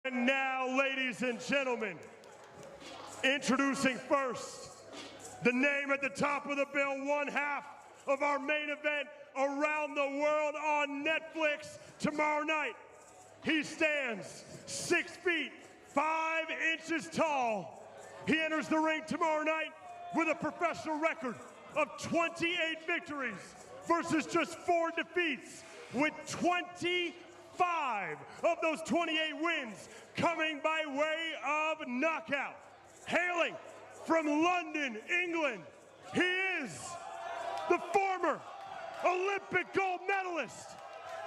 And now, ladies and gentlemen, introducing first, the name at the top of the bill, one half of our main event around the world on Netflix tomorrow night. He stands 6 feet 5 inches tall. He enters the ring tomorrow night with a professional record of 28 victories versus just 4 defeats, with 25 of those 28 wins coming by way of knockout. Hailing from London, England, he is the former Olympic gold medalist.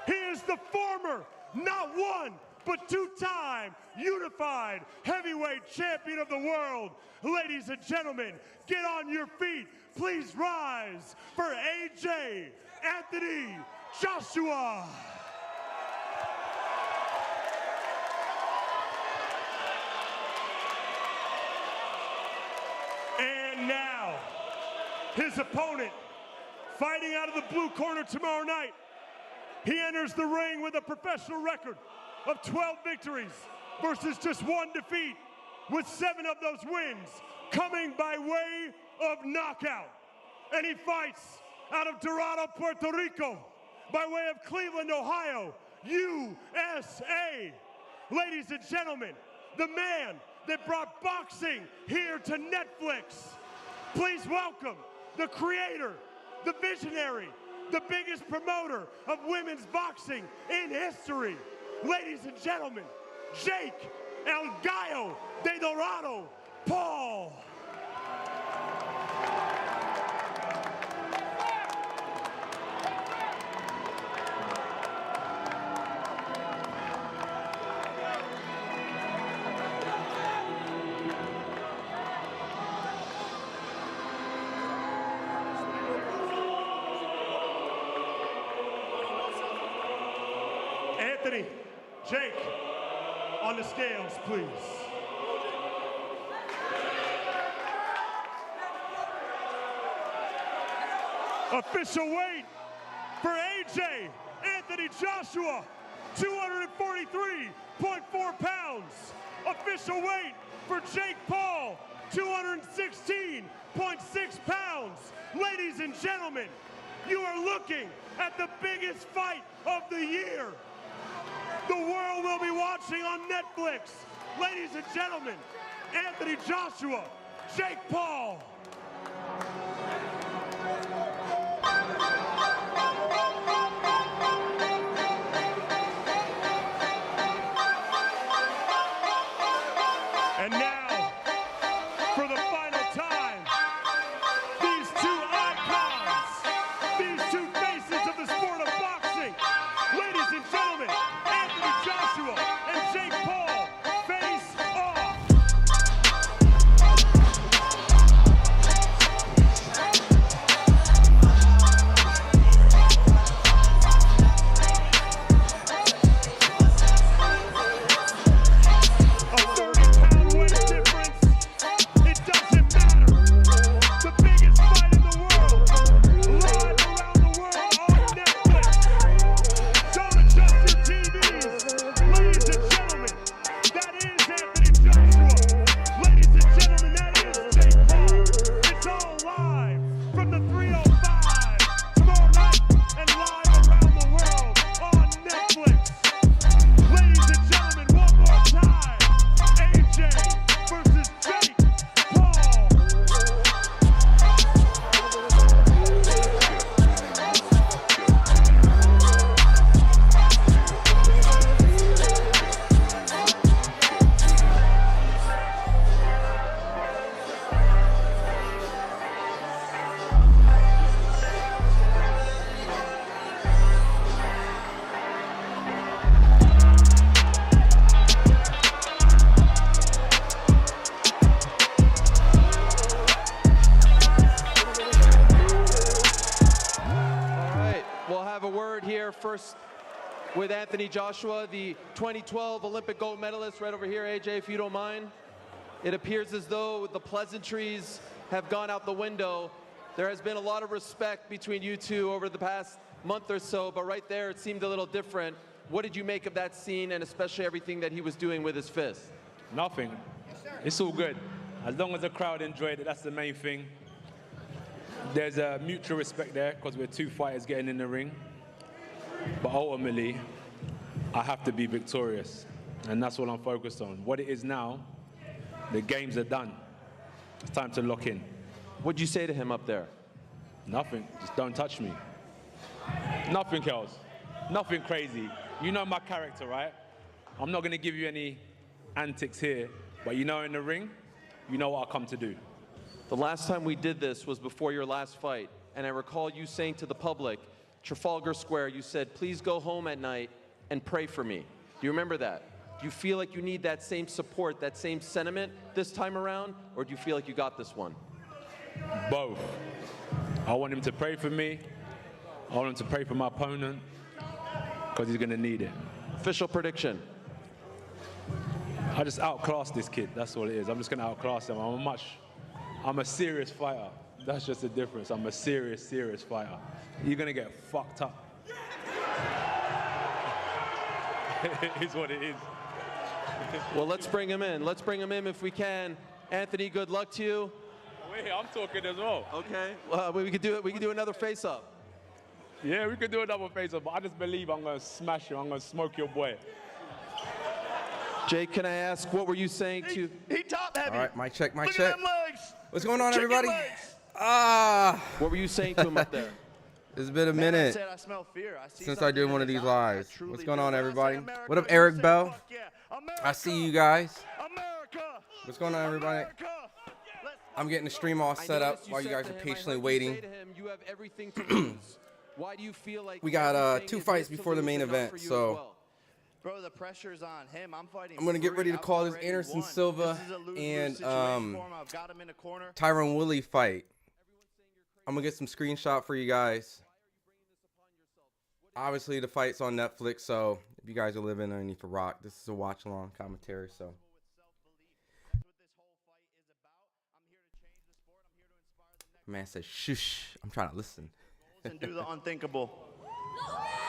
He is the former, not one, but 2-time unified heavyweight champion of the world. Ladies and gentlemen, get on your feet. Please rise for AJ Anthony Joshua. And now, his opponent, fighting out of the blue corner tomorrow night. He enters the ring with a professional record of 12 victories versus just 1 defeat, with 7 of those wins coming by way of knockout. And he fights out of Dorado, Puerto Rico, by way of Cleveland, Ohio, USA. Ladies and gentlemen, the man that brought boxing here to Netflix. Please welcome the creator, the visionary, the biggest promoter of women's boxing in history. Ladies and gentlemen, Jake El Gallo de Dorado, Paul. Anthony, Jake, on the scales, please. Official weight for AJ Anthony Joshua, 243.4 pounds. Official weight for Jake Paul, 216.6 pounds. Ladies and gentlemen, you are looking at the biggest fight of the year. The world will be watching on Netflix. Ladies and gentlemen, Anthony Joshua, Jake Paul. And now, for the final time, these 2 icons, these 2 faces of the sport of boxing, ladies and gentlemen, Anthony Joshua and Jake Paul face off. A 30-pound weight difference, it doesn't matter. The biggest fight in the world, live around the world on Netflix. Don't adjust your TVs. Ladies and gentlemen, that is Anthony Joshua. Ladies and gentlemen, that is Jake Paul. It's all live from the 305 tomorrow night and live around the world on Netflix. Ladies and gentlemen, one more time, AJ versus Jake Paul. All right, we'll have a word here first with Anthony Joshua, the 2012 Olympic gold medalist, right over here, AJ, if you don't mind. It appears as though the pleasantries have gone out the window. There has been a lot of respect between you two over the past month or so, but right there it seemed a little different. What did you make of that scene, and especially everything that he was doing with his fist? Nothing. It's all good. As long as the crowd enjoyed it, that's the main thing. There's a mutual respect there because we're two fighters getting in the ring. But ultimately, I have to be victorious. And that's what I'm focused on. What it is now, the games are done. It's time to lock in. What'd you say to him up there? Nothing. Just don't touch me. Nothing else. Nothing crazy. You know my character, right? I'm not going to give you any antics here. But you know in the ring, you know what I come to do. The last time we did this was before your last fight. And I recall you saying to the public, Trafalgar Square, you said, please go home at night and pray for me. Do you remember that? Do you feel like you need that same support, that same sentiment this time around? Or do you feel like you got this one? Both. I want him to pray for me. I want him to pray for my opponent because he's going to need it. Official prediction. I just outclassed this kid. That's all it is. I'm just going to outclass him. I'm a serious fighter. That's just the difference. I'm a serious fighter. You're going to get fucked up. It is what it is. Well, let's bring him in. Let's bring him in if we can. Anthony, good luck to you. Wait, I'm talking as well. Okay. We could do it. We could do another face-up. Yeah, we could do another face-up, but I just believe I'm going to smash you. I'm going to smoke your boy. Jake, can I ask, what were you saying to... He top heavy. All right, mic check, mic Look check. at them legs. What's going on, Chicken everybody? legs. What were you saying to him up there? It's been a Man, I minute said I smell fear. I see since something I did in one of his these eyes. I lives. truly What's going do. on, When I say everybody? America, What up, you Eric say, Bell? fuck yeah. I see America. you guys. America. What's going on, everybody? America. Let's I'm getting the stream all set up while you guys are patiently waiting. You have everything to lose. Why do you feel like We got everything 2 is fights yet to before the lose main and not event, for you as so well? Bro, the pressure's on him. I'm fighting. I'm gonna get ready to I've call this already Anderson won. Silva This is a lose-lose and situation for him. I've got him in a corner. Tyron Woodley fight. I'm gonna get some screenshot for you guys. Obviously, the fight's on Netflix, so if you guys are living underneath a rock, this is a watch-along commentary. So, man says, "Shush." I'm trying to listen. And do the unthinkable.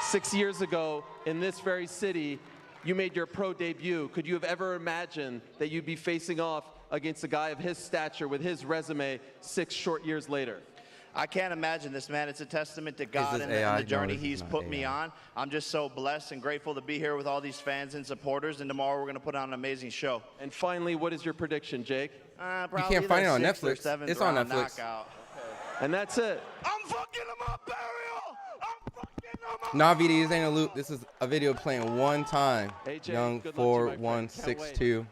6 years ago, in this very city, you made your pro debut. Could you have ever imagined that you'd be facing off against a guy of his stature with his resume 6 short years later? I can't imagine this, man. It's a testament to God this and AI? the journey No, this is He's not put me AI. on. I'm just so blessed and grateful to be here with all these fans and supporters. And tomorrow we're going to put on an amazing show. And finally, what is your prediction, Jake? Probably can't find it on the 6th or Netflix. 7th It's on round Netflix. knockout. And that's it. I'm fucking him up, Burial! I'm fucking him up! Nah, VD, this ain't a loop. This is a video playing one time. AJ, Young good luck to you, my friend. Can't 4162.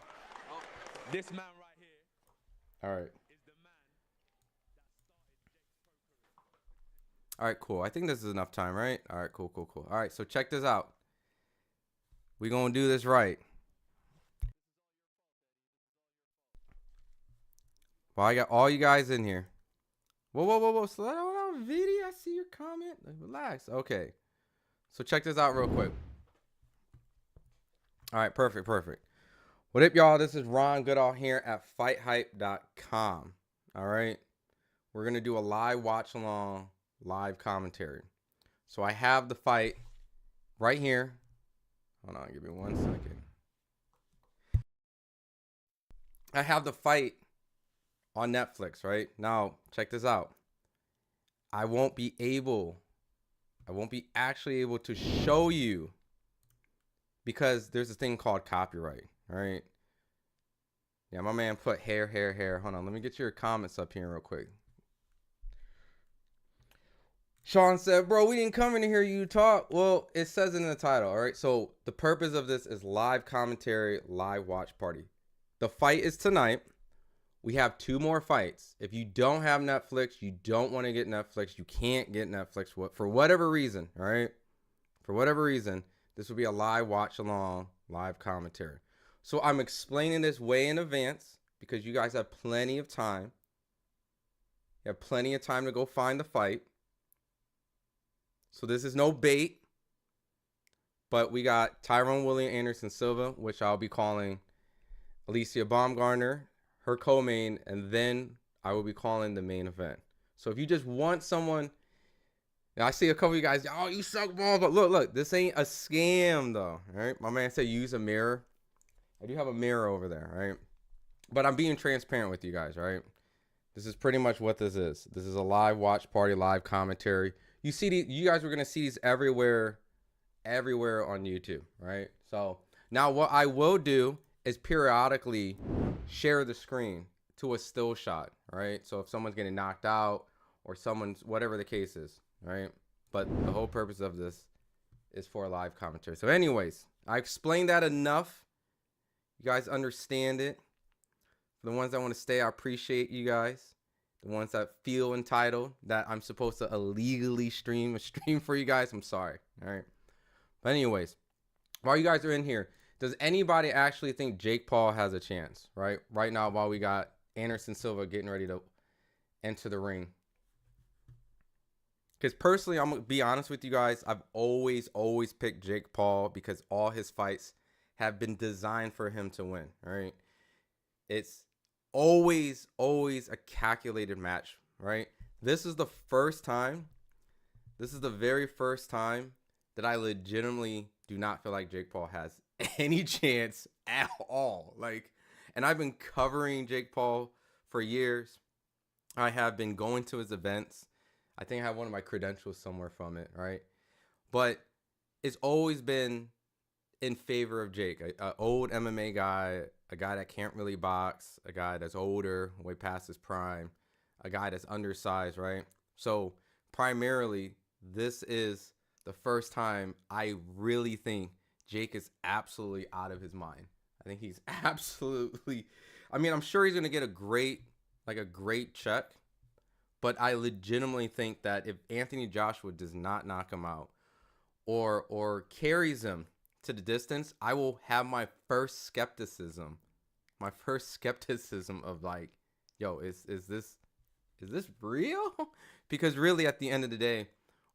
This man right here All right. is the man that started All right, cool. I think this is enough time, right? All right, cool. All right, so check this out. We gonna do this right. Well, I got all you guys in here. Whoa. Slow down, VD. I see your comment. Relax. Okay. So check this out real quick. All right, perfect. What up, y'all? This is Ron Goodall here at FightHype.com. All right. We're going to do a live watch along, live commentary. So I have the fight right here. Hold on, give me 1 second. I have the fight on Netflix, right? Now, check this out. I won't be actually able to show you because there's a thing called copyright, right? Yeah, my man put hair. Hold on, let me get your comments up here real quick. Sean said, bro, we didn't come in to hear you talk. Well, it says it in the title, all right? So the purpose of this is live commentary, live watch party. The fight is tonight. We have 2 more fights. If you don't have Netflix, you don't want to get Netflix, you can't get Netflix for whatever reason, all right? For whatever reason, this will be a live watch along, live commentary. So I'm explaining this way in advance because you guys have plenty of time. You have plenty of time to go find the fight. So this is no bait. But we got Tyron Woodley and Anderson Silva, which I'll be calling Alicia Baumgardner, her co-main, and then I will be calling the main event. So if you just want someone I see a couple of you guys, oh, you suck balls. But look, this ain't a scam, though. All right. My man said use a mirror. I do have a mirror over there, right? But I'm being transparent with you guys, right? This is pretty much what this is. This is a live watch party, live commentary. You see, you guys are gonna see these everywhere on YouTube, right? So now what I will do is periodically share the screen to a still shot, right? So if someone's getting knocked out or someone's, whatever the case is, right? But the whole purpose of this is for a live commentary. So anyways, I explained that enough. You guys understand it. For the ones that want to stay, I appreciate you guys. The ones that feel entitled that I'm supposed to illegally stream for you guys, I'm sorry. All right. But anyways, while you guys are in here, does anybody actually think Jake Paul has a chance, right? Right now, while we got Anderson Silva getting ready to enter the ring. Because personally, I'm going to be honest with you guys. I've always picked Jake Paul because all his fights have been designed for him to win, right? It's always a calculated match, right? This is the very first time that I legitimately do not feel like Jake Paul has any chance at all. Like, and I've been covering Jake Paul for years. I have been going to his events. I think I have one of my credentials somewhere from it, right? But it's always been in favor of Jake, an old MMA guy, a guy that can't really box, a guy that's older, way past his prime, a guy that's undersized, right? So primarily, this is the first time I really think Jake is absolutely out of his mind. I think he's absolutely, I mean, I'm sure he's going to get a great check, but I legitimately think that if Anthony Joshua does not knock him out or carries him to the distance, I will have my first skepticism of like, yo, is this real? Because really at the end of the day,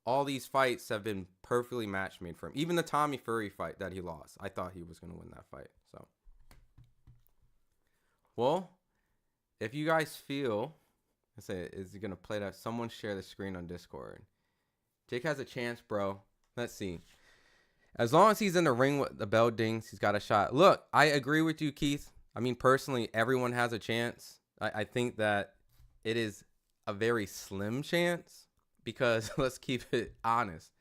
all these fights have been perfectly match made for him. Even the Tommy Fury fight that he lost, I thought he was going to win that fight. So, well, if you guys feel, I say, is he going to play that? Someone share the screen on Discord. Jake has a chance, bro. Let's see. As long as he's in the ring with the bell dings, he's got a shot. Look, I agree with you, Keith. I mean, personally, everyone has a chance. I think that it is a very slim chance because let's keep it honest.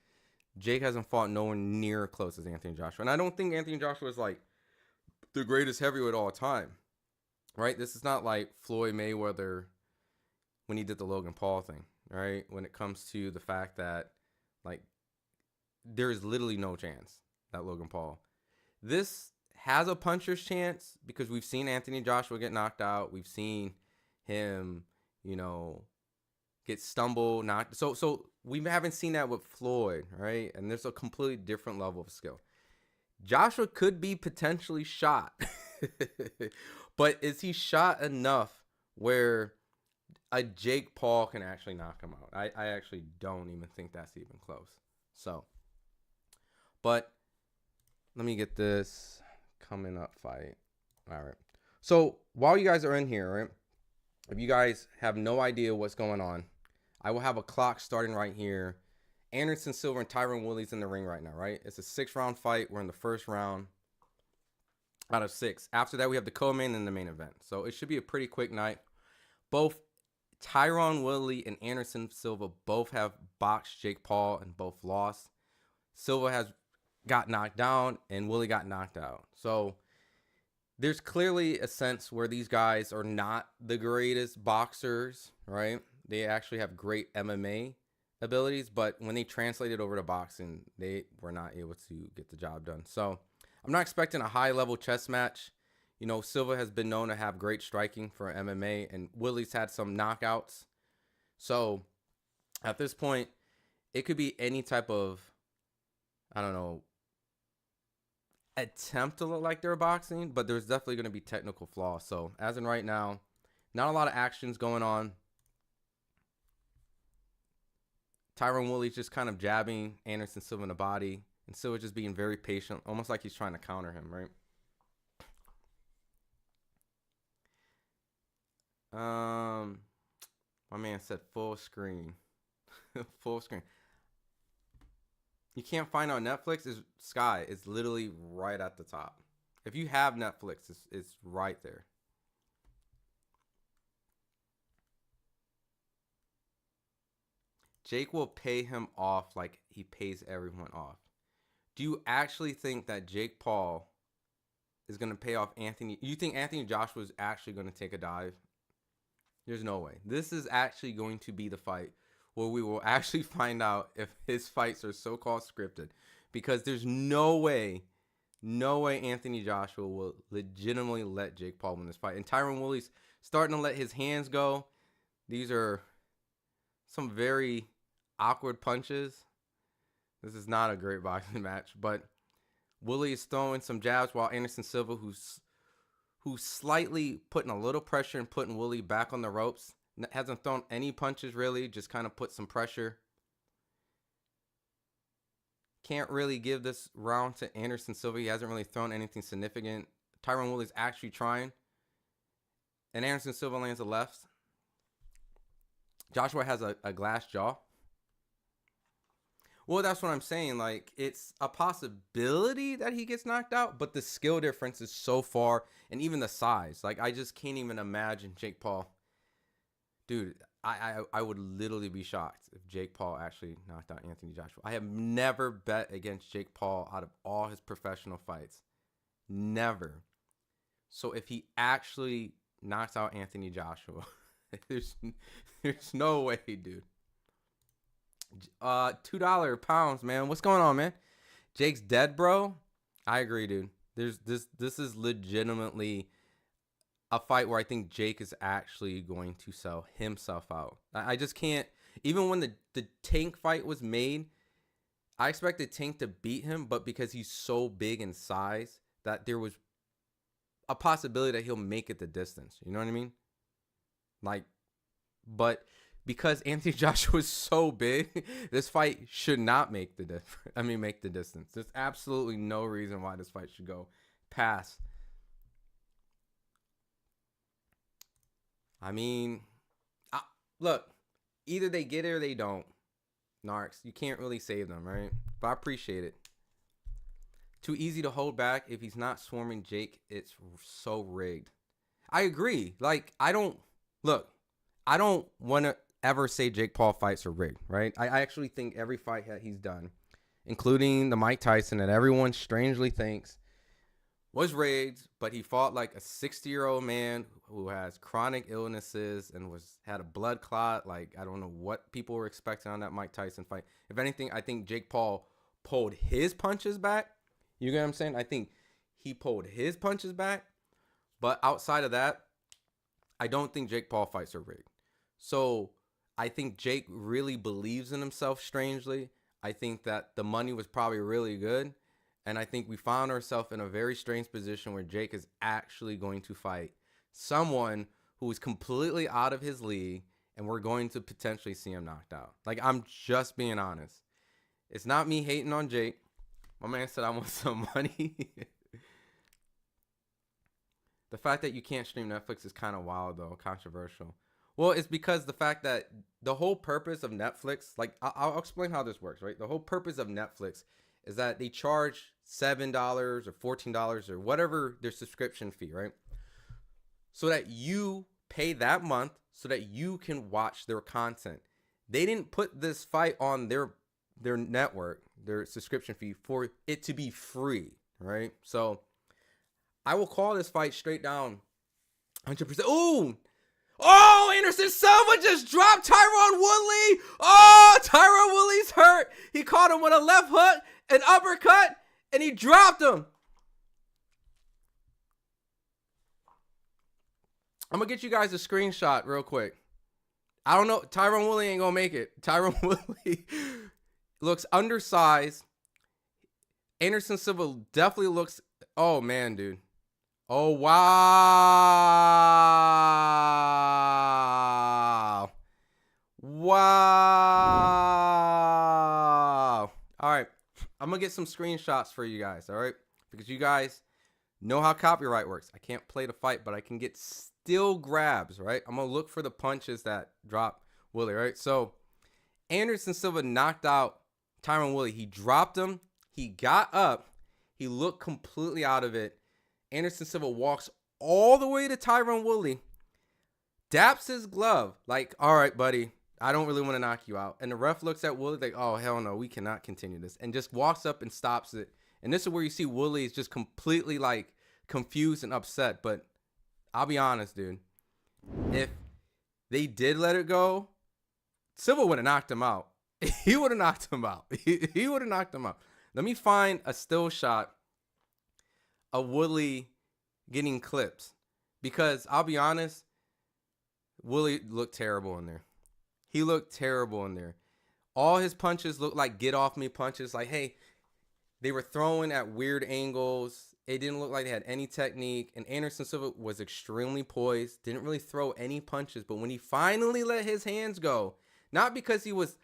Jake hasn't fought nowhere near close as Anthony Joshua. And I don't think Anthony Joshua is like the greatest heavyweight of all time, right? This is not like Floyd Mayweather when he did the Logan Paul thing, right? When it comes to the fact that like there is literally no chance that Logan Paul. This has a puncher's chance because we've seen Anthony Joshua get knocked out. We've seen him, get stumbled, knocked. So we haven't seen that with Floyd, right? And there's a completely different level of skill. Joshua could be potentially shot. But is he shot enough where a Jake Paul can actually knock him out? I actually don't even think that's even close. So, but let me get this coming up fight. All right. So while you guys are in here, right? If you guys have no idea what's going on, I will have a clock starting right here. Anderson Silva and Tyron Woodley's in the ring right now, right? It's a 6-round fight. We're in the first round out of 6. After that, we have the co-main and the main event. So it should be a pretty quick night. Both Tyron Woodley and Anderson Silva both have boxed Jake Paul and both lost. Silva has got knocked down and Woodley got knocked out. So there's clearly a sense where these guys are not the greatest boxers, right? They actually have great MMA abilities, but when they translated over to boxing, they were not able to get the job done. So I'm not expecting a high-level chess match. Silva has been known to have great striking for MMA, and Woodley's had some knockouts. So at this point, it could be any type of, attempt to look like they're boxing, but there's definitely going to be technical flaws. So as in right now, not a lot of actions going on. Tyron Woodley's just kind of jabbing Anderson Silva in the body, and Silva just being very patient, almost like he's trying to counter him, right? My man said full screen. Full screen. you can't find on Netflix, is Sky. It's literally right at the top. If you have Netflix, it's right there. Jake will pay him off like he pays everyone off. Do you actually think that Jake Paul is going to pay off Anthony? You think Anthony Joshua is actually going to take a dive? There's no way. This is actually going to be the fight where we will actually find out if his fights are so-called scripted. Because there's no way Anthony Joshua will legitimately let Jake Paul win this fight. And Tyron Woodley's starting to let his hands go. These are some very awkward punches. This is not a great boxing match, but Woodley is throwing some jabs while Anderson Silva, who's slightly putting a little pressure and putting Woodley back on the ropes. Hasn't thrown any punches really, just kind of put some pressure. Can't really give this round to Anderson Silva. He hasn't really thrown anything significant. Tyron Woodley's actually trying. And Anderson Silva lands a left. Joshua has a glass jaw. Well, that's what I'm saying. Like, it's a possibility that he gets knocked out, but the skill difference is so far, and even the size. Like, I just can't even imagine Jake Paul. Dude, I would literally be shocked if Jake Paul actually knocked out Anthony Joshua. I have never bet against Jake Paul out of all his professional fights. Never. So if he actually knocks out Anthony Joshua, there's no way, dude. $2 pounds, man. What's going on, man? Jake's dead, bro. I agree, dude. This is legitimately a fight where I think Jake is actually going to sell himself out. I just can't. Even when the Tank fight was made, I expected Tank to beat him, but because he's so big in size, that there was a possibility that he'll make it the distance. You know what I mean? Like, but because Anthony Joshua is so big, this fight should not make the difference. Make the distance. There's absolutely no reason why this fight should go past. Look, either they get it or they don't. Narcs, you can't really save them, right? But I appreciate it. Too easy to hold back. If he's not swarming Jake, it's so rigged. I agree. Like, I don't want to ever say Jake Paul fights are rigged, right? I actually think every fight that he's done, including the Mike Tyson that everyone strangely thinks was rigged, but he fought like a 60-year-old man who has chronic illnesses and had a blood clot. Like, I don't know what people were expecting on that Mike Tyson fight. If anything, I think Jake Paul pulled his punches back. You get what I'm saying? I think he pulled his punches back. But outside of that, I don't think Jake Paul fights are rigged. So I think Jake really believes in himself strangely. I think that the money was probably really good. And I think we found ourselves in a very strange position where Jake is actually going to fight someone who is completely out of his league, and we're going to potentially see him knocked out. Like, I'm just being honest. It's not me hating on Jake. My man said I want some money. The fact that you can't stream Netflix is kind of wild, though, controversial. Well, it's because the fact that the whole purpose of Netflix, like, I'll explain how this works, right? The whole purpose of Netflix is that they charge $7 or $14 or whatever their subscription fee, right? So that you pay that month so that you can watch their content. They didn't put this fight on their network, their subscription fee, for it to be free, right? So I will call this fight straight down 100%. Ooh! Oh, Anderson Silva just dropped Tyron Woodley. Oh, Tyron Woodley's hurt. He caught him with a left hook, an uppercut, and he dropped him. I'm going to get you guys a screenshot real quick. I don't know. Tyron Woodley ain't going to make it. Tyron Woodley looks undersized. Anderson Silva definitely looks... Oh, man, dude. Oh, wow. Wow. All right. I'm going to get some screenshots for you guys, all right? Because you guys know how copyright works. I can't play the fight, but I can get still grabs, right? I'm going to look for the punches that drop Woodley, right? So, Anderson Silva knocked out Tyron Woodley. He dropped him. He got up. He looked completely out of it. Anderson Silva walks all the way to Tyron Woodley, daps his glove, like, all right, buddy, I don't really want to knock you out. And the ref looks at Woodley like, oh, hell no, we cannot continue this. And just walks up and stops it. And this is where you see Woodley is just completely, like, confused and upset. But I'll be honest, dude. If they did let it go, Silva would have knocked him out. He would have knocked him out. He would have knocked him out. Let me find a still shot of Woodley getting clips. Because I'll be honest, Woodley looked terrible in there. He looked terrible in there. All his punches looked like get off me punches. Like, hey, they were throwing at weird angles. It didn't look like they had any technique. And Anderson Silva was extremely poised. Didn't really throw any punches. But when he finally let his hands go, not because he was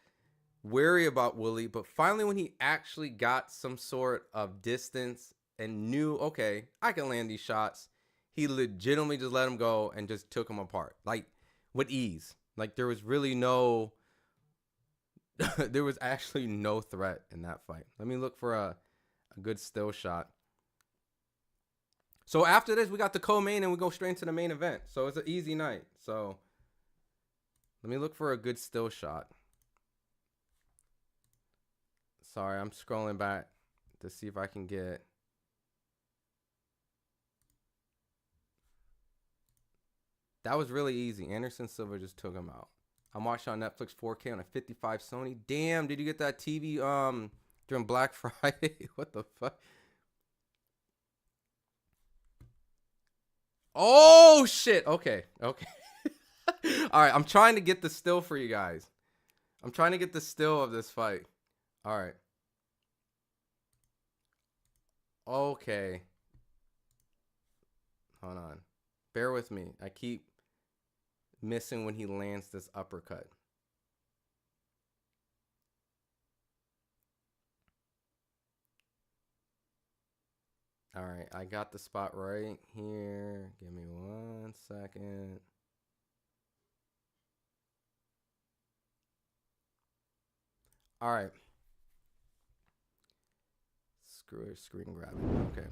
wary about Woodley, but finally when he actually got some sort of distance and knew, okay, I can land these shots, he legitimately just let him go and just took him apart. Like, with ease. Like, there was really no, there was actually no threat in that fight. Let me look for a good still shot. So after this, we got the co-main and we go straight into the main event. So it's an easy night. So let me look for a good still shot. Sorry, I'm scrolling back to see if I can get. That was really easy. Anderson Silva just took him out. I'm watching on Netflix 4K on a 55 Sony. Damn, did you get that TV during Black Friday? What the fuck? Oh shit. Okay. All right, I'm trying to get the still for you guys. I'm trying to get the still of this fight. All right. Okay. Hold on. Bear with me. I keep missing when he lands this uppercut. All right, I got the spot right here. Give me 1 second. All right. Screen grabbing. Okay.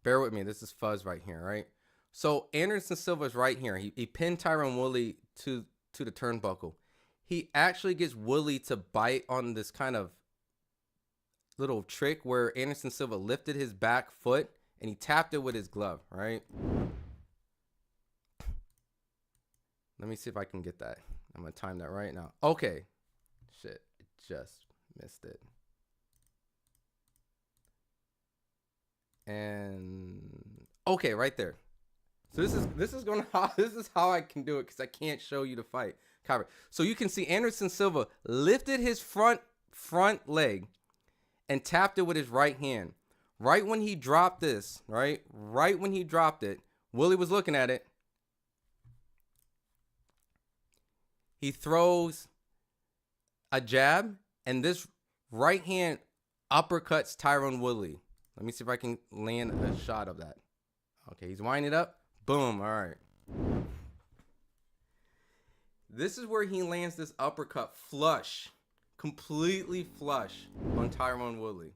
Bear with me. This is fuzz right here, right? So Anderson Silva's right here. He pinned Tyron Woodley to the turnbuckle. He actually gets Woodley to bite on this kind of little trick where Anderson Silva lifted his back foot and he tapped it with his glove, right? Let me see if I can get that. I'm going to time that right now. Okay. Shit. I just missed it. And okay, right there. So this is how I can do it because I can't show you the fight cover. So you can see Anderson Silva lifted his front leg and tapped it with his right hand. Right when he dropped this, right when he dropped it, Woodley was looking at it. He throws a jab, and this right hand uppercuts Tyron Woodley. Let me see if I can land a shot of that. Okay, he's winding it up. Boom. All right. This is where he lands this uppercut flush. Completely flush on Tyron Woodley.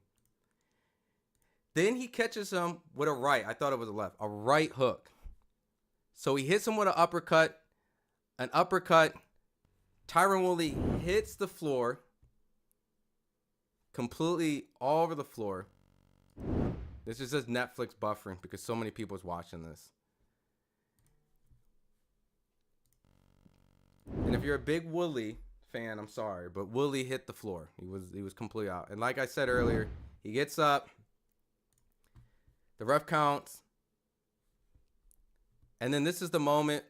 Then he catches him with a right. I thought it was a left. A right hook. So he hits him with an uppercut. An uppercut. Tyron Woodley hits the floor. Completely all over the floor. This is just Netflix buffering because so many people's watching this. And if you're a big Woodley fan, I'm sorry, but Woodley hit the floor. He was completely out. And like I said earlier, he gets up. The ref counts. And then this is the moment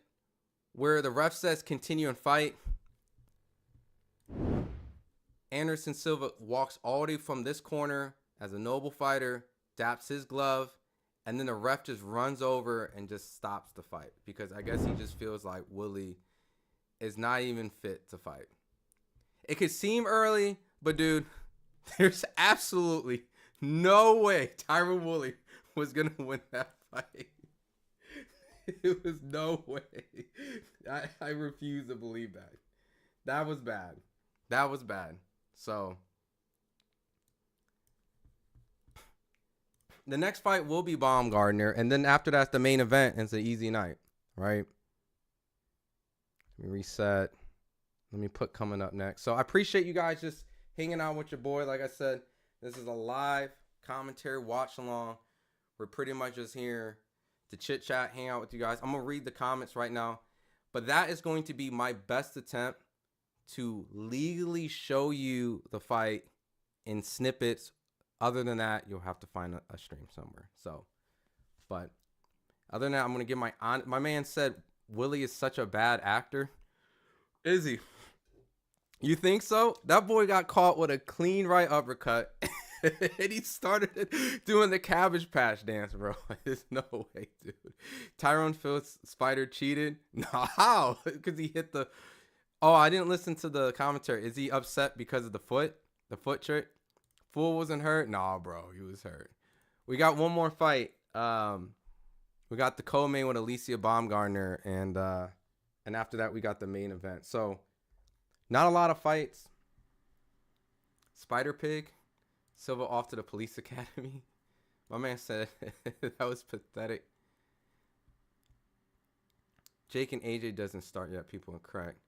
where the ref says continue and fight. Anderson Silva walks all the way from this corner as a noble fighter, daps his glove, and then the ref just runs over and just stops the fight because I guess he just feels like Woodley is not even fit to fight. It could seem early, but dude, there's absolutely no way Tyron Woodley was going to win that fight. It was no way. I refuse to believe that. That was bad. That was bad. So, The next fight will be Baumgardner, and then after that's the main event, and it's an easy night, right? Let me reset. Let me put coming up next. So I appreciate you guys just hanging out with your boy. Like I said, this is a live commentary watch along. We're pretty much just here to chit chat, hang out with you guys. I'm gonna read the comments right now, but that is going to be my best attempt to legally show you the fight in snippets. Other than that, you'll have to find a stream somewhere. So, but other than that, I'm gonna give my man said Woodley is such a bad actor. Is he? You think so? That boy got caught with a clean right uppercut. And he started doing the Cabbage Patch dance, bro. There's no way, dude. Tyrone Phillips Spider cheated? No, how? Because he hit the... Oh, I didn't listen to the commentary. Is he upset because of the foot? The foot trick? Fool wasn't hurt? Nah, bro. He was hurt. We got one more fight. We got the co-main with Alicia Baumgardner. And after that, we got the main event. So, not a lot of fights. Spider Pig. Silva off to the police academy. My man said that was pathetic. Jake and AJ doesn't start yet. People are correct.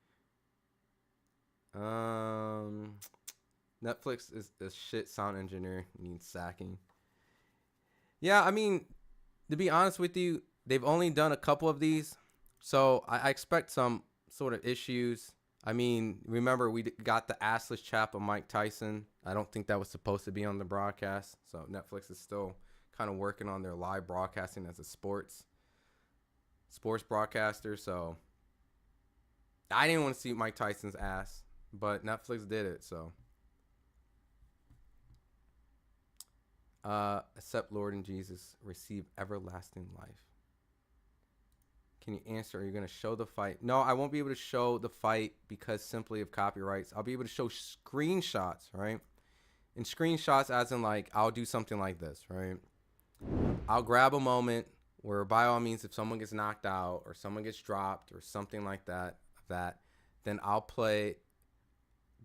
Netflix is a shit sound engineer. Needs sacking. Yeah, I mean, to be honest with you, they've only done a couple of these. So I expect some sort of issues. I mean, remember, we got the assless chap of Mike Tyson. I don't think that was supposed to be on the broadcast. So Netflix is still kind of working on their live broadcasting as a sports broadcaster. So I didn't want to see Mike Tyson's ass, but Netflix did it. So accept Lord and Jesus, receive everlasting life. Can you answer? Are you going to show the fight? No, I won't be able to show the fight because simply of copyrights. I'll be able to show screenshots, right? And screenshots as in, like, I'll do something like this, right? I'll grab a moment where, by all means, if someone gets knocked out or someone gets dropped or something like that, then I'll play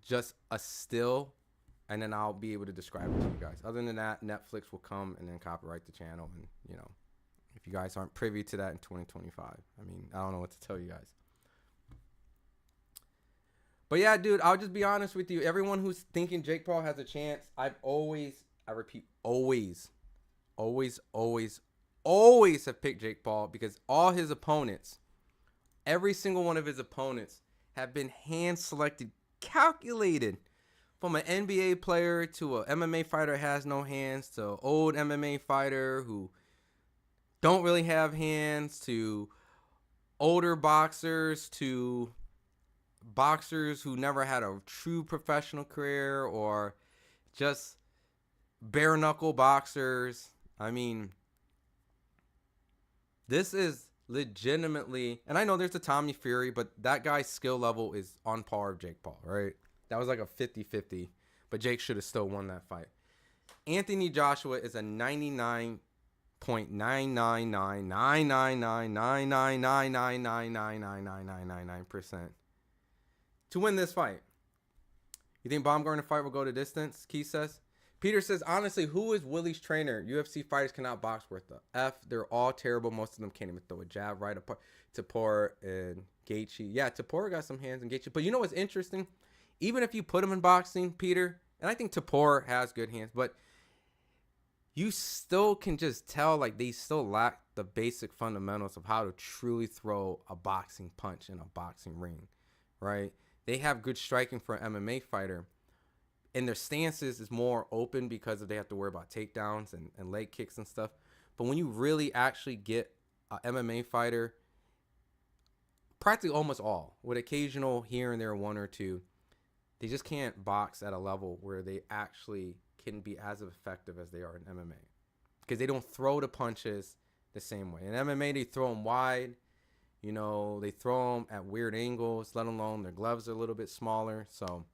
just a still, and then I'll be able to describe it to you guys. Other than that, Netflix will come and then copyright the channel, and, you know, if you guys aren't privy to that in 2025. I mean, I don't know what to tell you guys. But yeah, dude, I'll just be honest with you. Everyone who's thinking Jake Paul has a chance, I repeat, always have picked Jake Paul because all his opponents, every single one of his opponents have been hand-selected, calculated. From an NBA player to an MMA fighter has no hands to an old MMA fighter who don't really have hands to older boxers to boxers who never had a true professional career or just bare knuckle boxers. I mean, this is legitimately, and I know there's a Tommy Fury, but that guy's skill level is on par with Jake Paul, right? That was like a 50-50, but Jake should have still won that fight. Anthony Joshua is a 99.9999999999999% to win this fight. You think Baumgardner fight will go to distance? Keith says. Peter says, honestly, who is Woodley's trainer? UFC fighters cannot box worth the F. They're all terrible. Most of them can't even throw a jab right apart. Tapor and Gaethje. Yeah, Tapor got some hands in Gaethje. But you know what's interesting? Even if you put him in boxing, Peter, and I think Tapor has good hands, but you still can just tell like they still lack the basic fundamentals of how to truly throw a boxing punch in a boxing ring, right? They have good striking for an MMA fighter, and their stances is more open because they have to worry about takedowns and leg kicks and stuff. But when you really actually get an MMA fighter, practically almost all, with occasional here and there one or two, they just can't box at a level where they actually can be as effective as they are in MMA because they don't throw the punches the same way. In MMA, they throw them wide. You know, they throw them at weird angles, let alone their gloves are a little bit smaller. So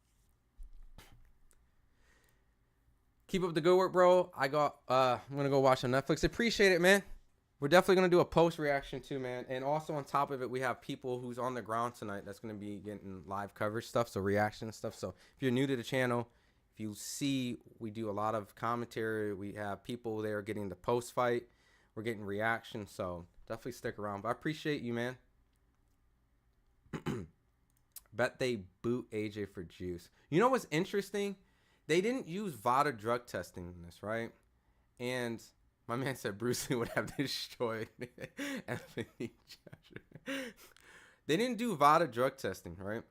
keep up the good work, bro. I'm going to go watch on Netflix. Appreciate it, man. We're definitely going to do a post reaction too, man. And also on top of it, we have people who's on the ground tonight that's going to be getting live coverage stuff, so reaction stuff. So if you're new to the channel, if If you see, we do a lot of commentary. We have people there getting the post-fight. We're getting reactions, so definitely stick around. But I appreciate you, man. Bet they boot AJ for juice. You know what's interesting? They didn't use VADA drug testing in this, right? And my man said Bruce Lee would have destroyed Anthony Joshua. They didn't do VADA drug testing, right?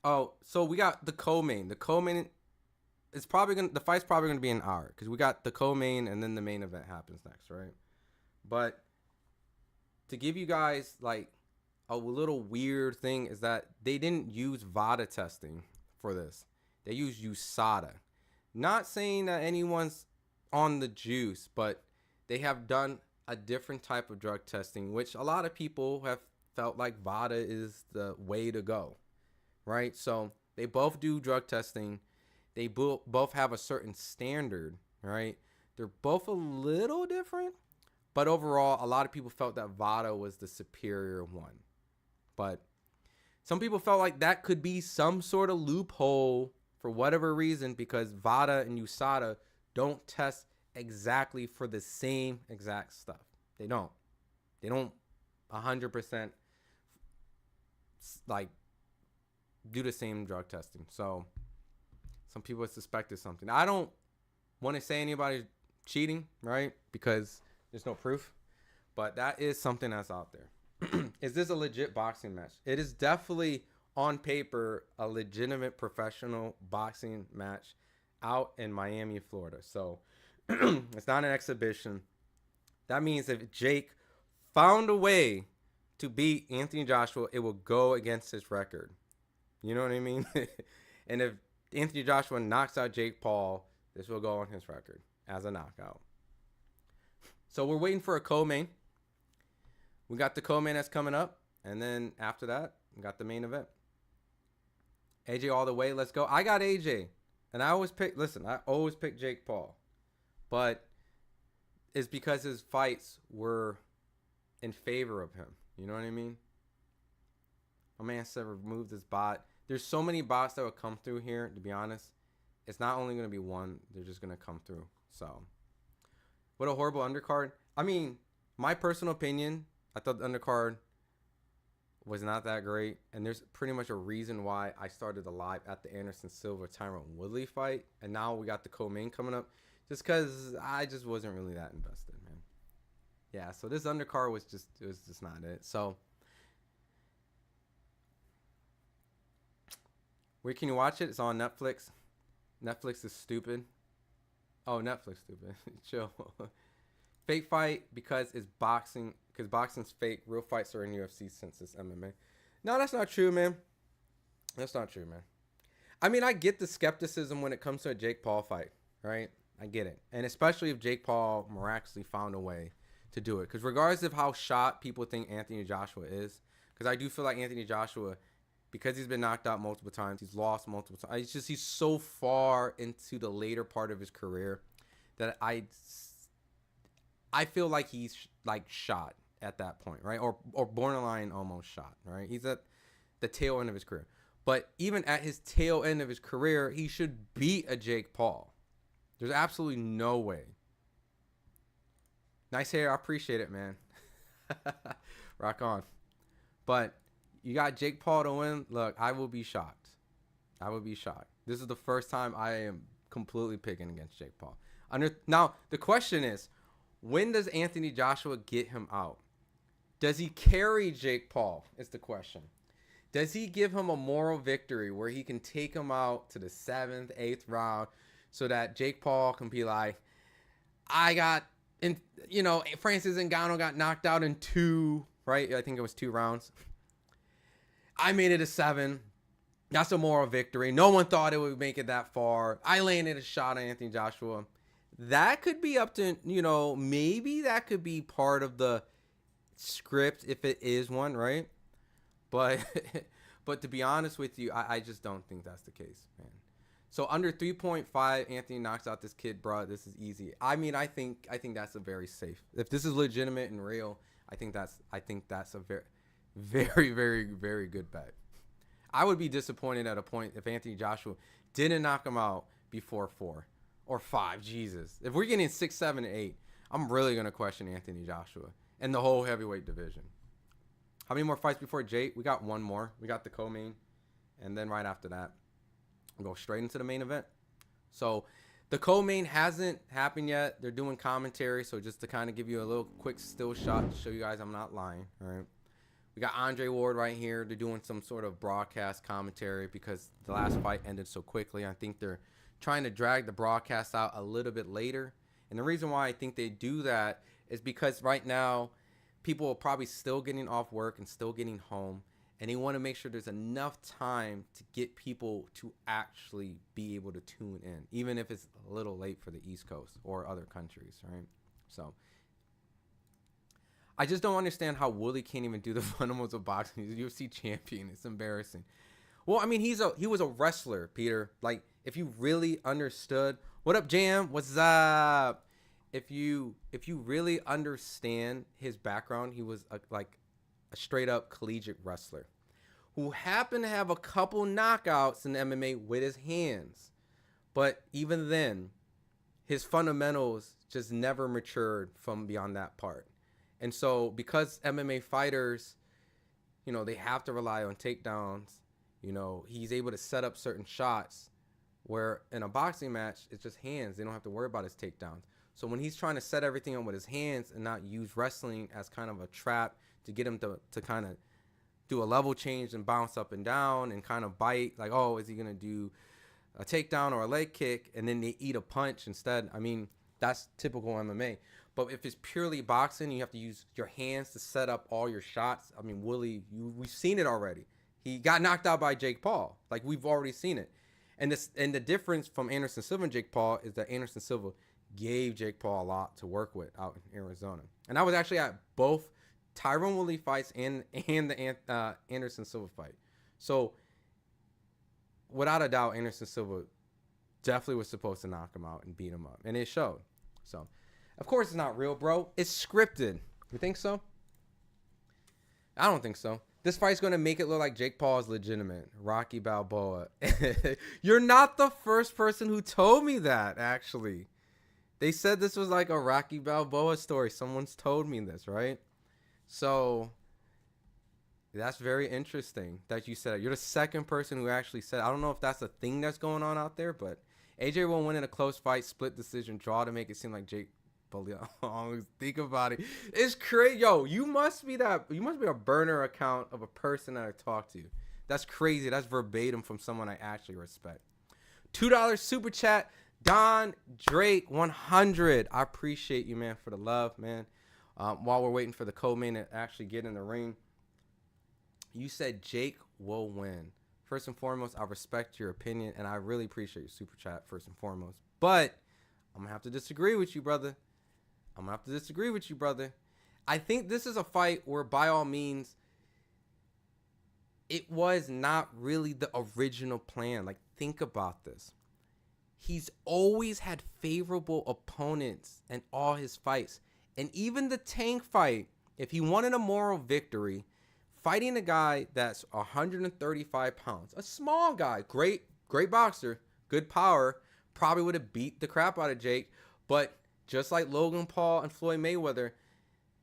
Oh, so we got the co-main. The co-main is probably gonna. The fight's probably gonna be an hour because we got the co-main and then the main event happens next, right? But to give you guys like a little weird thing is that they didn't use VADA testing for this. They used USADA. Not saying that anyone's on the juice, but they have done a different type of drug testing, which a lot of people have felt like VADA is the way to go, right? So they both do drug testing. They both have a certain standard, right? They're both a little different, but overall, a lot of people felt that VADA was the superior one. But some people felt like that could be some sort of loophole for whatever reason, because VADA and USADA don't test exactly for the same exact stuff. They don't 100% like do the same drug testing. So some people suspected something. I don't want to say anybody's cheating, right? Because there's no proof, but that is something that's out there. Is this a legit boxing match? It is definitely on paper a legitimate professional boxing match out in Miami, Florida. So it's not an exhibition. That means if Jake found a way to beat Anthony Joshua, it will go against his record. You know what I mean? And if Anthony Joshua knocks out Jake Paul, this will go on his record as a knockout. So we're waiting for a co-main. We got the co-main that's coming up. And then after that, we got the main event. AJ all the way. Let's go. I got AJ. And I always pick Jake Paul. But it's because his fights were in favor of him. You know what I mean? My man said remove this bot. There's so many bots that will come through here, to be honest. It's not only going to be one. They're just going to come through. So, what a horrible undercard. I mean, my personal opinion, I thought the undercard was not that great. And there's pretty much a reason why I started the live at the Anderson Silva Tyron Woodley fight. And now we got the co-main coming up. Just because I just wasn't really that invested, man. Yeah, so this undercard was just not it. So, where can you watch it? It's on Netflix. Netflix is stupid. Oh, Netflix stupid. Chill. Fake fight because it's boxing. Because boxing's fake. Real fights are in UFC since it's MMA. No, that's not true, man. That's not true, man. I mean, I get the skepticism when it comes to a Jake Paul fight, right? I get it. And especially if Jake Paul miraculously found a way to do it. Because regardless of how shot people think Anthony Joshua is, because I do feel like Anthony Joshua, because he's been knocked out multiple times, he's lost multiple times. He's so far into the later part of his career that I feel like he's like shot at that point, right? Or borderline almost shot, right? He's at the tail end of his career. But even at his tail end of his career, he should beat a Jake Paul. There's absolutely no way. Nice hair. I appreciate it, man. Rock on. But you got Jake Paul to win. Look, I will be shocked. I will be shocked. This is the first time I am completely picking against Jake Paul. Now, the question is, when does Anthony Joshua get him out? Does he carry Jake Paul is the question. Does he give him a moral victory where he can take him out to the 7th, 8th round so that Jake Paul can be like, Francis Ngannou got knocked out in 2, right? I think it was 2 rounds. I made it a 7. That's a moral victory. No one thought it would make it that far. I landed a shot on Anthony Joshua. That could be up to, maybe that could be part of the script if it is one, right? But to be honest with you, I just don't think that's the case, man. So under 3.5, Anthony knocks out this kid, bro. This is easy. I mean, I think that's a very safe. If this is legitimate and real, I think that's a very, very, very, very good bet. I would be disappointed at a point if Anthony Joshua didn't knock him out before 4 or 5. Jesus. If we're getting 6, 7, and 8, I'm really going to question Anthony Joshua and the whole heavyweight division. How many more fights before Jake? We got one more. We got the co-main. And then right after that, we'll go straight into the main event. So the co-main hasn't happened yet. They're doing commentary. So just to kind of give you a little quick still shot to show you guys I'm not lying. All right. We got Andre Ward right here. They're doing some sort of broadcast commentary because the last fight ended so quickly. I think they're trying to drag the broadcast out a little bit later. And the reason why I think they do that is because right now people are probably still getting off work and still getting home. And they want to make sure there's enough time to get people to actually be able to tune in, even if it's a little late for the East Coast or other countries, right? So I just don't understand how Woodley can't even do the fundamentals of boxing. He's a UFC champion. It's embarrassing. Well, I mean, he was a wrestler, Peter. Like, if you really understood, what up, Jam? What's up? If you really understand his background, he was a straight up collegiate wrestler who happened to have a couple knockouts in MMA with his hands. But even then, his fundamentals just never matured from beyond that part. And so because MMA fighters, you know, they have to rely on takedowns, you know, he's able to set up certain shots where in a boxing match, it's just hands. They don't have to worry about his takedowns. So when he's trying to set everything up with his hands and not use wrestling as kind of a trap to get him to kind of do a level change and bounce up and down and kind of bite, like, oh, is he going to do a takedown or a leg kick? And then they eat a punch instead. I mean, that's typical MMA. But if it's purely boxing, you have to use your hands to set up all your shots. I mean, Woodley, we've seen it already. He got knocked out by Jake Paul. Like, we've already seen it. And the difference from Anderson Silva and Jake Paul is that Anderson Silva gave Jake Paul a lot to work with out in Arizona. And I was actually at both Tyron Woodley fights and the Anderson Silva fight. So without a doubt, Anderson Silva definitely was supposed to knock him out and beat him up. And it showed. So, of course, it's not real, bro. It's scripted. You think so? I don't think so. This fight's going to make it look like Jake Paul is legitimate. Rocky Balboa. You're not the first person who told me that, actually. They said this was like a Rocky Balboa story. Someone's told me this, right? So that's very interesting that you said it. You're the second person who actually said it. I don't know if that's a thing that's going on out there, but AJ will win in a close fight, split decision, draw to make it seem like Jake Paul. Think about it. It's crazy. Yo, you must be a burner account of a person that I talked to. That's crazy. That's verbatim from someone I actually respect. $2 super chat. Don Drake 100. I appreciate you, man, for the love, man. While we're waiting for the co-main to actually get in the ring, you said Jake will win. First and foremost, I respect your opinion, and I really appreciate your super chat, first and foremost. But I'm going to have to disagree with you, brother. I think this is a fight where, by all means, it was not really the original plan. Like, think about this. He's always had favorable opponents in all his fights. And even the Tank fight, if he wanted a moral victory, fighting a guy that's 135 pounds, a small guy, great boxer, good power, probably would have beat the crap out of Jake. But just like Logan Paul and Floyd Mayweather,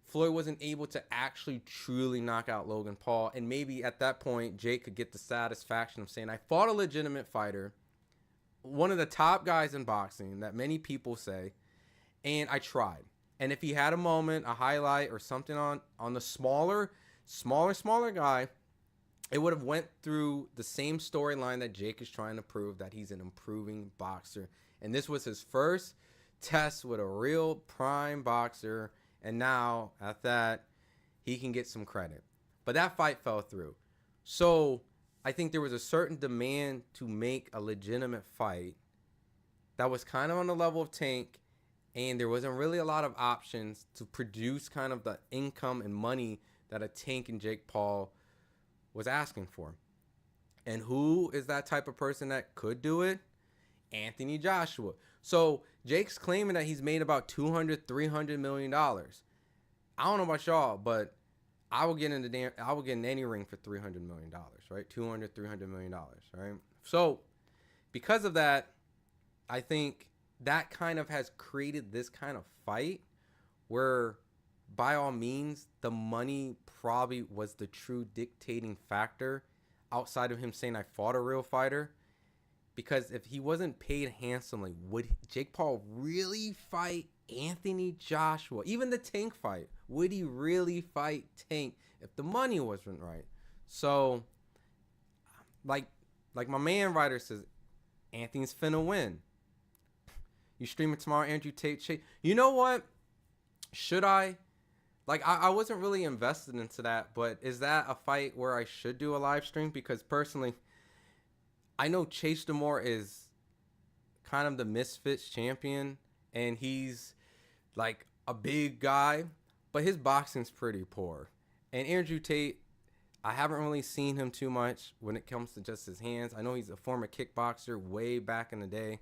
Floyd wasn't able to actually truly knock out Logan Paul. And maybe at that point, Jake could get the satisfaction of saying, I fought a legitimate fighter, one of the top guys in boxing that many people say, and I tried. And if he had a moment, a highlight or something on the smaller guy, it would have went through the same storyline that Jake is trying to prove, that he's an improving boxer. And this was his first test with a real prime boxer. And now at that, he can get some credit. But that fight fell through. So I think there was a certain demand to make a legitimate fight that was kind of on the level of Tank. And there wasn't really a lot of options to produce kind of the income and money that a Tank and Jake Paul was asking for. And who is that type of person that could do it? Anthony Joshua. So Jake's claiming that he's made about $200, $300 million. I don't know about y'all, but I will get in any ring for $300 million, right? $300 million, right? So because of that, I think that kind of has created this kind of fight where, by all means, the money probably was the true dictating factor outside of him saying I fought a real fighter. Because if he wasn't paid handsomely, would Jake Paul really fight Anthony Joshua? Even the Tank fight, would he really fight Tank if the money wasn't right? So, like my man Ryder says, Anthony's finna win. You streaming tomorrow, Andrew Tate? You know what? Should I? Like, I wasn't really invested into that, but is that a fight where I should do a live stream? Because personally, I know Chase Damore is kind of the misfits champion, and he's like a big guy, but his boxing's pretty poor. And Andrew Tate, I haven't really seen him too much when it comes to just his hands. I know he's a former kickboxer way back in the day,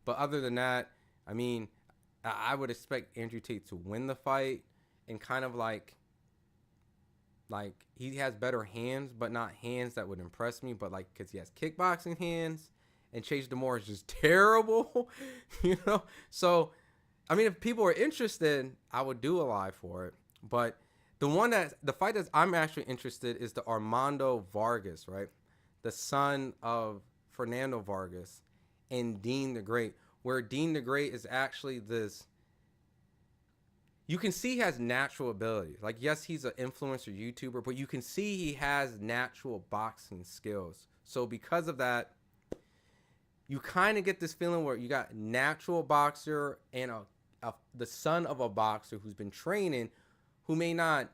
but other than that, I mean, I would expect Andrew Tate to win the fight, and kind of like he has better hands, but not hands that would impress me, but like because he has kickboxing hands, and Chase Damore is just terrible, you know. So I mean, if people are interested, I would do a live for it. But the fight that I'm actually interested is the Armando Vargas, right? The son of Fernando Vargas and Dean the Great, where Dean the Great is actually this. You can see he has natural ability. Like, yes, he's an influencer YouTuber, but you can see he has natural boxing skills. So because of that, you kind of get this feeling where you got natural boxer and the son of a boxer who's been training, who may not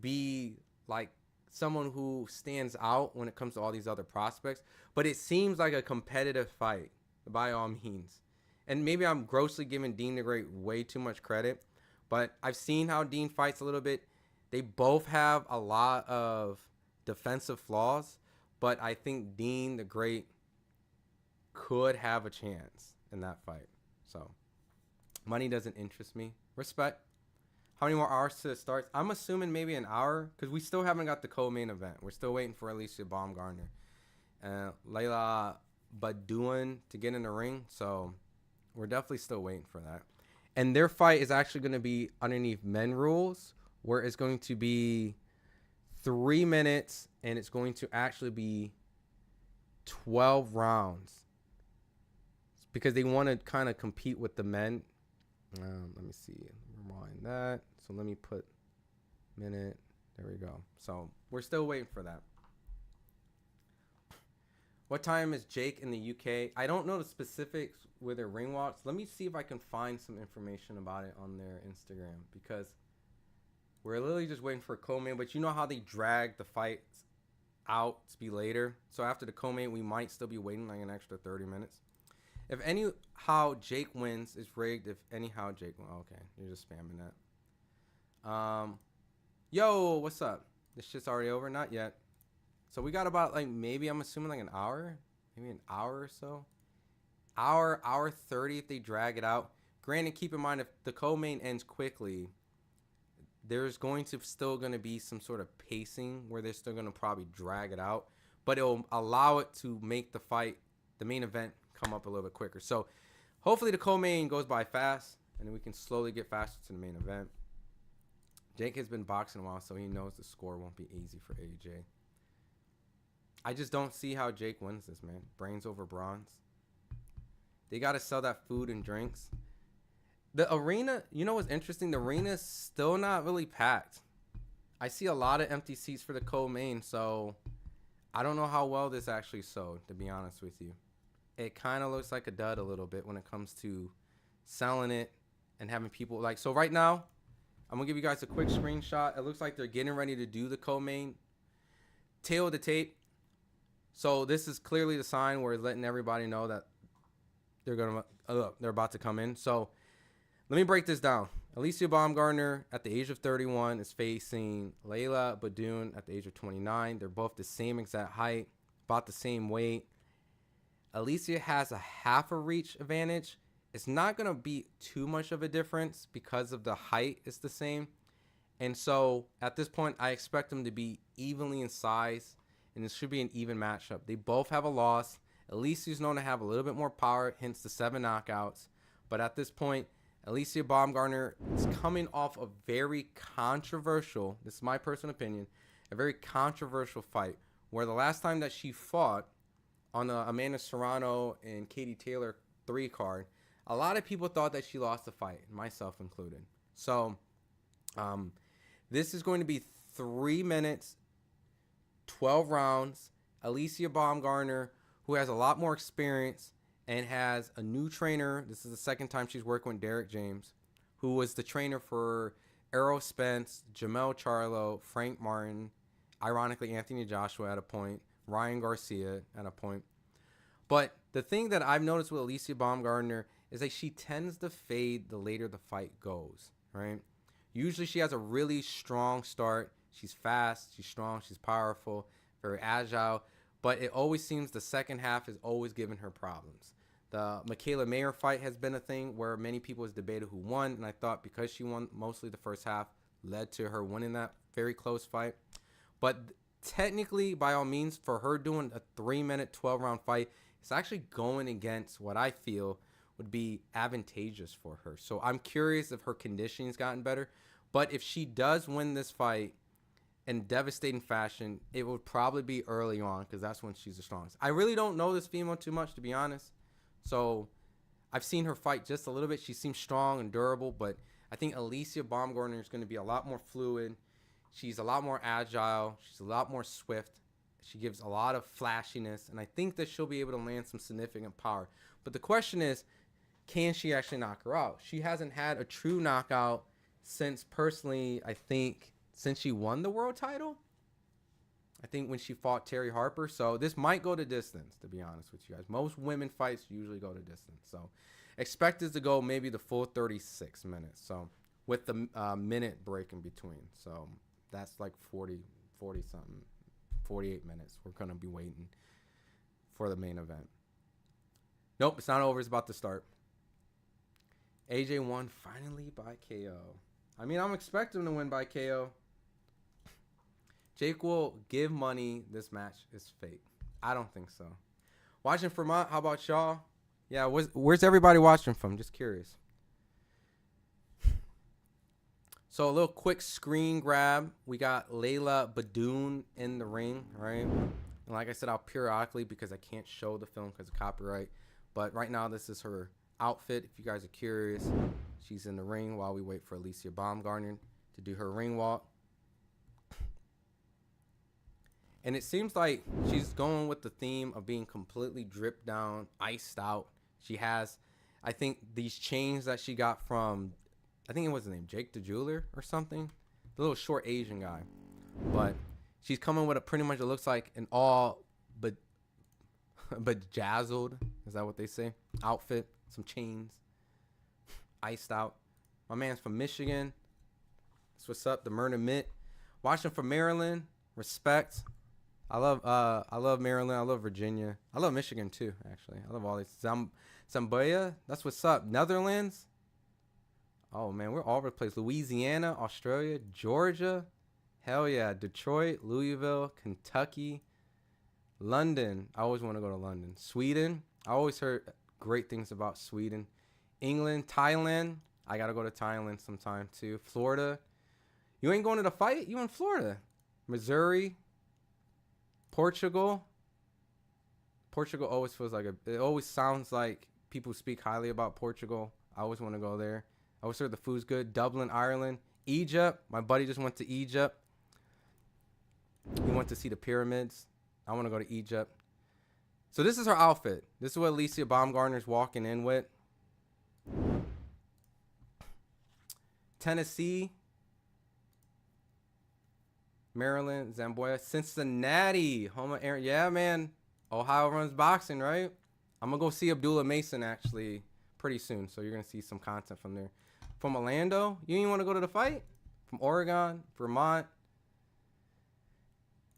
be like someone who stands out when it comes to all these other prospects, but it seems like a competitive fight by all means. And maybe I'm grossly giving Dean the Great way too much credit, but I've seen how Dean fights a little bit. They both have a lot of defensive flaws, but I think Dean the Great could have a chance in that fight. So money doesn't interest me. Respect. How many more hours to it starts? I'm assuming maybe an hour, because we still haven't got the co-main event. We're still waiting for Alicia Baumgardner and Layla Beaudoin to get in the ring. So we're definitely still waiting for that. And their fight is actually going to be underneath men rules, where it's going to be 3 minutes, and it's going to actually be 12 rounds. Because they want to kind of compete with the men. Let me see. Rewind that. So let me put minute. There we go. So we're still waiting for that. What time is Jake in the UK? I don't know the specifics with their ring walks. Let me see if I can find some information about it on their Instagram, because we're literally just waiting for a co-main. But you know how they drag the fights out to be later. So after the co-main, we might still be waiting like an extra 30 minutes. If anyhow Jake wins, it's rigged. If anyhow Jake wins, okay, you're just spamming that. Yo, what's up? This shit's already over? Not yet. So we got about like maybe I'm assuming like an hour, maybe an hour or so. Hour 30 if they drag it out. Granted, keep in mind if the co-main ends quickly, there's going to be some sort of pacing where they're still going to probably drag it out, but it'll allow it to make the fight, the main event, come up a little bit quicker. So hopefully the co-main goes by fast, and then we can slowly get faster to the main event. Jake has been boxing a while, so he knows the score won't be easy for AJ. I just don't see how Jake wins this, man. Brains over bronze. They got to sell that food and drinks. The arena, you know what's interesting? The arena's still not really packed. I see a lot of empty seats for the co-main, so I don't know how well this actually sold, to be honest with you. It kind of looks like a dud a little bit when it comes to selling it and having people like. So right now, I'm going to give you guys a quick screenshot. It looks like they're getting ready to do the co-main. Tail of the tape. So this is clearly the sign where it's letting everybody know that they're about to come in. So let me break this down. Alicia Baumgardner at the age of 31 is facing Layla Beaudoin at the age of 29. They're both the same exact height, about the same weight. Alicia has a half a reach advantage. It's not going to be too much of a difference because of the height is the same. And so at this point, I expect them to be evenly in size, and it should be an even matchup. They both have a loss. Alicia's known to have a little bit more power, hence the 7 knockouts. But at this point, Alicia Baumgardner is coming off a very controversial, this is my personal opinion, a very controversial fight where the last time that she fought on the Amanda Serrano and Katie Taylor 3 card, a lot of people thought that she lost the fight, myself included. So this is going to be 3 minutes, 12 rounds. Alicia Baumgardner, who has a lot more experience and has a new trainer. This is the second time she's working with Derek James, who was the trainer for Errol Spence, Jamel Charlo, Frank Martin, ironically Anthony Joshua at a point, Ryan Garcia at a point. But the thing that I've noticed with Alicia Baumgardner is that she tends to fade the later the fight goes, right? Usually she has a really strong start. She's fast, she's strong, she's powerful, very agile. But it always seems the second half is always giving her problems. The Michaela Mayer fight has been a thing where many people has debated who won, and I thought because she won mostly the first half led to her winning that very close fight. But technically, by all means, for her doing a 3-minute, 12-round fight, it's actually going against what I feel would be advantageous for her. So I'm curious if her conditioning's gotten better. But if she does win this fight in devastating fashion, it would probably be early on because that's when she's the strongest. I really don't know this female too much, to be honest. So I've seen her fight just a little bit. She seems strong and durable, but I think Alicia Baumgardner is going to be a lot more fluid. She's a lot more agile. She's a lot more swift. She gives a lot of flashiness, and I think that she'll be able to land some significant power. But the question is, can she actually knock her out? She hasn't had a true knockout since, personally, I think, since she won the world title. I think when she fought Terry Harper. So this might go to distance, to be honest with you guys. Most women fights usually go to distance. So expect this to go maybe the full 36 minutes. So with the minute break in between. So that's like 40 something, 48 minutes. We're going to be waiting for the main event. Nope, it's not over. It's about to start. AJ won finally by KO. I mean, I'm expecting him to win by KO. Jake will give money this match is fake. I don't think so. Watching from how about y'all? Yeah, where's everybody watching from? Just curious. So a little quick screen grab. We got Layla Beaudoin in the ring, right? And like I said, I'll periodically, because I can't show the film because of copyright. But right now, this is her outfit. If you guys are curious, she's in the ring while we wait for Alicia Baumgardner to do her ring walk. And it seems like she's going with the theme of being completely dripped down, iced out. She has, I think, these chains that she got from, I think it was his name, Jake the Jeweler or something. The little short Asian guy. But she's coming with a pretty much, it looks like an all bejazzled, is that what they say? Outfit, some chains, iced out. My man's from Michigan. That's what's up, the Murder Mitt. Watching from Maryland, respect. I love Maryland. I love Virginia. I love Michigan too, actually. I love all these. Zambia, that's what's up. Netherlands. Oh man, we're all over the place. Louisiana, Australia, Georgia. Hell yeah. Detroit, Louisville, Kentucky, London. I always want to go to London. Sweden. I always heard great things about Sweden. England, Thailand. I gotta go to Thailand sometime too. Florida. You ain't going to the fight? You in Florida. Missouri. Portugal. Portugal always feels like it always sounds like people speak highly about Portugal. I always want to go there. I always heard the food's good. Dublin, Ireland. Egypt. My buddy just went to Egypt. He went to see the pyramids. I want to go to Egypt. So this is her outfit. This is what Alicia Baumgardner's walking in with. Tennessee. Maryland, Zamboya, Cincinnati, home of Aaron. Yeah, man. Ohio runs boxing, right? I'm going to go see Abdullah Mason, actually, pretty soon. So you're going to see some content from there. From Orlando. You didn't want to go to the fight? From Oregon, Vermont.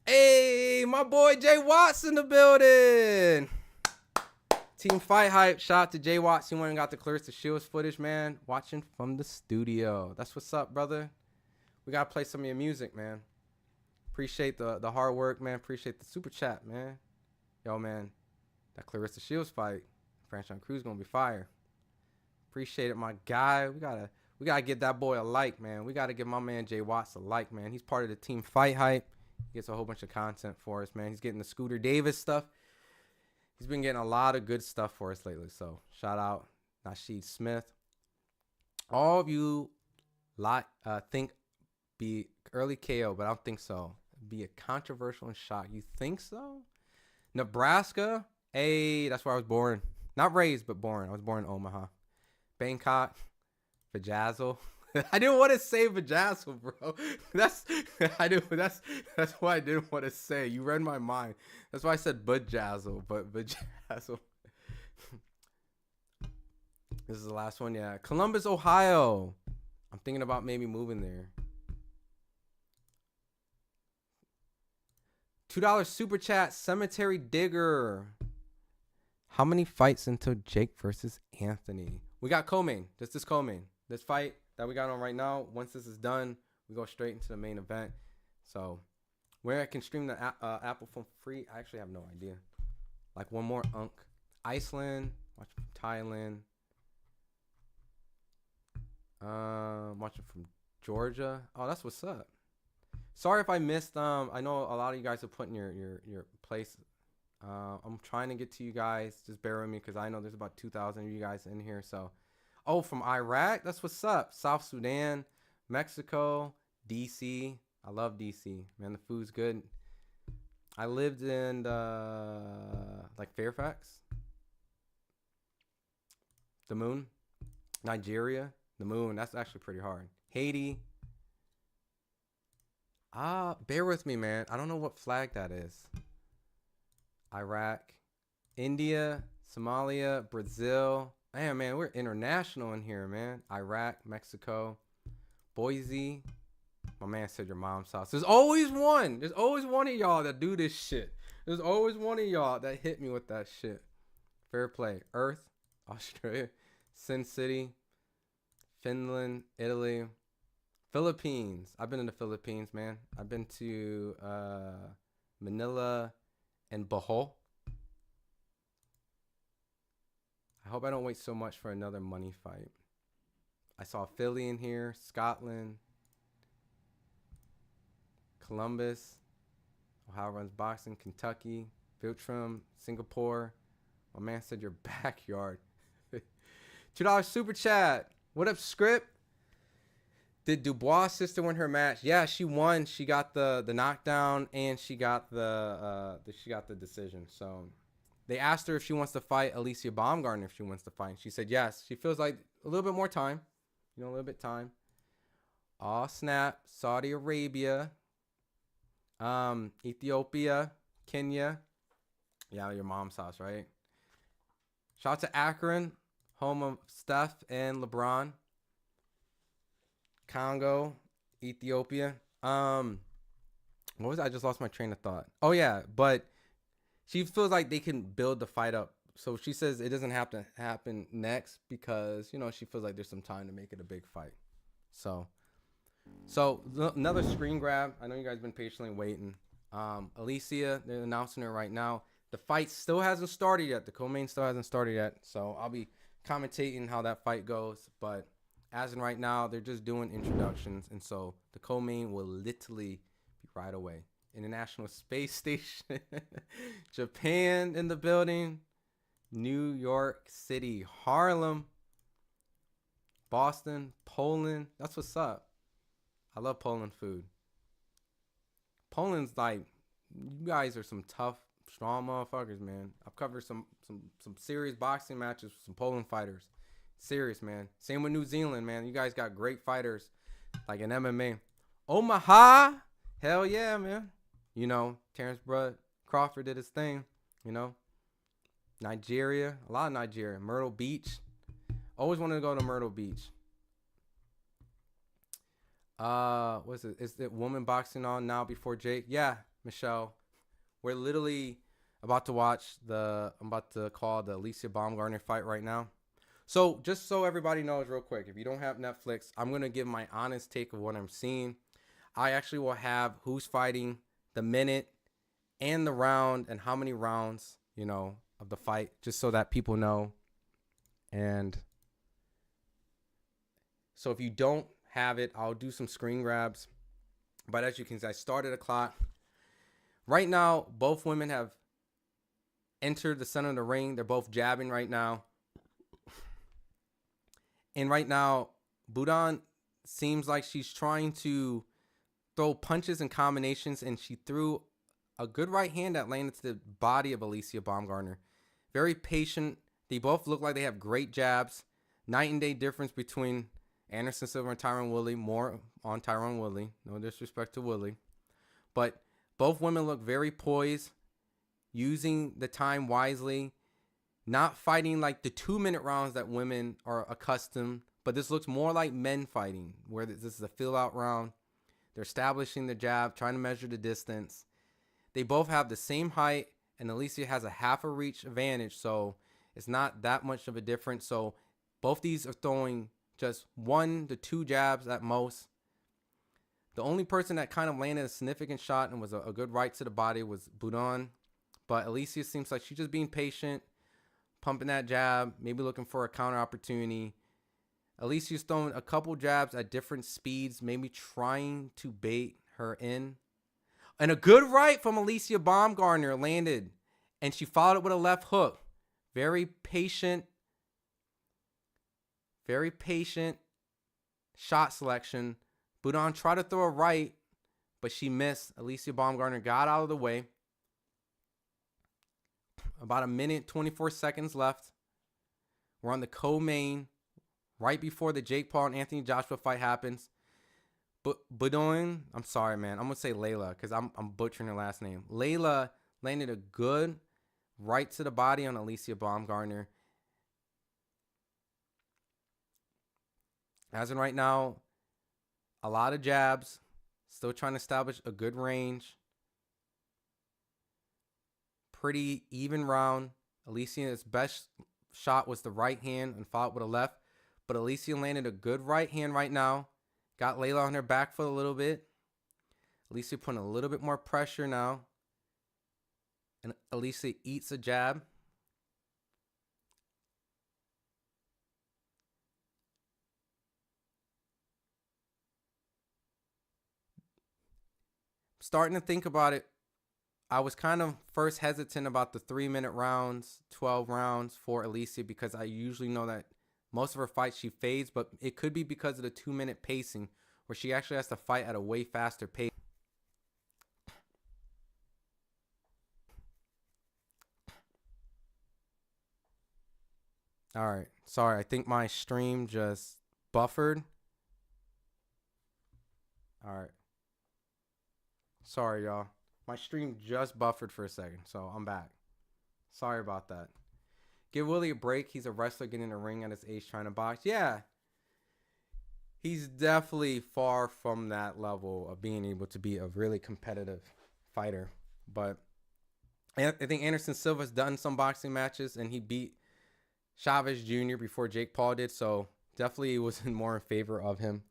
Hey, my boy Jay Watts in the building. Team FightHype. Shout out to Jay Watts. He went and got the Clarissa Shields footage, man. Watching from the studio. That's what's up, brother. we gotta play some of your music, man. Appreciate the hard work, man. Appreciate the super chat, man. Yo, man, that Clarissa Shields fight, Franchon Cruz gonna be fire. Appreciate it, my guy. We gotta give that boy a like, man. We gotta give my man Jay Watts a like, man. He's part of the team FightHype. He gets a whole bunch of content for us, man. He's getting the Scooter Davis stuff. He's been getting a lot of good stuff for us lately. So shout out Nasheed Smith. All of you think be early KO, but I don't think so. Be a controversial shock. You think so? Nebraska, hey, that's where I was born. Not raised, but born. I was born in Omaha. Bangkok, Vajazzle. I didn't want to say Vajazzle, bro. That's why I didn't want to say. You read my mind. That's why I said Vajazzle, but Vajazzle. This is the last one, yeah. Columbus, Ohio. I'm thinking about maybe moving there. $2 super chat, Cemetery Digger. How many fights until Jake versus Anthony? We got co-main. This co-main. This fight that we got on right now, once this is done, we go straight into the main event. So where I can stream the Apple phone free, I actually have no idea. Like one more unk. Iceland, watch from Thailand. Watching from Georgia. Oh, that's what's up. Sorry if I missed. I know a lot of you guys are putting your place. I'm trying to get to you guys. Just bear with me because I know there's about 2,000 of you guys in here. So, oh, from Iraq. That's what's up. South Sudan, Mexico, DC. I love DC. Man, the food's good. I lived in like Fairfax, the Moon, Nigeria. The Moon, that's actually pretty hard. Haiti. Bear with me, man. I don't know what flag that is. Iraq, India, Somalia, Brazil. Man, we're international in here, man. Iraq, Mexico, Boise. My man said your mom's house. There's always one. There's always one of y'all that do this shit. There's always one of y'all that hit me with that shit. Fair play. Earth, Australia, Sin City, Finland, Italy, Philippines. I've been in the Philippines, man. I've been to Manila and Bohol. I hope I don't wait so much for another money fight. I saw Philly in here, Scotland, Columbus, Ohio runs boxing, Kentucky, Viltrum, Singapore. My man said your backyard. $2 super chat. What up, Script? Did Dubois' sister win her match? Yeah, she won. She got the knockdown and she got the decision. So they asked her if she wants to fight Alicia Baumgardner if she wants to fight. She said yes. She feels like a little bit more time. A little bit time. Oh, snap. Saudi Arabia. Ethiopia. Kenya. Yeah, your mom's house, right? Shout out to Akron, home of Steph and LeBron. Congo, Ethiopia. What was it? I just lost my train of thought. Oh yeah, but she feels like they can build the fight up. So she says it doesn't have to happen next because, she feels like there's some time to make it a big fight. So another screen grab. I know you guys been patiently waiting. Alicia, they're announcing her right now. The fight still hasn't started yet. The co-main still hasn't started yet. So I'll be commentating how that fight goes. But as in right now, they're just doing introductions. And so the co-main will literally be right away. International Space Station. Japan in the building. New York City. Harlem. Boston. Poland. That's what's up. I love Poland food. Poland's like, you guys are some tough, strong motherfuckers, man. I've covered some serious boxing matches with some Poland fighters. Serious, man. Same with New Zealand, man. You guys got great fighters, like in MMA. Omaha, hell yeah, man. Terrence Crawford did his thing. Nigeria, a lot of Nigeria. Myrtle Beach. Always wanted to go to Myrtle Beach. What's it? Is it woman boxing on now before Jake? Yeah, Michelle. We're literally about to watch I'm about to call the Alicia Baumgardner fight right now. So just so everybody knows real quick, if you don't have Netflix, I'm going to give my honest take of what I'm seeing. I actually will have who's fighting, the minute, and the round, and how many rounds, you know, of the fight, just so that people know. And so if you don't have it, I'll do some screen grabs. But as you can see, I started a clock. Right now, both women have entered the center of the ring. They're both jabbing right now. And right now, Beaudoin seems like she's trying to throw punches and combinations, and she threw a good right hand that landed to the body of Alicia Baumgardner. Very patient. They both look like they have great jabs. Night and day difference between Anderson Silva and Tyron Woodley. More on Tyron Woodley. No disrespect to Woodley. But both women look very poised, using the time wisely, not fighting like the 2-minute rounds that women are accustomed. But this looks more like men fighting, where this is a fill-out round. They're establishing the jab, trying to measure the distance. They both have the same height, and Alicia has a half a reach advantage, so it's not that much of a difference. So both these are throwing just 1 to 2 jabs at most. The only person that kind of landed a significant shot and was a good right to the body was Beaudoin. But Alicia seems like she's just being patient, pumping that jab, maybe looking for a counter opportunity. Alicia's throwing a couple jabs at different speeds, maybe trying to bait her in. And a good right from Alicia Baumgardner landed, and she followed it with a left hook. Very patient shot selection. Beaudoin tried to throw a right, but she missed. Alicia Baumgardner got out of the way. About 1 minute, 24 seconds left. We're on the co-main, right before the Jake Paul and Anthony Joshua fight happens. But Beaudoin, I'm sorry, man. I'm going to say Layla because I'm butchering her last name. Layla landed a good right to the body on Alicia Baumgardner. As in right now, a lot of jabs. Still trying to establish a good range. Pretty even round. Alicia's best shot was the right hand and followed with a left. But Alicia landed a good right hand right now. Got Layla on her back foot a little bit. Alicia putting a little bit more pressure now. And Alicia eats a jab. Starting to think about it. I was kind of first hesitant about the 3-minute rounds, 12 rounds for Alicia, because I usually know that most of her fights she fades, but it could be because of the 2-minute pacing, where she actually has to fight at a way faster pace. All right. Sorry, I think my stream just buffered. All right. Sorry, y'all. My stream just buffered for a second, so I'm back. Sorry about that. Give Woodley a break. He's a wrestler getting in the ring at his age trying to box. Yeah. He's definitely far from that level of being able to be a really competitive fighter. But I think Anderson Silva's done some boxing matches, and he beat Chavez Jr. before Jake Paul did, so definitely was more in favor of him.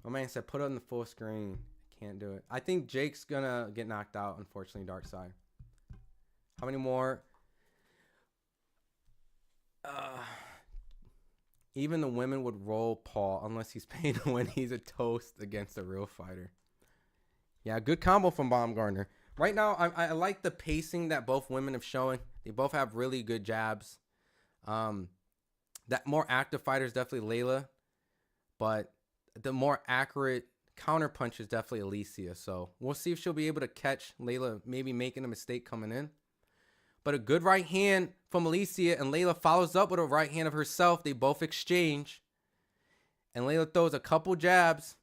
My man said, put it on the full screen. Can't do it. I think Jake's going to get knocked out, unfortunately, Dark Side. How many more? Even the women would roll Paul unless he's paying to win. He's a toast against a real fighter. Yeah, good combo from Baumgardner. Right now, I like the pacing that both women have showing. They both have really good jabs. That more active fighter is definitely Layla. But the more accurate counter punch is definitely Alicia. So we'll see if she'll be able to catch Layla maybe making a mistake coming in. But a good right hand from Alicia, and Layla follows up with a right hand of herself. They both exchange. And Layla throws a couple jabs,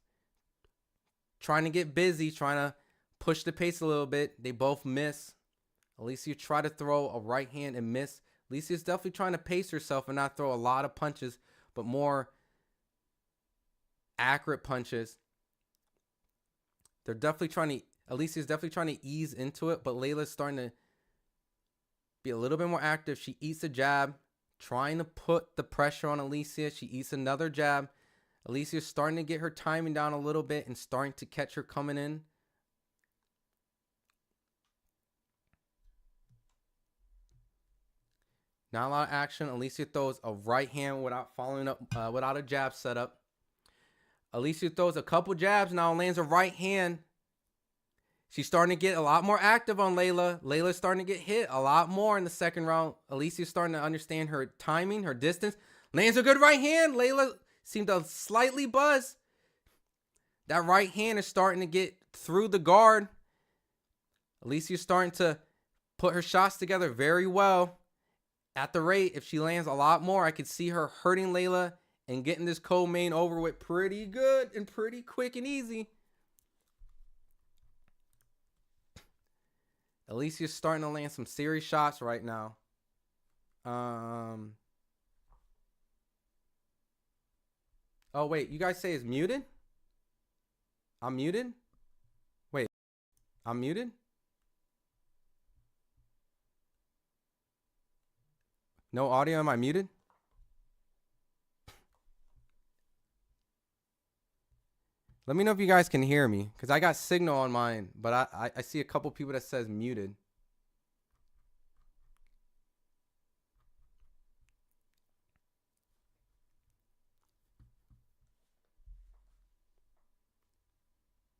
trying to get busy, trying to push the pace a little bit. They both miss. Alicia tried to throw a right hand and miss. Alicia's definitely trying to pace herself and not throw a lot of punches, but more accurate punches. Alicia's definitely trying to ease into it, but Layla's starting to be a little bit more active. She eats a jab, trying to put the pressure on Alicia. She eats another jab. Alicia's starting to get her timing down a little bit and starting to catch her coming in. Not a lot of action. Alicia throws a right hand without following up, without a jab setup. Alicia throws a couple jabs now, lands a right hand. She's starting to get a lot more active on Layla. Layla's starting to get hit a lot more in the second round. Alicia's starting to understand her timing, her distance. Lands a good right hand. Layla seemed to slightly buzz. That right hand is starting to get through the guard. Alicia's starting to put her shots together very well. At the rate, if she lands a lot more, I could see her hurting Layla and getting this co-main over with pretty good and pretty quick and easy. Alicia's starting to land some serious shots right now. Oh, wait. You guys say it's muted? I'm muted? Wait. I'm muted? No audio? Am I muted? Let me know if you guys can hear me, because I got signal on mine, but I see a couple people that says muted.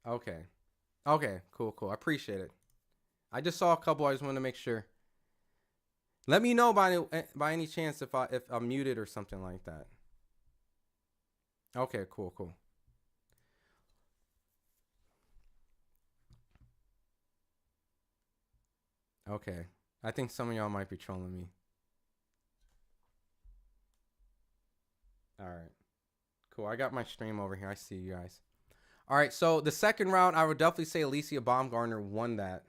Okay. Okay, cool, cool. I appreciate it. I just saw a couple. I just wanted to make sure. Let me know by any chance if I'm muted or something like that. Okay, cool, cool. Okay. I think some of y'all might be trolling me. All right. Cool. I got my stream over here. I see you guys. All right. So the second round, I would definitely say Alicia Baumgardner won that.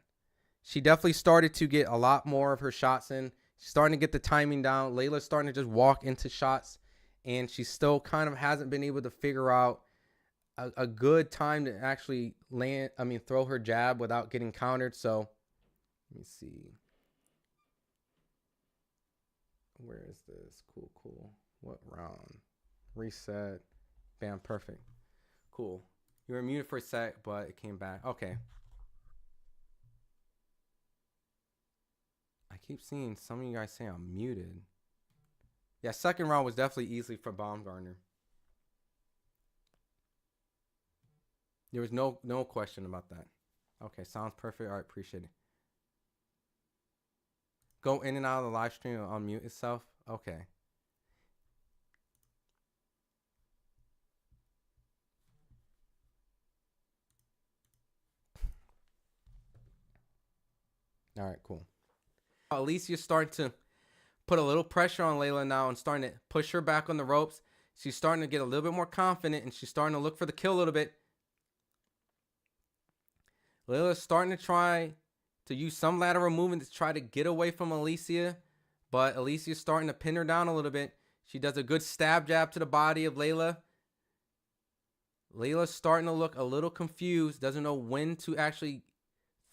She definitely started to get a lot more of her shots in. She's starting to get the timing down. Layla's starting to just walk into shots, and she still kind of hasn't been able to figure out a good time to actually throw her jab without getting countered. So let me see. Where is this? Cool, cool. What round? Reset. Bam, perfect. Cool. You were muted for a sec, but it came back. Okay. I keep seeing some of you guys say I'm muted. Yeah, second round was definitely easy for Baumgardner. There was no question about that. Okay, sounds perfect. All right, appreciate it. Go in and out of the live stream and unmute itself. Okay. All right, cool. Alicia's starting to put a little pressure on Layla now and starting to push her back on the ropes. She's starting to get a little bit more confident, and she's starting to look for the kill a little bit. Layla's starting to try to use some lateral movement to try to get away from Alicia, but Alicia's starting to pin her down a little bit. She does a good stab jab to the body of Layla. Layla's starting to look a little confused, doesn't know when to actually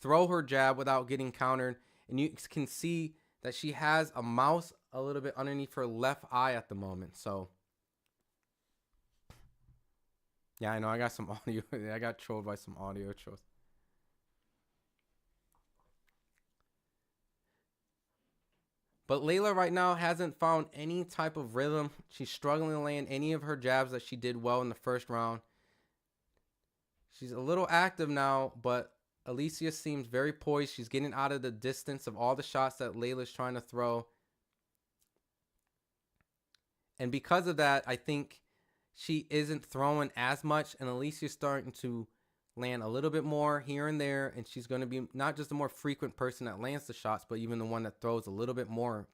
throw her jab without getting countered. And you can see that she has a mouse a little bit underneath her left eye at the moment. So, yeah, I know I got some audio. I got trolled by some audio trolls. But Layla right now hasn't found any type of rhythm. She's struggling to land any of her jabs that she did well in the first round. She's a little active now, but Alicia seems very poised. She's getting out of the distance of all the shots that Layla's trying to throw. And because of that, I think she isn't throwing as much, and Alicia's starting to land a little bit more here and there, and she's going to be not just the more frequent person that lands the shots, but even the one that throws a little bit more.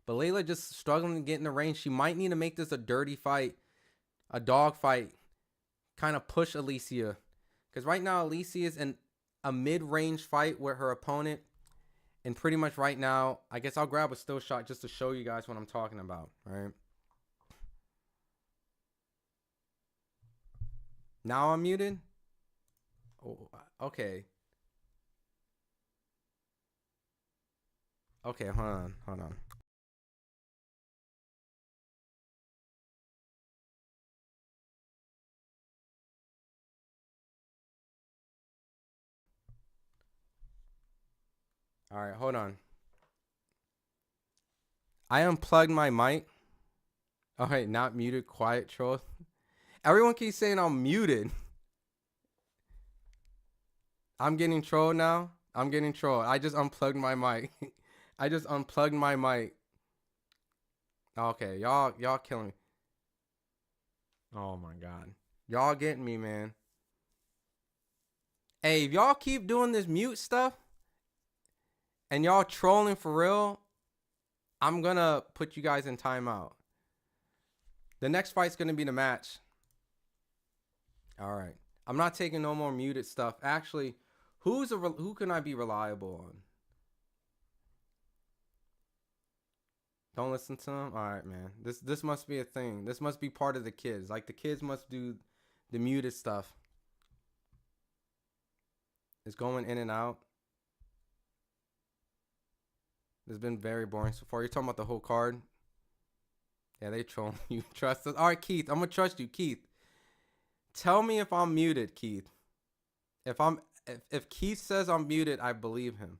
But Layla just struggling to get in the range. She might need to make this a dirty fight, a dog fight, kind of push Alicia, because right now Alicia is in a mid-range fight with her opponent, and pretty much right now, I guess I'll grab a still shot just to show you guys what I'm talking about, right? Now I'm muted. Oh, okay. Okay, hold on. All right, hold on. I unplugged my mic. All right, not muted, quiet troll. Everyone keeps saying I'm muted. I'm getting trolled now. I'm getting trolled. I just unplugged my mic. I just unplugged my mic. Okay, y'all killing me. Oh my God. Y'all getting me, man. Hey, if y'all keep doing this mute stuff and y'all trolling for real, I'm gonna put you guys in timeout. The next fight's gonna be the match. All right. I'm not taking no more muted stuff. Actually, who can I be reliable on? Don't listen to them? All right, man. This must be a thing. This must be part of the kids. Like, the kids must do the muted stuff. It's going in and out. It's been very boring so far. You're talking about the whole card? Yeah, they trolling you. Trust us. All right, Keith. I'm going to trust you, Keith. Tell me if I'm muted, Keith. If Keith says I'm muted, I believe him.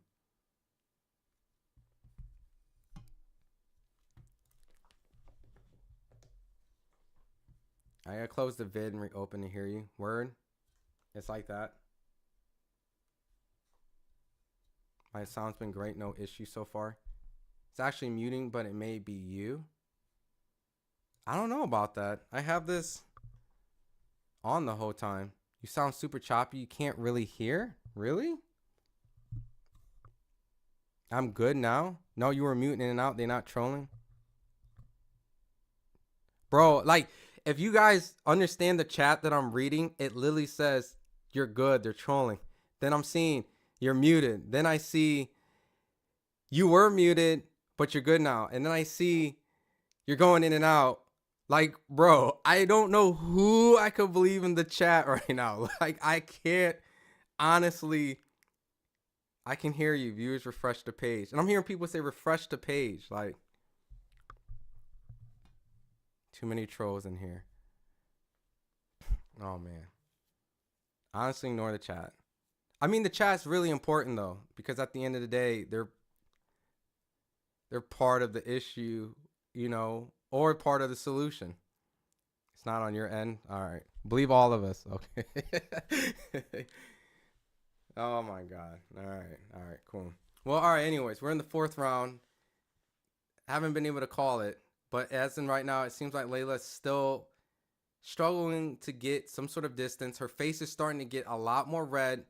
I gotta close the vid and reopen to hear you. Word? It's like that. My sound's been great. No issue so far. It's actually muting, but it may be you. I don't know about that. I have this on the whole time. You sound super choppy. You can't really hear? Really? I'm good now? No, you were muting in and out. They're not trolling? Bro, like, if you guys understand the chat that I'm reading, it literally says you're good. They're trolling. Then I'm seeing you're muted. Then I see you were muted, but you're good now. And then I see you're going in and out. Like, bro, I don't know who I could believe in the chat right now. Like, I can't, honestly, I can hear you. Viewers, refresh the page. And I'm hearing people say refresh the page. Like, too many trolls in here. Oh, man. Honestly, ignore the chat. I mean, the chat's really important, though, because at the end of the day, they're part of the issue, you know, or part of the solution. It's not on your end. All right. Believe all of us. Okay. Oh, my God. All right. Cool. Well, all right. Anyways, we're in the 4th round. Haven't been able to call it. But as in right now, it seems like Layla's still struggling to get some sort of distance. Her face is starting to get a lot more red.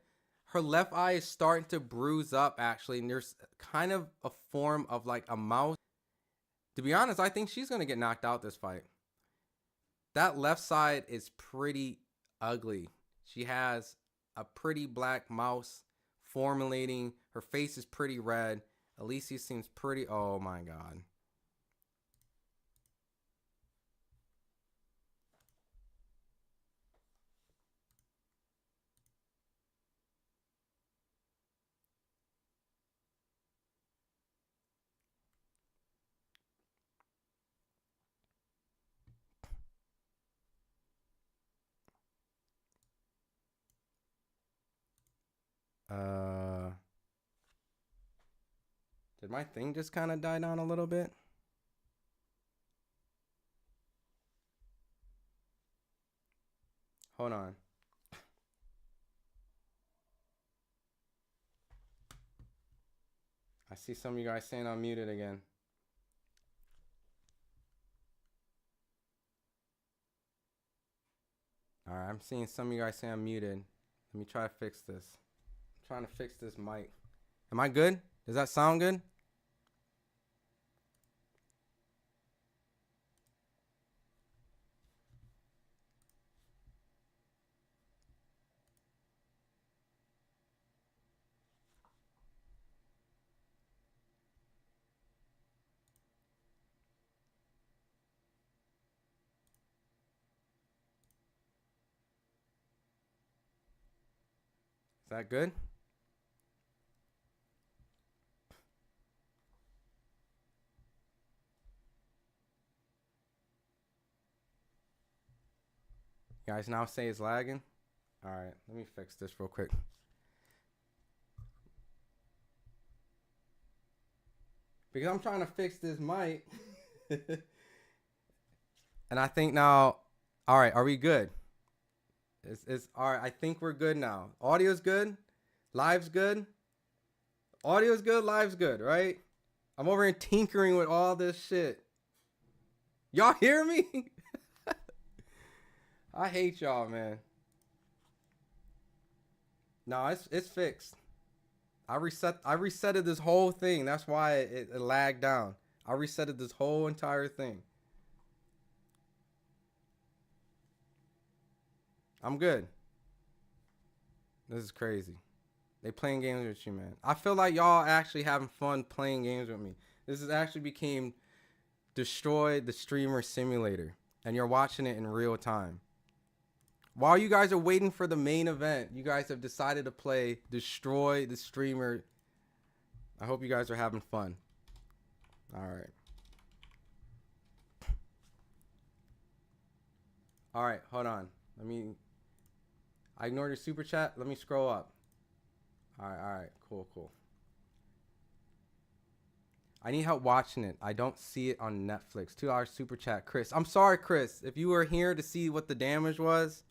Her left eye is starting to bruise up, actually. And there's kind of a form of like a mouse. To be honest, I think she's going to get knocked out this fight. That left side is pretty ugly. She has a pretty black mouse formulating. Her face is pretty red. Alicia seems pretty... Oh, my God. Did my thing just kind of die down a little bit? Hold on. I see some of you guys saying I'm muted again. All right, I'm seeing some of you guys say I'm muted. Let me try to fix this. I'm trying to fix this mic. Am I good? Does that sound good? Is that good? You guys now say it's lagging? All right, let me fix this real quick. because I'm trying to fix this mic. And I think now, all right, are we good? It's all right. I think we're good now. Audio's good. Live's good. Audio's good. Live's good, right? I'm over here tinkering with all this shit. Y'all hear me? I hate y'all, man. No, it's fixed. I resetted this whole thing. That's why it lagged down. I resetted this whole entire thing. I'm good. This is crazy. They playing games with you, man. I feel like y'all actually having fun playing games with me. This has actually became Destroy the Streamer Simulator. And you're watching it in real time. While you guys are waiting for the main event, you guys have decided to play Destroy the Streamer. I hope you guys are having fun. All right. All right, hold on. I ignored your super chat. Let me scroll up. All right, cool. I need help watching it. I don't see it on Netflix. $2 super chat, Chris. I'm sorry, Chris. If you were here to see what the damage was,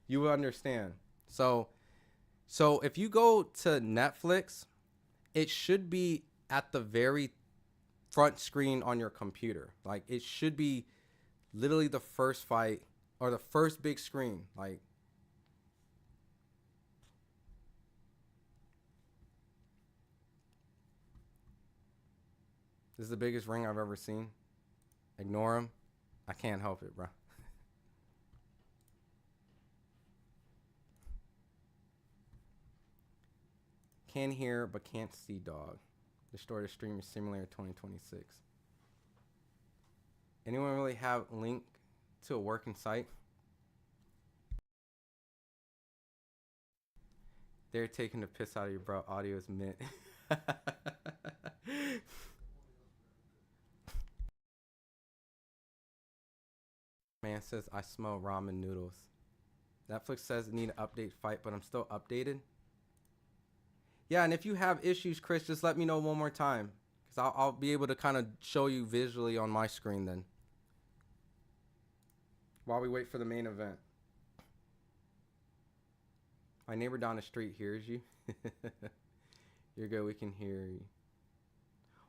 you would understand. So if you go to Netflix, it should be at the very front screen on your computer. Like, it should be literally the first fight or the first big screen. Like, this is the biggest ring I've ever seen. Ignore him. I can't help it, bro. Can hear but can't see, dog. Destroy the Streamer Simulator 2026. Anyone really have a link to a working site? They're taking the piss out of you, bro. Audio is mint. Man says I smell ramen noodles. Netflix says need to update fight, but I'm still updated. Yeah, and if you have issues, Chris, just let me know one more time, because I'll be able to kind of show you visually on my screen then, while we wait for the main event. My neighbor down the street hears you. You're good, we can hear you.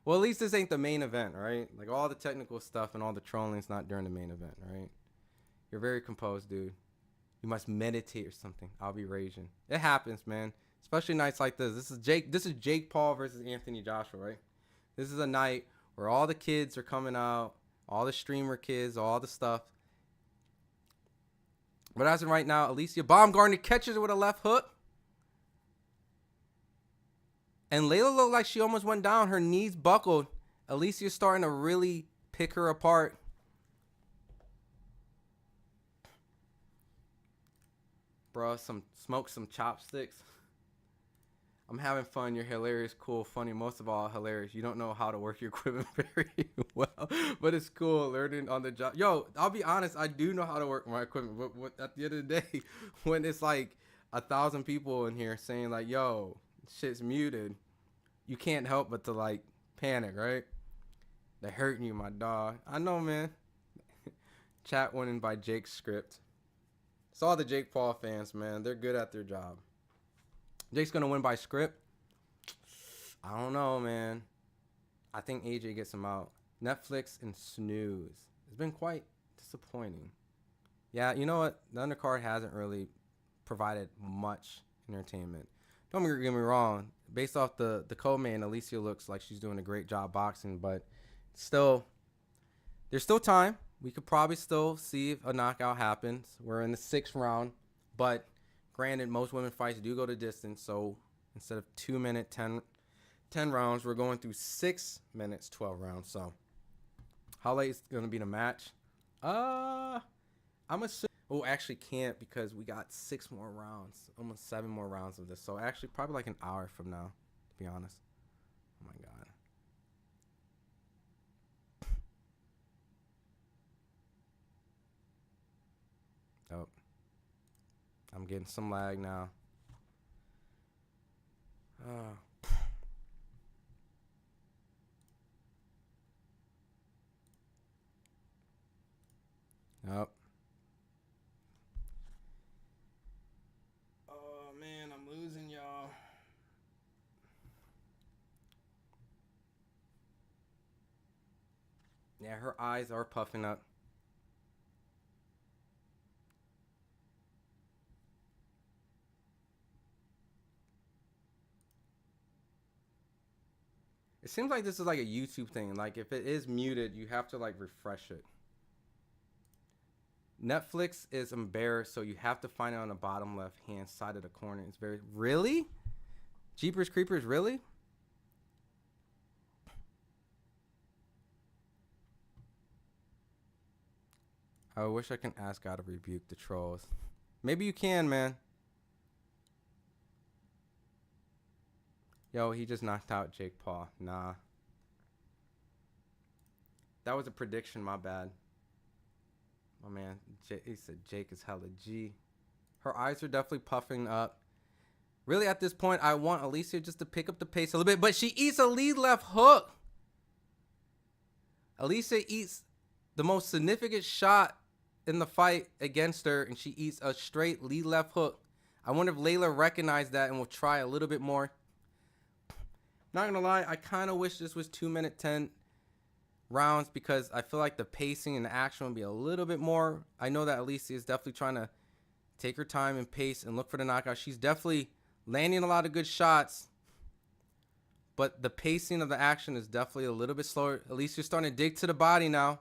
Well, at least this ain't the main event, right? Like, all the technical stuff and all the trolling's not during the main event, right? You're very composed, dude. You must meditate or something. I'll be raging. It happens, man. Especially nights like this. This is Jake Paul versus Anthony Joshua, right? This is a night where all the kids are coming out, all the streamer kids, all the stuff. But as of right now, Alicia Baumgardner catches it with a left hook. And Layla looked like she almost went down. Her knees buckled. Alicia's starting to really pick her apart. Bro, smoke some chopsticks. I'm having fun. You're hilarious, cool, funny. Most of all, hilarious. You don't know how to work your equipment very well, but it's cool learning on the job. Yo, I'll be honest. I do know how to work my equipment. But at the end of the day, when it's like 1,000 people in here saying like, yo, shit's muted, you can't help but to like panic, right? They're hurting you, my dog. I know, man. Chat winning by Jake's script. It's all the Jake Paul fans, man. They're good at their job. Jake's going to win by script. I don't know, man. I think AJ gets him out. Netflix and snooze. It's been quite disappointing. Yeah, you know what? The undercard hasn't really provided much entertainment. Don't get me wrong. Based off the co-main, Alicia looks like she's doing a great job boxing, but still, there's still time. We could probably still see if a knockout happens. We're in the 6th round, but granted, most women fights do go to distance, so instead of 2 minute 10 rounds, we're going through 6 minutes 12 rounds. So how late is going to be the match? I'm assuming, oh, actually can't, because we got 6 more rounds, almost 7 more rounds of this. So actually probably like an hour from now, to be honest. Oh my God. Oh, I'm getting some lag now. Up. Oh man, I'm losing y'all. Yeah, her eyes are puffing up. It seems like this is like a YouTube thing. Like if it is muted, you have to like refresh it. Netflix is embarrassed, so you have to find it on the bottom left hand side of the corner. It's very really? Jeepers Creepers, really? I wish I can ask God to rebuke the trolls. Maybe you can, man. Yo, he just knocked out Jake Paul. Nah. That was a prediction, my bad. My man, he said Jake is hella G. Her eyes are definitely puffing up. Really, at this point, I want Alicia just to pick up the pace a little bit, but she eats a lead left hook. Alicia eats the most significant shot in the fight against her, and she eats a straight lead left hook. I wonder if Layla recognized that and will try a little bit more. Not gonna lie, I kind of wish this was 2-minute 10 rounds because I feel like the pacing and the action would be a little bit more. I know that Alicia is definitely trying to take her time and pace and look for the knockout. She's definitely landing a lot of good shots, but the pacing of the action is definitely a little bit slower. Alicia's starting to dig to the body now.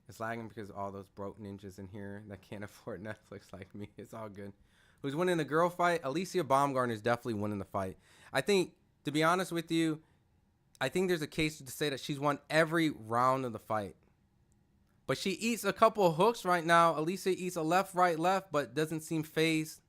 It's lagging because all those broke ninjas in here that can't afford Netflix like me. It's all good. Who's winning the girl fight? Alicia Baumgardner is definitely winning the fight. I think, to be honest with you, I think there's a case to say that she's won every round of the fight. But she eats a couple of hooks right now. Alicia eats a left, right, left, but doesn't seem phased.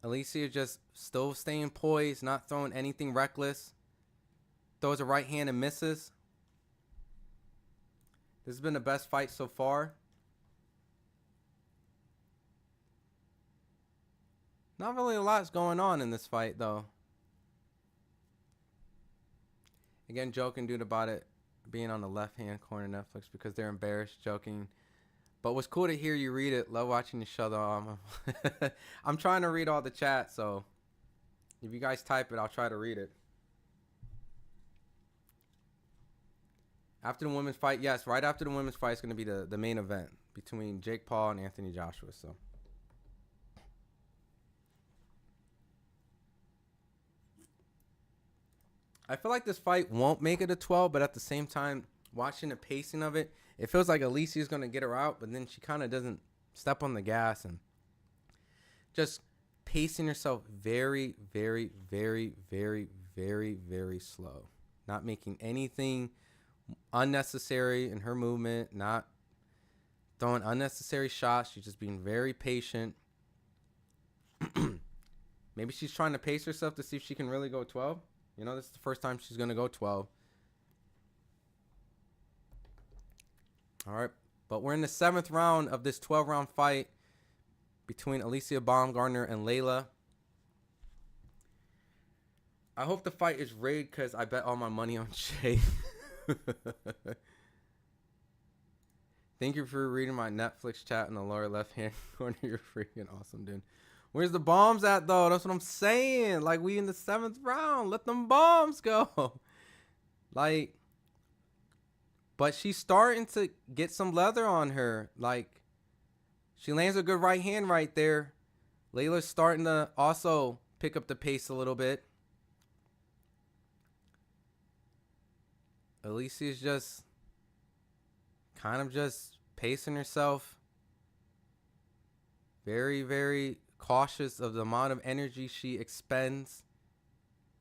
Alicia just still staying poised, not throwing anything reckless. Throws a right hand and misses. This has been the best fight so far. Not really a lot's going on in this fight, though. Again, joking, dude, about it being on the left-hand corner Netflix because they're embarrassed, joking. But what's cool to hear you read it. Love watching you show though. I'm trying to read all the chat, so if you guys type it, I'll try to read it. After the women's fight, yes, right after the women's fight is going to be the main event between Jake Paul and Anthony Joshua. So I feel like this fight won't make it a 12, but at the same time, watching the pacing of it, it feels like Alicia is going to get her out, but then she kind of doesn't step on the gas and just pacing herself very, very, very, very, very, very slow. Not making anything unnecessary in her movement, not throwing unnecessary shots. She's just being very patient. Maybe she's trying to pace herself to see if she can really go 12. You know, this is the first time she's going to go 12. All right, but we're in the 7th round of this 12-round fight between Alicia Baumgardner and Layla. I hope the fight is rigged because I bet all my money on Shay. Thank you for reading my Netflix chat in the lower left-hand corner. You're freaking awesome, dude. Where's the bombs at, though? That's what I'm saying. Like, we in the 7th round. Let them bombs go. Like, but she's starting to get some leather on her. Like, she lands a good right hand right there. Layla's starting to also pick up the pace a little bit. Alicia's just kind of just pacing herself. Very, very cautious of the amount of energy she expends.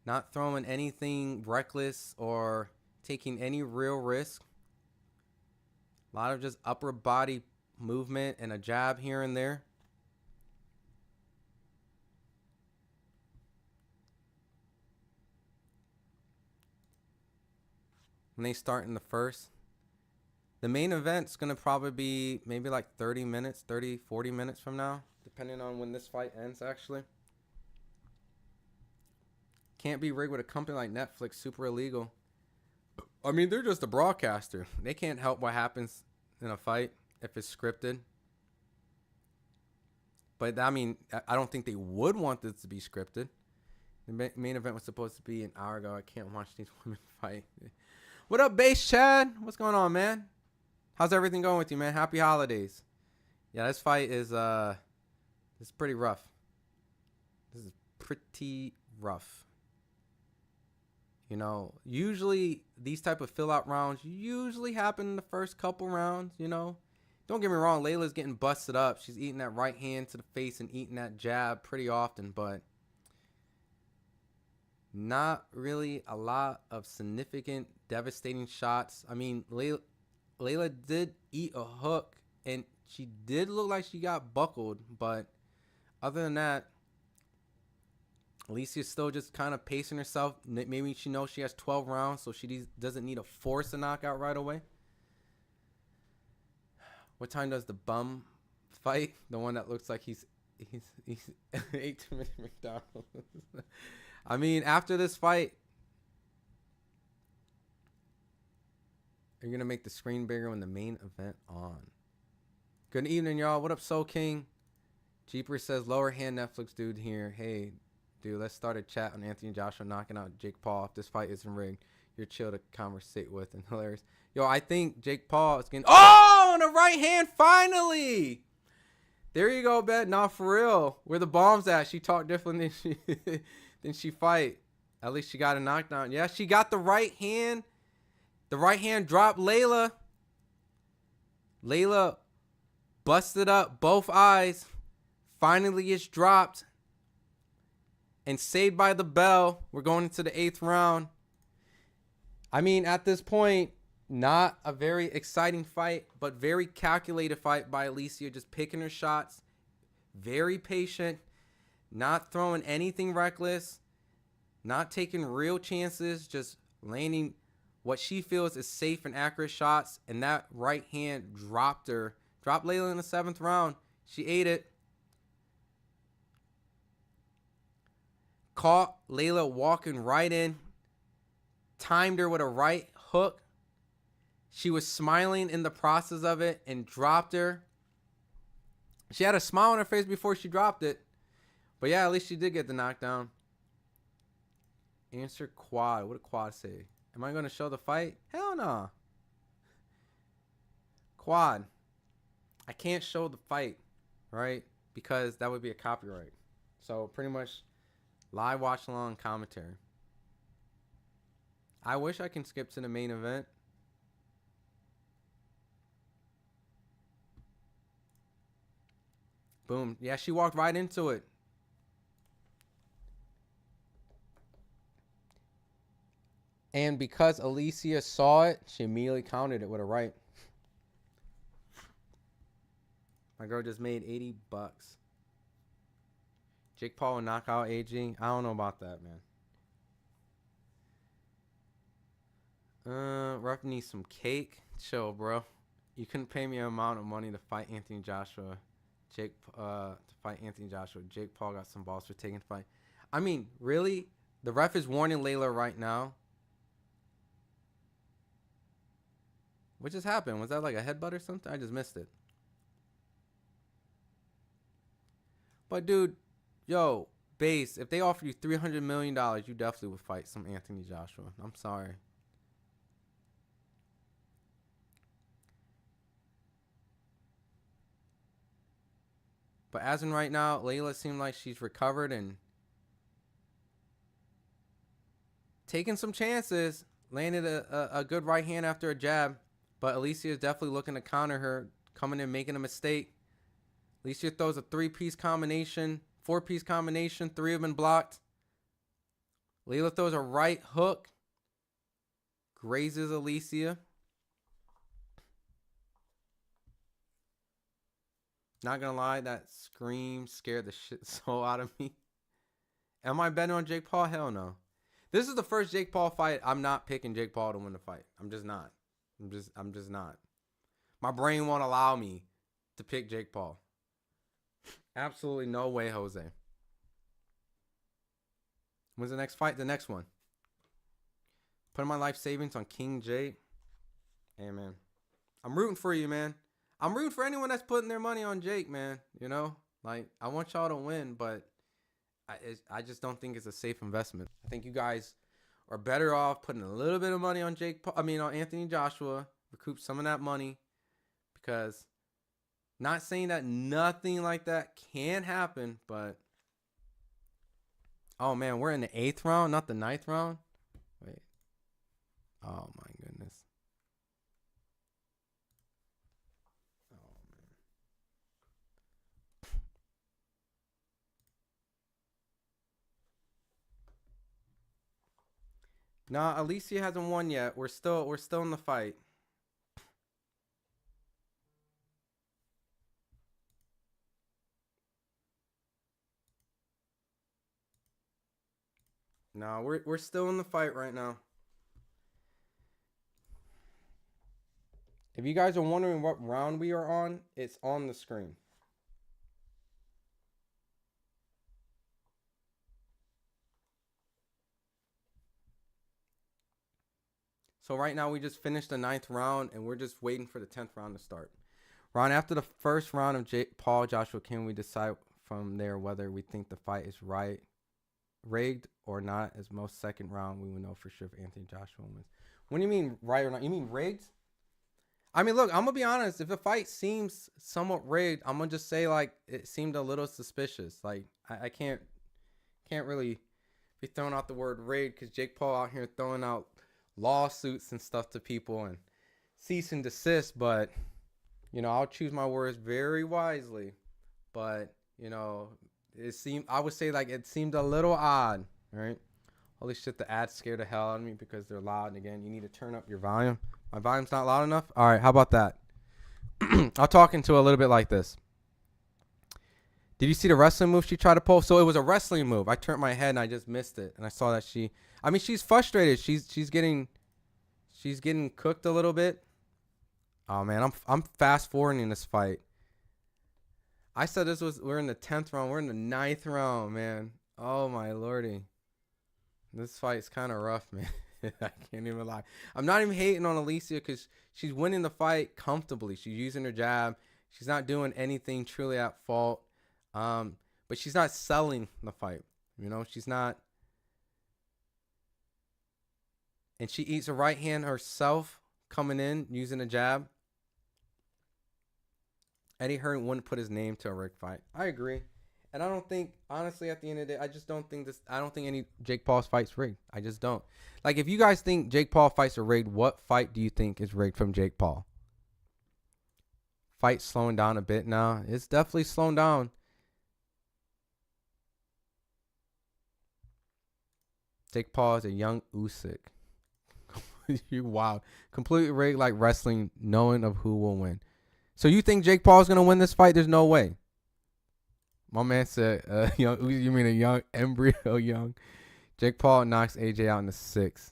Not throwing anything reckless or taking any real risk. A lot of just upper body movement and a jab here and there. When they start in the first. The main event's going to probably be maybe like 30 minutes, 30, 40 minutes from now, depending on when this fight ends, actually. Can't be rigged with a company like Netflix, super illegal. I mean, they're just a broadcaster. They can't help what happens in a fight if it's scripted. But, I mean, I don't think they would want this to be scripted. The main event was supposed to be an hour ago. I can't watch these women fight. What up, Base Chad? What's going on, man? How's everything going with you, man? Happy holidays. Yeah, this fight is it's pretty rough. This is pretty rough. You know, usually these type of fill-out rounds usually happen in the first couple rounds, you know. Don't get me wrong, Layla's getting busted up. She's eating that right hand to the face and eating that jab pretty often, but not really a lot of significant, devastating shots. I mean, Layla did eat a hook, and she did look like she got buckled, but other than that, Alicia's still just kind of pacing herself. Maybe she knows she has 12 rounds, so she doesn't need to force a knockout right away. What time does the bum fight? The one that looks like he's ate too many McDonald's. I mean, after this fight, you're going to make the screen bigger when the main event on. Good evening, y'all. What up, Soul King? Jeeper says, lower hand Netflix dude here. Hey, dude, let's start a chat on Anthony Joshua knocking out Jake Paul. If this fight isn't rigged, you're chill to conversate with and hilarious. Yo, I think Jake Paul is getting... Oh, on the right hand, finally! There you go, Bet. Nah, for real. Where the bomb's at? She talked different than she fight. At least she got a knockdown. Yeah, she got the right hand. The right hand dropped Layla. Layla busted up both eyes. Finally gets dropped. And saved by the bell. We're going into the 8th round. I mean, at this point, not a very exciting fight, but very calculated fight by Alicia. Just picking her shots. Very patient. Not throwing anything reckless. Not taking real chances. Just landing what she feels is safe and accurate shots. And that right hand dropped her. Dropped Layla in the 7th round. She ate it. Caught Layla walking right in. Timed her with a right hook. She was smiling in the process of it and dropped her. She had a smile on her face before she dropped it. But yeah, at least she did get the knockdown. Answer quad. What did quad say? Am I going to show the fight? Hell no. Quad. I can't show the fight, right? Because that would be a copyright. So pretty much live watch along commentary. I wish I can skip to the main event. Boom. Yeah, she walked right into it. And because Alicia saw it, she immediately countered it with a right. My girl just made $80. Jake Paul will knock out AG. I don't know about that, man. Ruff needs some cake. Chill, bro. You couldn't pay me an amount of money to fight Anthony Joshua. Jake Paul got some balls for taking the fight. I mean, really? The ref is warning Layla right now. What just happened? Was that like a headbutt or something? I just missed it. But dude, yo, Base, if they offer you $300 million, you definitely would fight some Anthony Joshua. I'm sorry. But as in right now, Layla seemed like she's recovered and taking some chances. Landed a good right hand after a jab. But Alicia is definitely looking to counter her. Coming in, making a mistake. Alicia throws a 3-piece combination. 4-piece combination. 3 have been blocked. Layla throws a right hook. Grazes Alicia. Not gonna lie, that scream scared the shit so out of me. Am I betting on Jake Paul? Hell no. This is the first Jake Paul fight. I'm not picking Jake Paul to win the fight. I'm just not. I'm just not. My brain won't allow me to pick Jake Paul. Absolutely no way, Jose. When's the next fight? The next one. Putting my life savings on King Jake. Hey, man. I'm rooting for you, man. I'm rooting for anyone that's putting their money on Jake, man. You know? Like, I want y'all to win, but I just don't think it's a safe investment. I think you guys are better off putting a little bit of money on on Anthony Joshua. Recoup some of that money. Because, not saying that nothing like that can happen, but... Oh, man, we're in the 8th round, not the 9th round? Wait. Oh, my goodness. Oh, man. Nah, Alicia hasn't won yet. We're still in the fight. No, we're still in the fight right now. If you guys are wondering what round we are on, it's on the screen. So right now we just finished the 9th round and we're just waiting for the 10th round to start. Round after the first round of Paul Joshua, can we decide from there whether we think the fight is rigged or not? As most second round, we will know for sure if Anthony Joshua wins. When you mean right or not, you mean rigged? I mean, look, I'm gonna be honest. If a fight seems somewhat rigged, I'm gonna just say like it seemed a little suspicious. Like I can't really be throwing out the word rigged because Jake Paul out here throwing out lawsuits and stuff to people and cease and desist. But you know, I'll choose my words very wisely. But you know, I would say like it seemed a little odd, right? Holy shit, the ads scared the hell out of me because they're loud. And again, you need to turn up your volume. My volume's not loud enough? All right, how about that? I'll talk into a little bit like this. Did you see the wrestling move she tried to pull? So it was a wrestling move. I turned my head and I just missed it. And I saw that she's frustrated. She's getting cooked a little bit. Oh man, I'm fast forwarding this fight. I said we're in the 10th round. We're in the 9th round, man. Oh my lordy. This fight's kind of rough, man. I can't even lie. I'm not even hating on Alicia because she's winning the fight comfortably. She's using her jab. She's not doing anything truly at fault. But she's not selling the fight. You know, she's not. And she eats a right hand herself coming in using a jab. Eddie Hearn wouldn't put his name to a rigged fight. I agree. And I don't think, honestly, at the end of the day, I don't think any Jake Paul's fight's rigged. I just don't. Like, if you guys think Jake Paul fights are rigged, what fight do you think is rigged from Jake Paul? Fight slowing down a bit now. It's definitely slowing down. Jake Paul is a young Usyk. You wild. Completely rigged like wrestling, knowing of who will win. So you think Jake Paul's going to win this fight? There's no way. My man said, you mean a young embryo young? Jake Paul knocks AJ out in the 6th.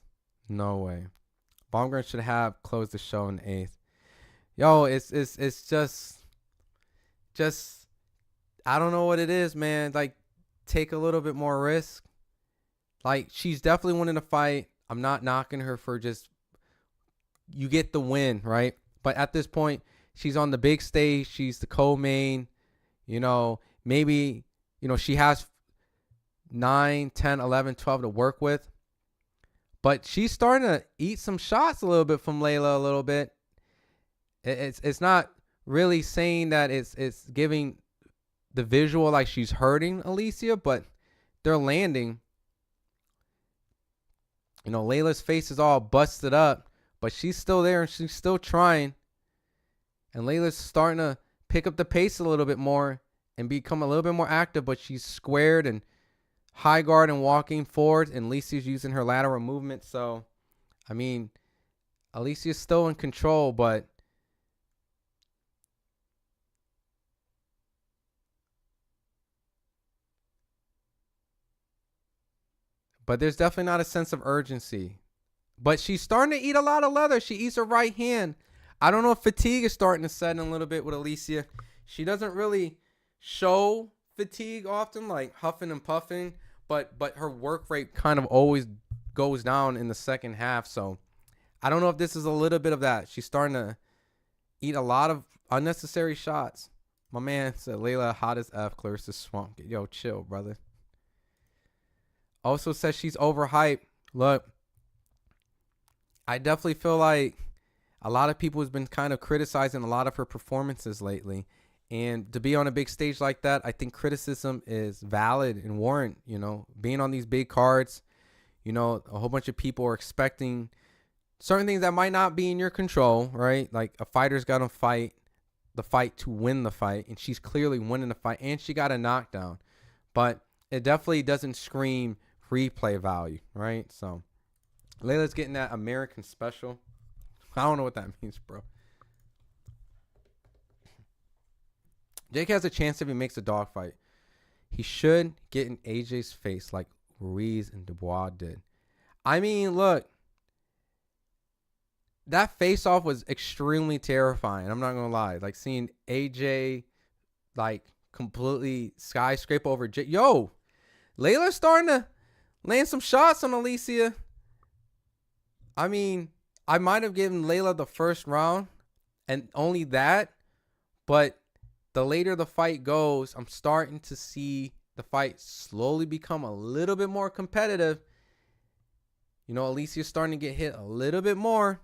No way. Baumgardner should have closed the show in the 8th. Yo, it's just I don't know what it is, man. Like, take a little bit more risk. Like, she's definitely winning the fight. I'm not knocking her for just, you get the win, right? But at this point, she's on the big stage. She's the co-main. You know, maybe, you know, she has 9, 10, 11, 12 to work with. But she's starting to eat some shots a little bit from Layla a little bit. It's not really saying that it's giving the visual like she's hurting Alicia, but they're landing. You know, Layla's face is all busted up, but she's still there and she's still trying. And Layla's starting to pick up the pace a little bit more and become a little bit more active, but she's squared and high guard and walking forward, and Alicia's using her lateral movement. So, I mean, Alicia's still in control, but there's definitely not a sense of urgency. But she's starting to eat a lot of leather. She eats her right hand. I don't know if fatigue is starting to set in a little bit with Alicia. She doesn't really show fatigue often, like huffing and puffing, but her work rate kind of always goes down in the second half. So I don't know if this is a little bit of that. She's starting to eat a lot of unnecessary shots. My man said, Layla, hot as F, Clarissa Swamp. Yo, chill, brother. Also says she's overhyped. Look, I definitely feel like a lot of people has been kind of criticizing a lot of her performances lately. And to be on a big stage like that, I think criticism is valid and warrant, you know, being on these big cards, you know, a whole bunch of people are expecting certain things that might not be in your control, right? Like a fighter's got to fight the fight to win the fight, and she's clearly winning the fight, and she got a knockdown. But it definitely doesn't scream replay value, right? So Layla's getting that American special. I don't know what that means, bro. Jake has a chance if he makes a dogfight. He should get in AJ's face like Ruiz and Dubois did. I mean, look, that face-off was extremely terrifying. I'm not going to lie. Like, seeing AJ, like, completely skyscraper over Jake. Yo, Layla's starting to land some shots on Alicia. I mean, I might have given Layla the first round and only that, but the later the fight goes, I'm starting to see the fight slowly become a little bit more competitive. You know, Alicia's starting to get hit a little bit more.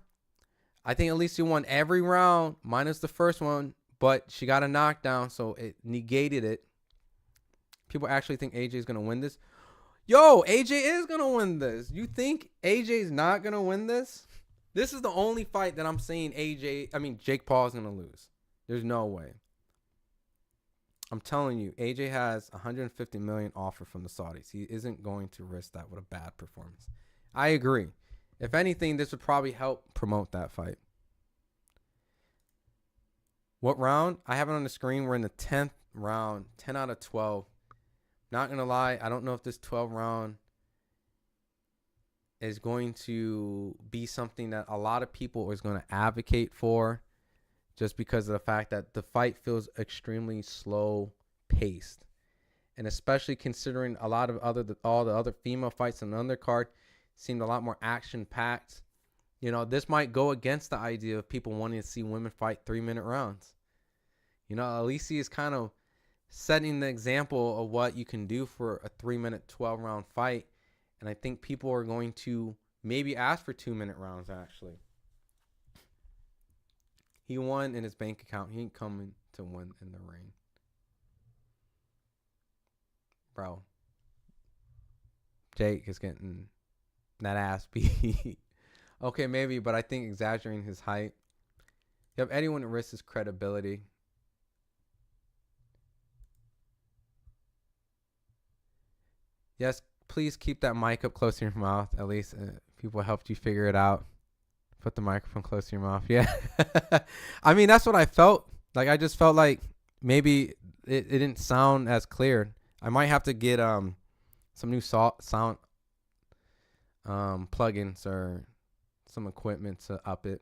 I think Alicia won every round minus the first one, but she got a knockdown, so it negated it. People actually think AJ is going to win this. Yo, AJ is going to win this. You think AJ's not going to win this? This is the only fight that I'm saying Jake Paul is going to lose. There's no way. I'm telling you, AJ has $150 million offer from the Saudis. He isn't going to risk that with a bad performance. I agree. If anything, this would probably help promote that fight. What round? I have it on the screen. We're in the 10th round, 10 out of 12. Not going to lie, I don't know if this 12 round is going to be something that a lot of people is going to advocate for, just because of the fact that the fight feels extremely slow paced. And especially considering a lot of all the other female fights on the undercard seemed a lot more action packed. You know, this might go against the idea of people wanting to see women fight 3-minute rounds. You know, Alicia is kind of setting the example of what you can do for a 3-minute, 12-round fight. And I think people are going to maybe ask for 2-minute rounds, actually. He won in his bank account. He ain't coming to win in the ring. Bro. Jake is getting that ass beat. Okay, maybe, but I think exaggerating his height. You have anyone that risks his credibility. Yes, please keep that mic up close to your mouth. At least people helped you figure it out. Put the microphone close to your mouth. Yeah. I mean, that's what I felt. Like, I just felt like maybe it didn't sound as clear. I might have to get some new sound plugins or some equipment to up it.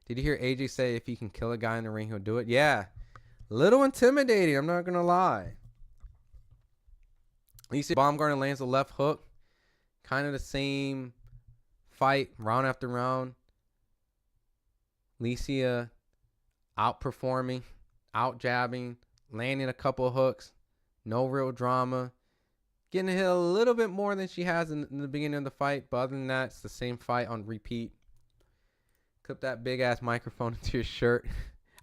Did you hear AJ say if he can kill a guy in the ring, he'll do it? Yeah. Little intimidating, I'm not going to lie. You see Baumgardner lands a left hook. Kind of the same fight round after round. Alicia outperforming, out jabbing, landing a couple of hooks. No real drama. Getting hit a little bit more than she has in the beginning of the fight. But other than that, it's the same fight on repeat. Clip that big ass microphone into your shirt.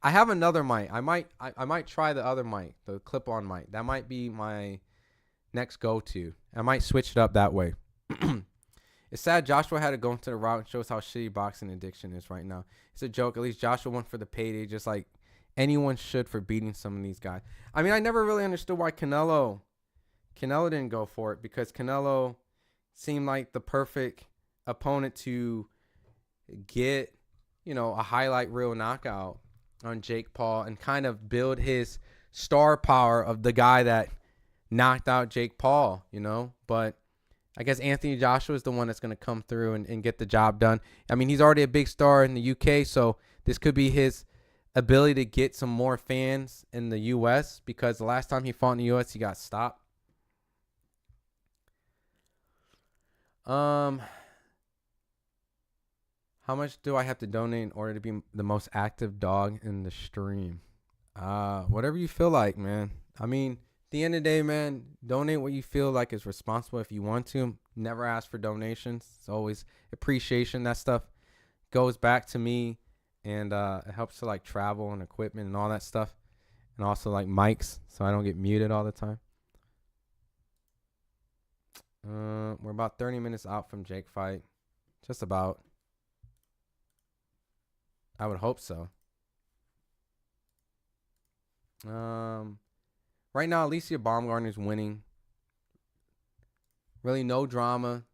I have another mic. I might try the other mic, the clip-on mic. That might be my next go-to. I might switch it up that way. It's sad Joshua had to go into the route. It shows how shitty boxing addiction is right now. It's a joke. At least Joshua went for the payday, just like anyone should for beating some of these guys. I mean, I never really understood why Canelo didn't go for it, because Canelo seemed like the perfect opponent to get, you know, a highlight reel knockout on Jake Paul and kind of build his star power of the guy that knocked out Jake Paul, you know. But I guess Anthony Joshua is the one that's going to come through and get the job done. I mean, he's already a big star in the UK, so This could be his ability to get some more fans in the U.S. because the last time he fought in the U.S., he got stopped. How much do I have to donate in order to be the most active dog in the stream? Whatever you feel like, man. I mean, at the end of the day, man, donate what you feel like is responsible if you want to. Never ask for donations. It's always appreciation. That stuff goes back to me, and it helps to like travel and equipment and all that stuff, and also like mics so I don't get muted all the time. We're about 30 minutes out from Jake fight. Just about. I would hope so. Right now, Alicia Baumgardner's winning. Really no drama.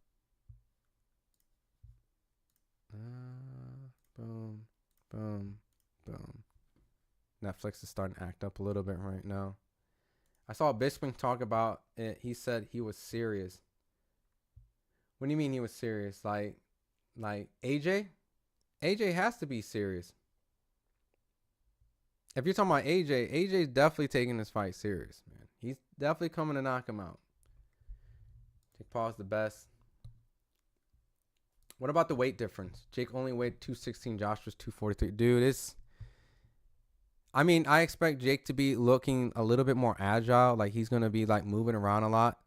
Boom, boom, boom. Netflix is starting to act up a little bit right now. I saw Bisping talk about it. He said he was serious. What do you mean he was serious? Like AJ? AJ has to be serious. If you're talking about AJ's definitely taking this fight serious, man. He's definitely coming to knock him out. Jake Paul's the best. What about the weight difference? Jake only weighed 216. Josh was 243. Dude, I expect Jake to be looking a little bit more agile. Like he's going to be like moving around a lot.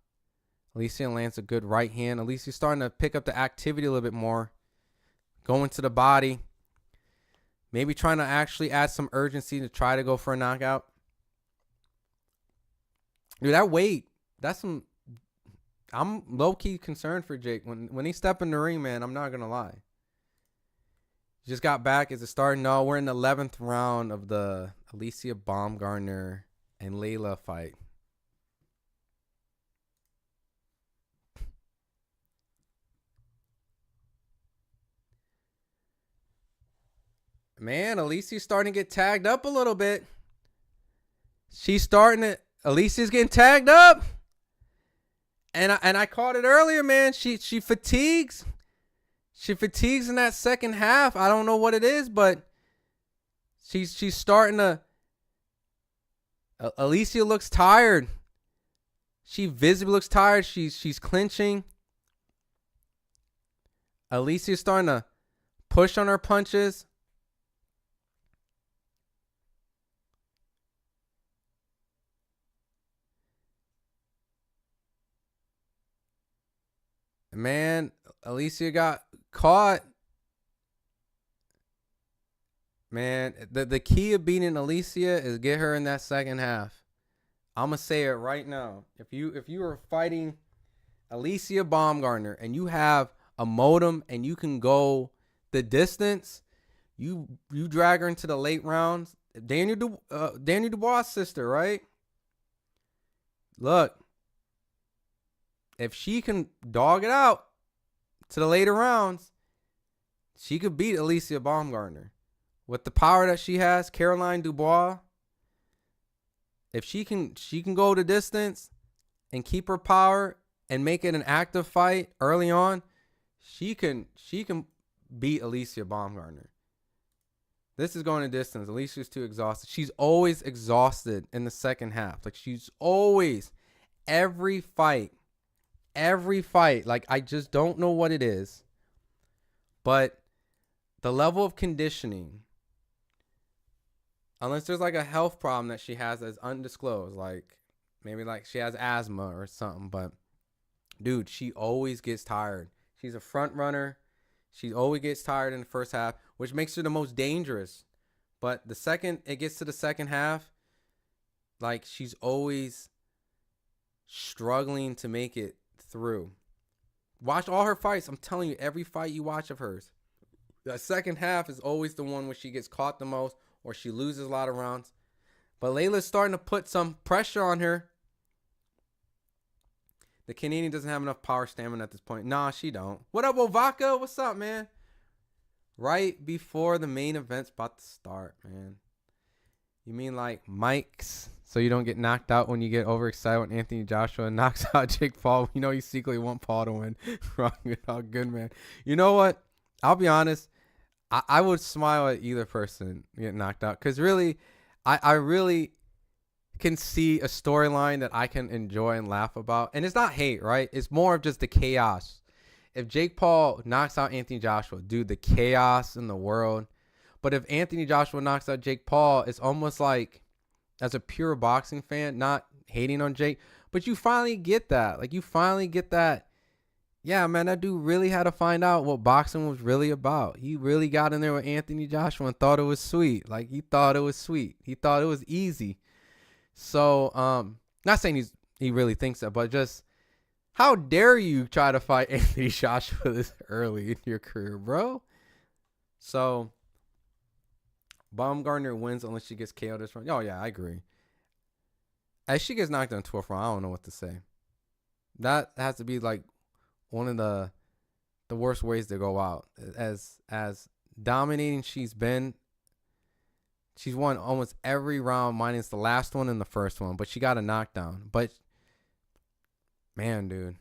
Alicia lands a good right hand. Alicia's starting to pick up the activity a little bit more. Going to the body. Maybe trying to actually add some urgency to try to go for a knockout. Dude, that weight, I'm low-key concerned for Jake. When he step in the ring, man, I'm not going to lie. Just got back. Is it starting? No, we're in the 11th round of the Alicia Baumgardner and Layla fight. Man, Alicia's starting to get tagged up a little bit. Alicia's getting tagged up. And I caught it earlier, man. She fatigues. She fatigues in that second half. I don't know what it is, but she's starting to. Alicia looks tired. She visibly looks tired. She's clinching. Alicia's starting to push on her punches. Man, Alicia got caught. Man, the key of beating Alicia is get her in that second half. I'm going to say it right now. If you are fighting Alicia Baumgardner and you have a modem and you can go the distance, you drag her into the late rounds. Daniel Dubois' sister, right? Look. If she can dog it out to the later rounds, she could beat Alicia Baumgardner. With the power that she has, Caroline Dubois, if she can go the distance and keep her power and make it an active fight early on, she can beat Alicia Baumgardner. This is going the distance. Alicia's too exhausted. She's always exhausted in the second half. Like she's always, every fight, like I just don't know what it is, but the level of conditioning, unless there's like a health problem that she has that's undisclosed, like maybe like she has asthma or something, but dude, she always gets tired. She's a front runner. She always gets tired in the first half, which makes her the most dangerous. But the second it gets to the second half, like she's always struggling to make it through. Watch all her fights. I'm telling you, every fight you watch of hers, the second half is always the one where she gets caught the most or she loses a lot of rounds. But Layla's starting to put some pressure on her. The Canadian doesn't have enough power stamina at this point. Nah, she don't. What up, Ovaka? What's up, man? Right before the main event's about to start, man. You mean like mics? So you don't get knocked out when you get overexcited when Anthony Joshua knocks out Jake Paul. You know you secretly want Paul to win. Wrong. All good, man. You know what? I'll be honest. I would smile at either person get knocked out because really, I really can see a storyline that I can enjoy and laugh about. And it's not hate, right? It's more of just the chaos. If Jake Paul knocks out Anthony Joshua, dude, the chaos in the world. But if Anthony Joshua knocks out Jake Paul, it's almost like, as a pure boxing fan, not hating on Jake, but you finally get that. Like, you finally get that. Yeah, man, that dude really had to find out what boxing was really about. He really got in there with Anthony Joshua and thought it was sweet. Like, he thought it was sweet. He thought it was easy. So, not saying he really thinks that, but just how dare you try to fight Anthony Joshua this early in your career, bro? So, Baumgardner wins unless she gets KO'd this round. Oh, yeah, I agree. As she gets knocked on 12th round, I don't know what to say. That has to be like one of the worst ways to go out. As dominating she's been, she's won almost every round minus the last one and the first one, but she got a knockdown. But, man, dude.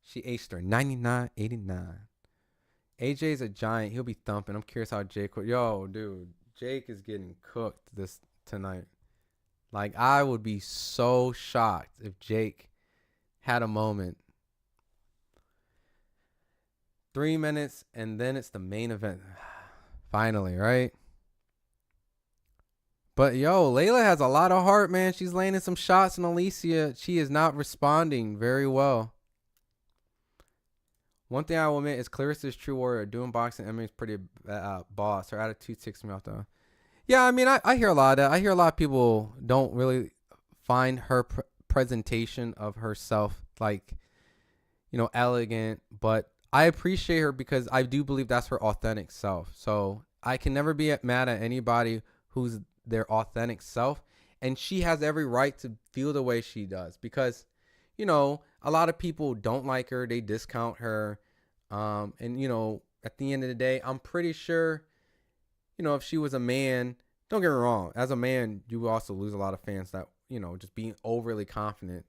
She aced her 99-89. AJ's a giant. He'll be thumping. I'm curious how Jake would. Yo, dude. Jake is getting cooked tonight. Like, I would be so shocked if Jake had a moment. 3 minutes, and then it's the main event. Finally, right? But, yo, Layla has a lot of heart, man. She's landing some shots on Alicia. She is not responding very well. One thing I will admit is Clarissa's true warrior. Doing boxing, MMA is pretty boss. Her attitude ticks me off, though. Yeah, I mean, I hear a lot of that. I hear a lot of people don't really find her presentation of herself, like, you know, elegant. But I appreciate her because I do believe that's her authentic self. So I can never be mad at anybody who's their authentic self. And she has every right to feel the way she does because, you know, a lot of people don't like her. They discount her. And, you know, at the end of the day, I'm pretty sure, you know, if she was a man, don't get me wrong, as a man, you also lose a lot of fans that, you know, just being overly confident.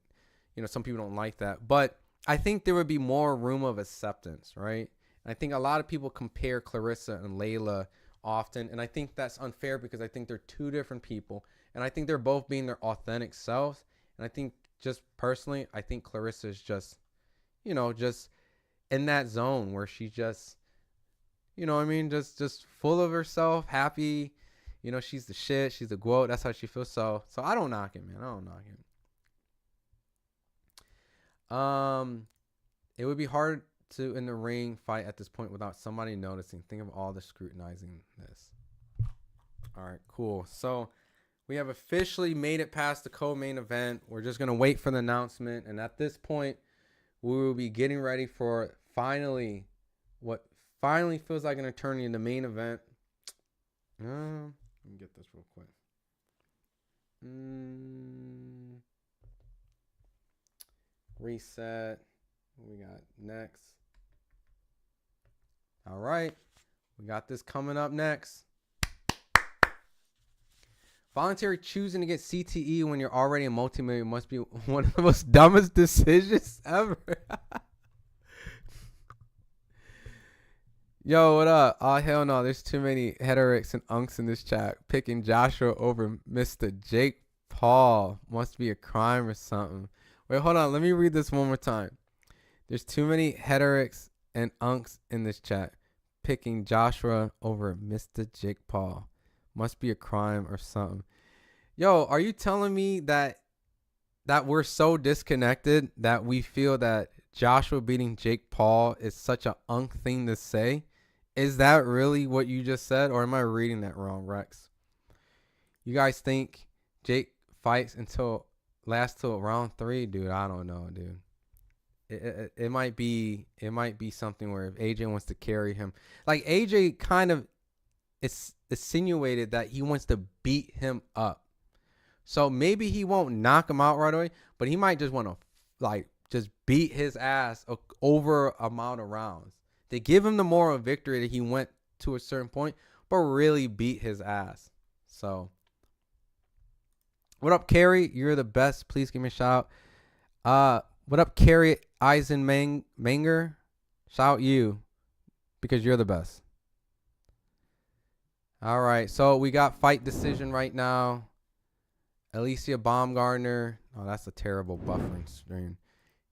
You know, some people don't like that. But I think there would be more room of acceptance, right? And I think a lot of people compare Clarissa and Layla often. And I think that's unfair because I think they're two different people. And I think they're both being their authentic selves. And I think just personally, I think Clarissa is just, you know, just in that zone where she just, you know what I mean, just full of herself, happy, you know, she's the shit, she's the GOAT, that's how she feels. So I don't knock it, man. I don't knock it. It would be hard to in the ring fight at this point without somebody noticing. Think of all the scrutinizing this. All right, cool. So we have officially made it past the co-main event. We're just going to wait for the announcement. And at this point, we will be getting ready for what finally feels like an eternity in the main event. Let me get this real quick. Reset. What we got next? All right. We got this coming up next. Voluntary choosing to get CTE when you're already a multimillionaire must be one of the most dumbest decisions ever. Yo, what up? Oh, hell no. There's too many heterics and unks in this chat. Picking Joshua over Mr. Jake Paul must be a crime or something. Wait, hold on. Let me read this one more time. There's too many heterics and unks in this chat. Picking Joshua over Mr. Jake Paul must be a crime or something. Yo, are you telling me that we're so disconnected that we feel that Joshua beating Jake Paul is such a unk thing to say? Is that really what you just said? Or am I reading that wrong, Rex? You guys think Jake fights lasts till round 3? Dude, I don't know, dude. It might be something where if AJ wants to carry him. Like, AJ kind of insinuated that he wants to beat him up. So maybe he won't knock him out right away, but he might just want to, like, just beat his ass over amount of rounds. They give him the moral victory that he went to a certain point, but really beat his ass. So, what up, Carrie? You're the best. Please give me a shout out. What up, Carrie Eisenmanger? Shout you because you're the best. All right, so we got fight decision right now. Alicia Baumgardner. Oh, that's a terrible buffering stream.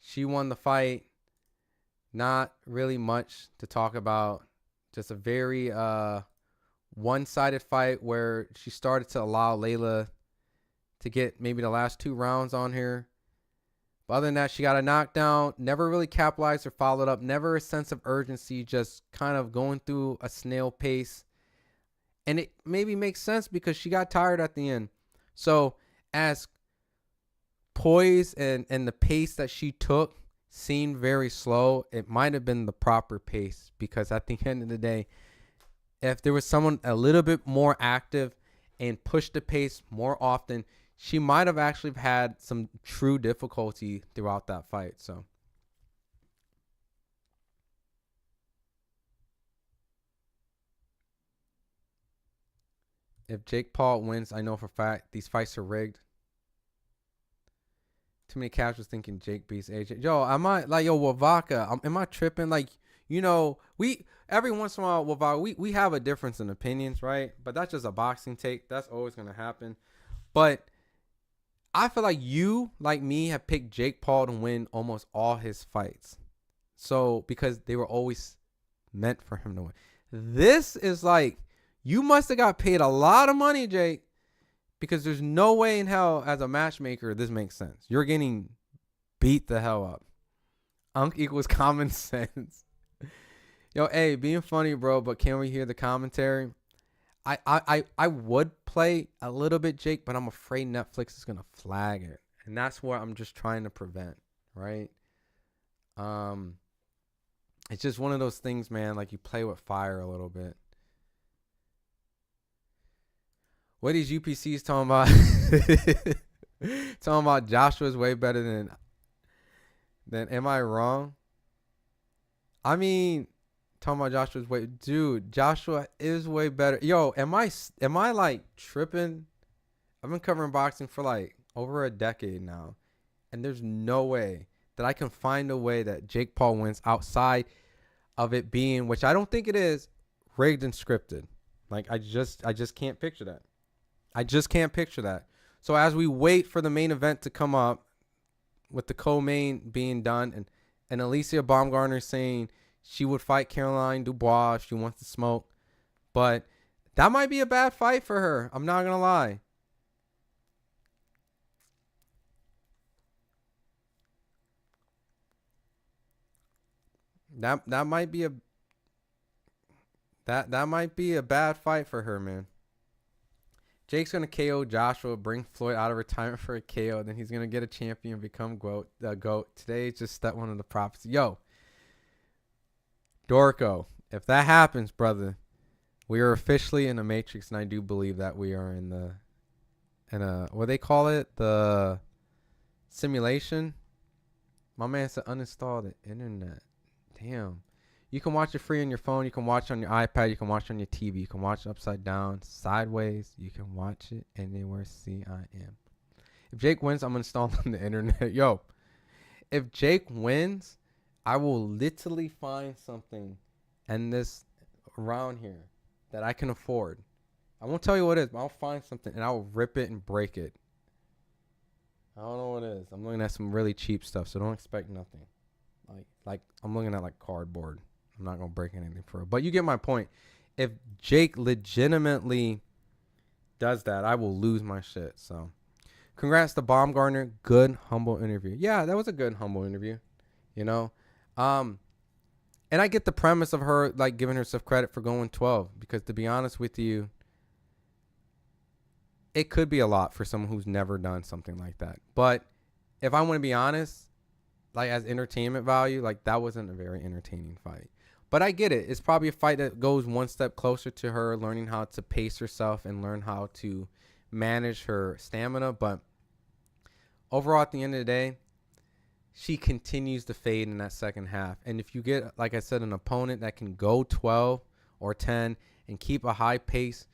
She won the fight. Not really much to talk about. Just a very one-sided fight where she started to allow Layla to get maybe the last 2 rounds on her. But other than that, she got a knockdown. Never really capitalized or followed up. Never a sense of urgency. Just kind of going through a snail pace. And it maybe makes sense because she got tired at the end. So as poise and the pace that she took seemed very slow, it might have been the proper pace, because at the end of the day, if there was someone a little bit more active and pushed the pace more often, she might have actually had some true difficulty throughout that fight. So if Jake Paul wins, I know for a fact these fights are rigged. Too many casuals thinking Jake beats AJ. Yo, am I like, yo, Wavaka, am I tripping? Like, you know, we every once in a while, Wavaka, we have a difference in opinions, right? But that's just a boxing take. That's always going to happen. But I feel like you, like me, have picked Jake Paul to win almost all his fights. So, because they were always meant for him to win. This is like, you must have got paid a lot of money, Jake, because there's no way in hell as a matchmaker this makes sense. You're getting beat the hell up. Unk equals common sense. Yo, hey, being funny, bro, but can we hear the commentary? I would play a little bit, Jake, but I'm afraid Netflix is going to flag it. And that's what I'm just trying to prevent, right? It's just one of those things, man, like you play with fire a little bit. What these UPCs talking about? Talking about Joshua's way better than am I wrong? I mean, talking about Joshua's way, dude, Joshua is way better. Yo, am I like tripping? I've been covering boxing for like over a decade now, and there's no way that I can find a way that Jake Paul wins outside of it being, which I don't think it is, rigged and scripted. Like I just can't picture that. I just can't picture that. So as we wait for the main event to come up, with the co-main being done, and Alicia Baumgardner saying she would fight Caroline Dubois if she wants to smoke, but that might be a bad fight for her. I'm not gonna lie. That might be a bad fight for her, man. Jake's going to KO Joshua, bring Floyd out of retirement for a KO. Then he's going to get a champion, become GOAT. Today is just one of the prophecies. Yo, Dorco, if that happens, brother, we are officially in the Matrix, and I do believe that we are in a what they call it? The simulation. My man said uninstall the internet. Damn. You can watch it free on your phone. You can watch it on your iPad. You can watch it on your TV. You can watch it upside down, sideways. You can watch it anywhere. See, I am. If Jake wins, I'm installing the internet. Yo, if Jake wins, I will literally find something and this around here that I can afford. I won't tell you what it is, but I'll find something and I'll rip it and break it. I don't know what it is. I'm looking at some really cheap stuff, so don't expect nothing. Like I'm looking at like cardboard. I'm not going to break anything for it. But you get my point. If Jake legitimately does that, I will lose my shit. So congrats to Baumgardner. Good, humble interview. Yeah, that was a good, humble interview. You know? And I get the premise of her like giving herself credit for going 12. Because to be honest with you, it could be a lot for someone who's never done something like that. But if I want to be honest, like as entertainment value, like that wasn't a very entertaining fight. But I get it. It's probably a fight that goes one step closer to her learning how to pace herself and learn how to manage her stamina. But overall, at the end of the day, she continues to fade in that second half. And if you get, like I said, an opponent that can go 12 or 10 and keep a high pace,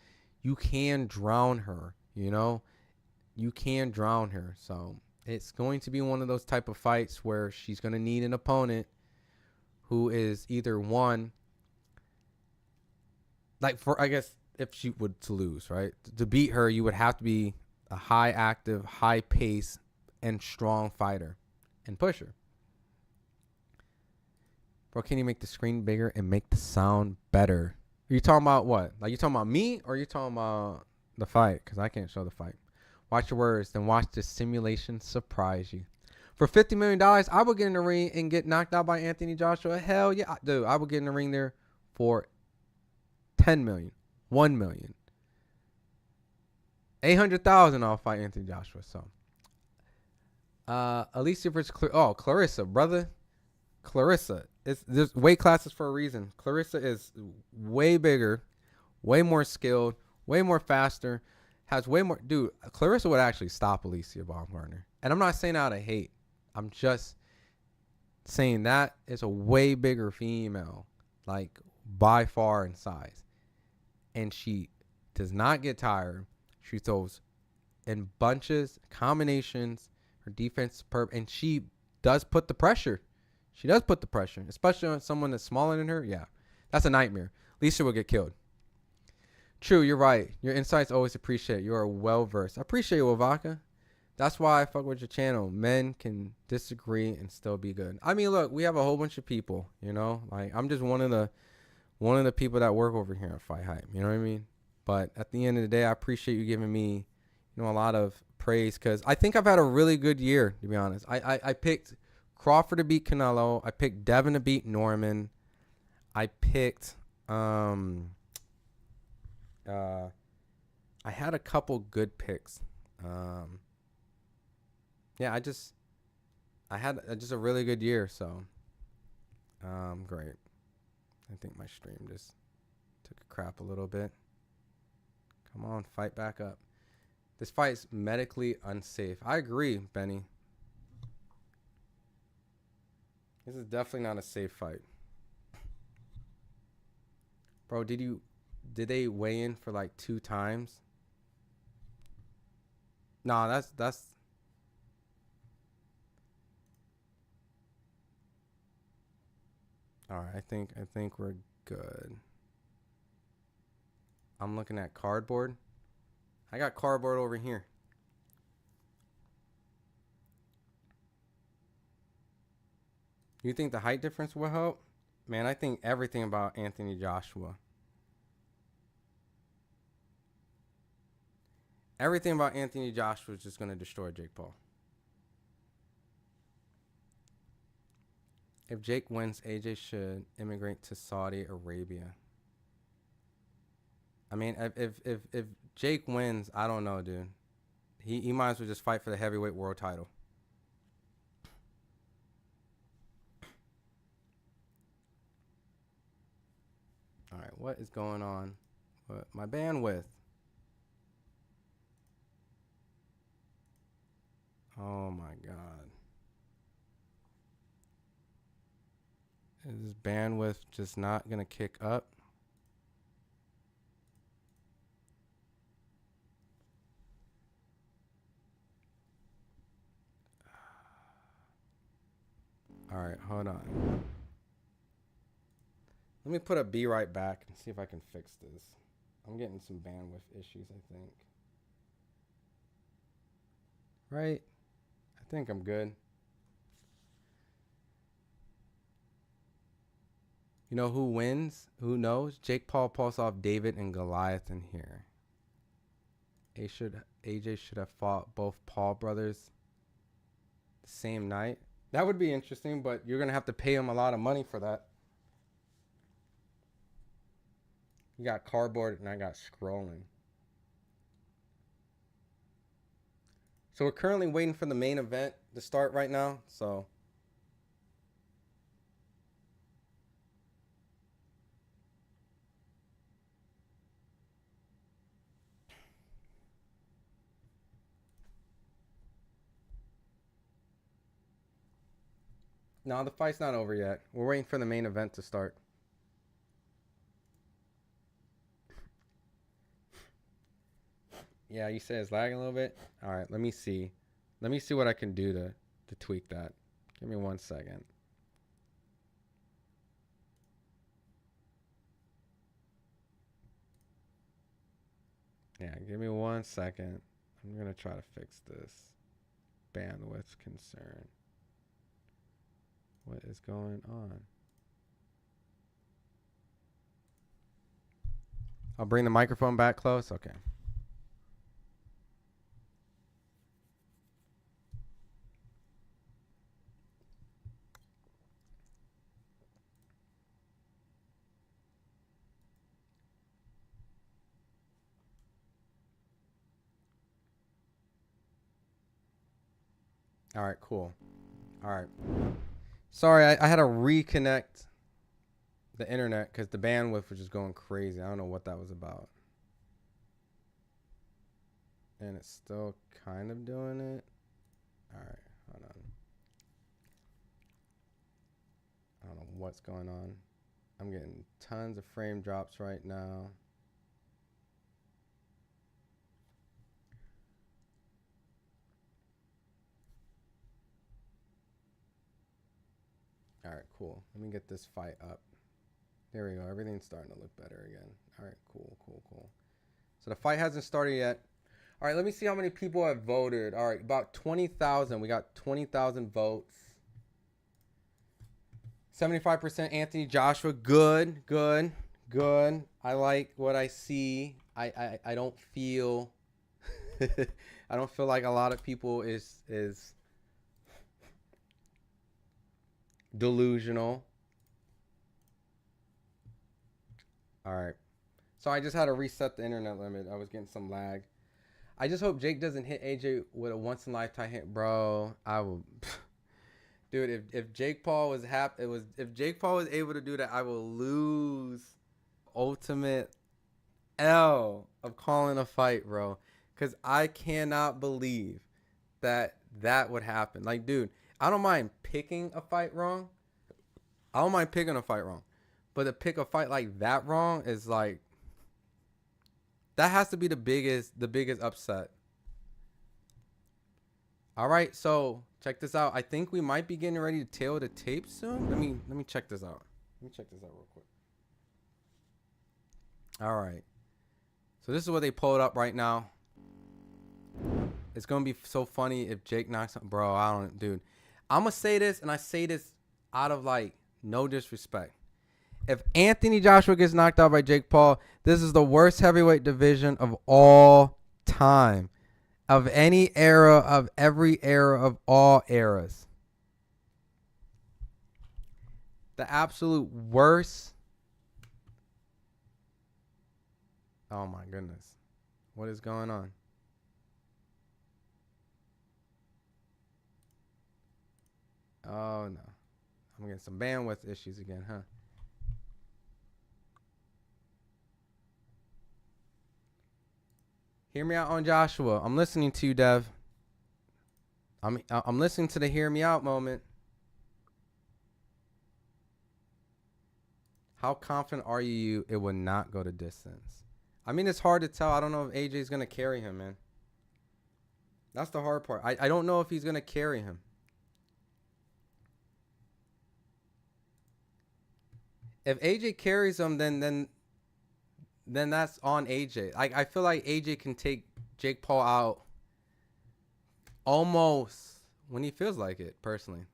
you can drown her, you know? You can drown her. So it's going to be one of those type of fights where she's going to need an opponent who is either one, like for, I guess, if she would to lose, right? To beat her, you would have to be a high active, high pace, and strong fighter and pusher. Bro, can you make the screen bigger and make the sound better? Are you talking about what? Like, you talking about me or are you talking about the fight? Because I can't show the fight. Watch your words, then watch the simulation surprise you. For $50 million, I would get in the ring and get knocked out by Anthony Joshua. Hell yeah. Dude, I would get in the ring there for $10 million, $1 million. 800,000 I'll fight Anthony Joshua. So Alicia versus Clarissa, brother. Clarissa. There's weight classes for a reason. Clarissa is way bigger, way more skilled, way more faster, has way more. Dude, Clarissa would actually stop Alicia Baumgardner. And I'm not saying out of hate. I'm just saying that is a way bigger female, like by far in size. And she does not get tired. She throws in bunches, combinations. Her defense is superb. And she does put the pressure. She does put the pressure, especially on someone that's smaller than her. Yeah, that's a nightmare. Alicia will get killed. True, you're right. Your insights always appreciate. You are well-versed. I appreciate you, Wavaka. That's why I fuck with your channel. Men can disagree and still be good. I mean, look, we have a whole bunch of people, you know? Like, I'm just one of the people that work over here at FightHype. You know what I mean? But at the end of the day, I appreciate you giving me, you know, a lot of praise because I think I've had a really good year, to be honest. I picked Crawford to beat Canelo. I picked Devin to beat Norman. I picked I had a couple good picks. Yeah, I had just a really good year, so great. I think my stream just took a crap a little bit. Come on, fight back up. This fight is medically unsafe. I agree, Benny. This is definitely not a safe fight. Bro, did they weigh in for like 2 times? Nah, that's all right. I think we're good. I'm looking at cardboard. I got cardboard over here. You think the height difference will help? Man, I think everything about Anthony Joshua. Everything about Anthony Joshua is just going to destroy Jake Paul. If Jake wins, AJ should immigrate to Saudi Arabia. I mean, if Jake wins, I don't know, dude. He might as well just fight for the heavyweight world title. All right, what is going on? My bandwidth. Oh my God. Is this bandwidth just not gonna kick up? All right, hold on. Let me put a B right back and see if I can fix this. I'm getting some bandwidth issues, I think. Right? I think I'm good. You know who wins? Who knows? Jake Paul pulls off David and Goliath in here. AJ should have fought both Paul brothers the same night. That would be interesting, but you're going to have to pay him a lot of money for that. You got cardboard and I got scrolling. So we're currently waiting for the main event to start right now. So no, the fight's not over yet. We're waiting for the main event to start. Yeah, you say it's lagging a little bit. All right, let me see. Let me see what I can do to tweak that. Give me 1 second. Yeah, give me 1 second. I'm going to try to fix this bandwidth concern. What is going on? I'll bring the microphone back close. Okay. All right, cool. All right. Sorry, I had to reconnect the internet because the bandwidth was just going crazy. I don't know what that was about. And it's still kind of doing it. All right, hold on. I don't know what's going on. I'm getting tons of frame drops right now. All right, cool. Let me get this fight up. There we go. Everything's starting to look better again. All right, cool. So the fight hasn't started yet. All right, let me see how many people have voted. All right, about 20,000. We got 20,000 votes. 75% Anthony Joshua. Good. I like what I see. I don't feel I don't feel like a lot of people is delusional. All right. So I just had to reset the internet limit. I was getting some lag. I just hope Jake doesn't hit AJ with a once in a lifetime hit, bro. I will dude, if Jake Paul was if Jake Paul was able to do that, I will lose ultimate L of calling a fight, bro. Cuz I cannot believe that would happen. Like, dude, I don't mind picking a fight wrong. But to pick a fight like that wrong is like, that has to be the biggest upset. All right, so check this out. I think we might be getting ready to tail the tape soon. Let me check this out. Real quick. All right. So this is what they pulled up right now. It's gonna be so funny if Jake knocks out, bro. Dude. I'm gonna say this, and I say this out of like no disrespect. If Anthony Joshua gets knocked out by Jake Paul, this is the worst heavyweight division of all time. Of any era, of every era, of all eras. The absolute worst. Oh my goodness. What is going on? Oh no. I'm getting some bandwidth issues again, huh? Hear me out on Joshua. I'm listening to you, Dev. I'm listening to the hear me out moment. How confident are you it will not go to distance? I mean, it's hard to tell. I don't know if AJ's going to carry him, man. That's the hard part. I don't know if he's going to carry him. If AJ carries him, then that's on AJ. I feel like AJ can take Jake Paul out almost when he feels like it, personally.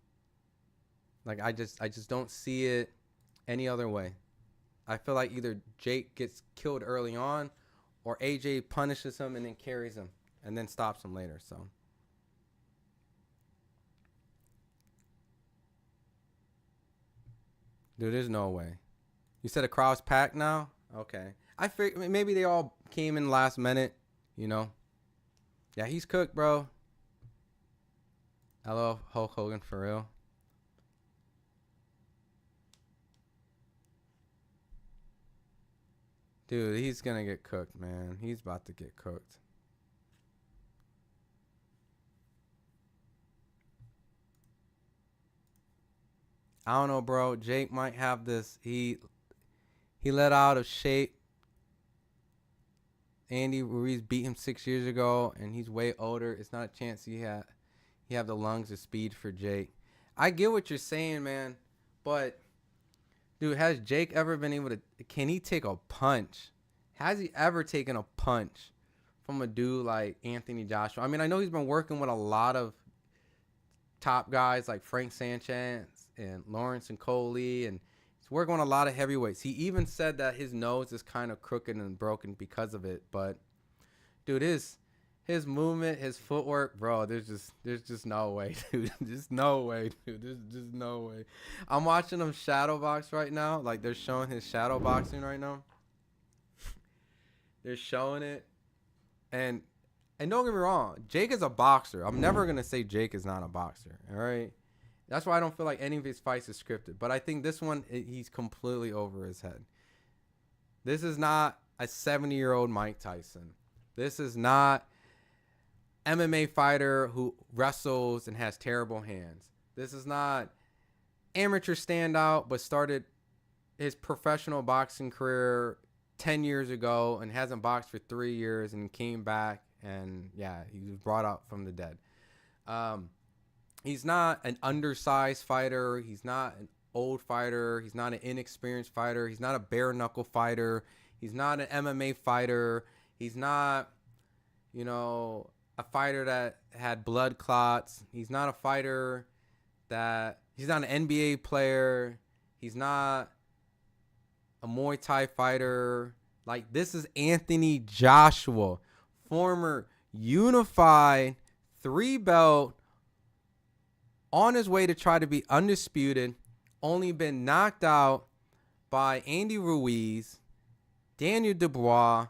Like, I just don't see it any other way. I feel like either Jake gets killed early on or AJ punishes him and then carries him and then stops him later. So dude, there's no way. You said the crowd's packed now? Okay. I figured maybe they all came in last minute, you know. Yeah, he's cooked, bro. Hello, Hulk Hogan, for real. Dude, he's going to get cooked, man. He's about to get cooked. I don't know, bro. Jake might have this. He let out of shape. Andy Ruiz beat him 6 years ago, and he's way older. It's not a chance he have the lungs or speed for Jake. I get what you're saying, man, but dude, has Jake ever been able to? Can he take a punch? Has he ever taken a punch from a dude like Anthony Joshua. I mean, I know he's been working with a lot of top guys like Frank Sanchez and Lawrence and Coley, and he's working on a lot of heavyweights. He even said that his nose is kind of crooked and broken because of it. But dude, his movement, his footwork, bro, there's just no way, dude. There's no way, dude. There's just no way. I'm watching him shadow box right now. Like, they're showing his shadow boxing right now. They're showing it. And don't get me wrong, Jake is a boxer. I'm never going to say Jake is not a boxer, all right? That's why I don't feel like any of his fights is scripted. But I think this one, he's completely over his head. This is not a 70-year-old Mike Tyson. This is not MMA fighter who wrestles and has terrible hands. This is not amateur standout but started his professional boxing career 10 years ago and hasn't boxed for 3 years and came back, and yeah, he was brought out from the dead. He's not an undersized fighter. He's not an old fighter. He's not an inexperienced fighter. He's not a bare knuckle fighter. He's not an MMA fighter. He's not, a fighter that had blood clots. He's not a fighter he's not an NBA player. He's not a Muay Thai fighter. Like, this is Anthony Joshua, former unified 3-belt, on his way to try to be undisputed, only been knocked out by Andy Ruiz, Daniel Dubois,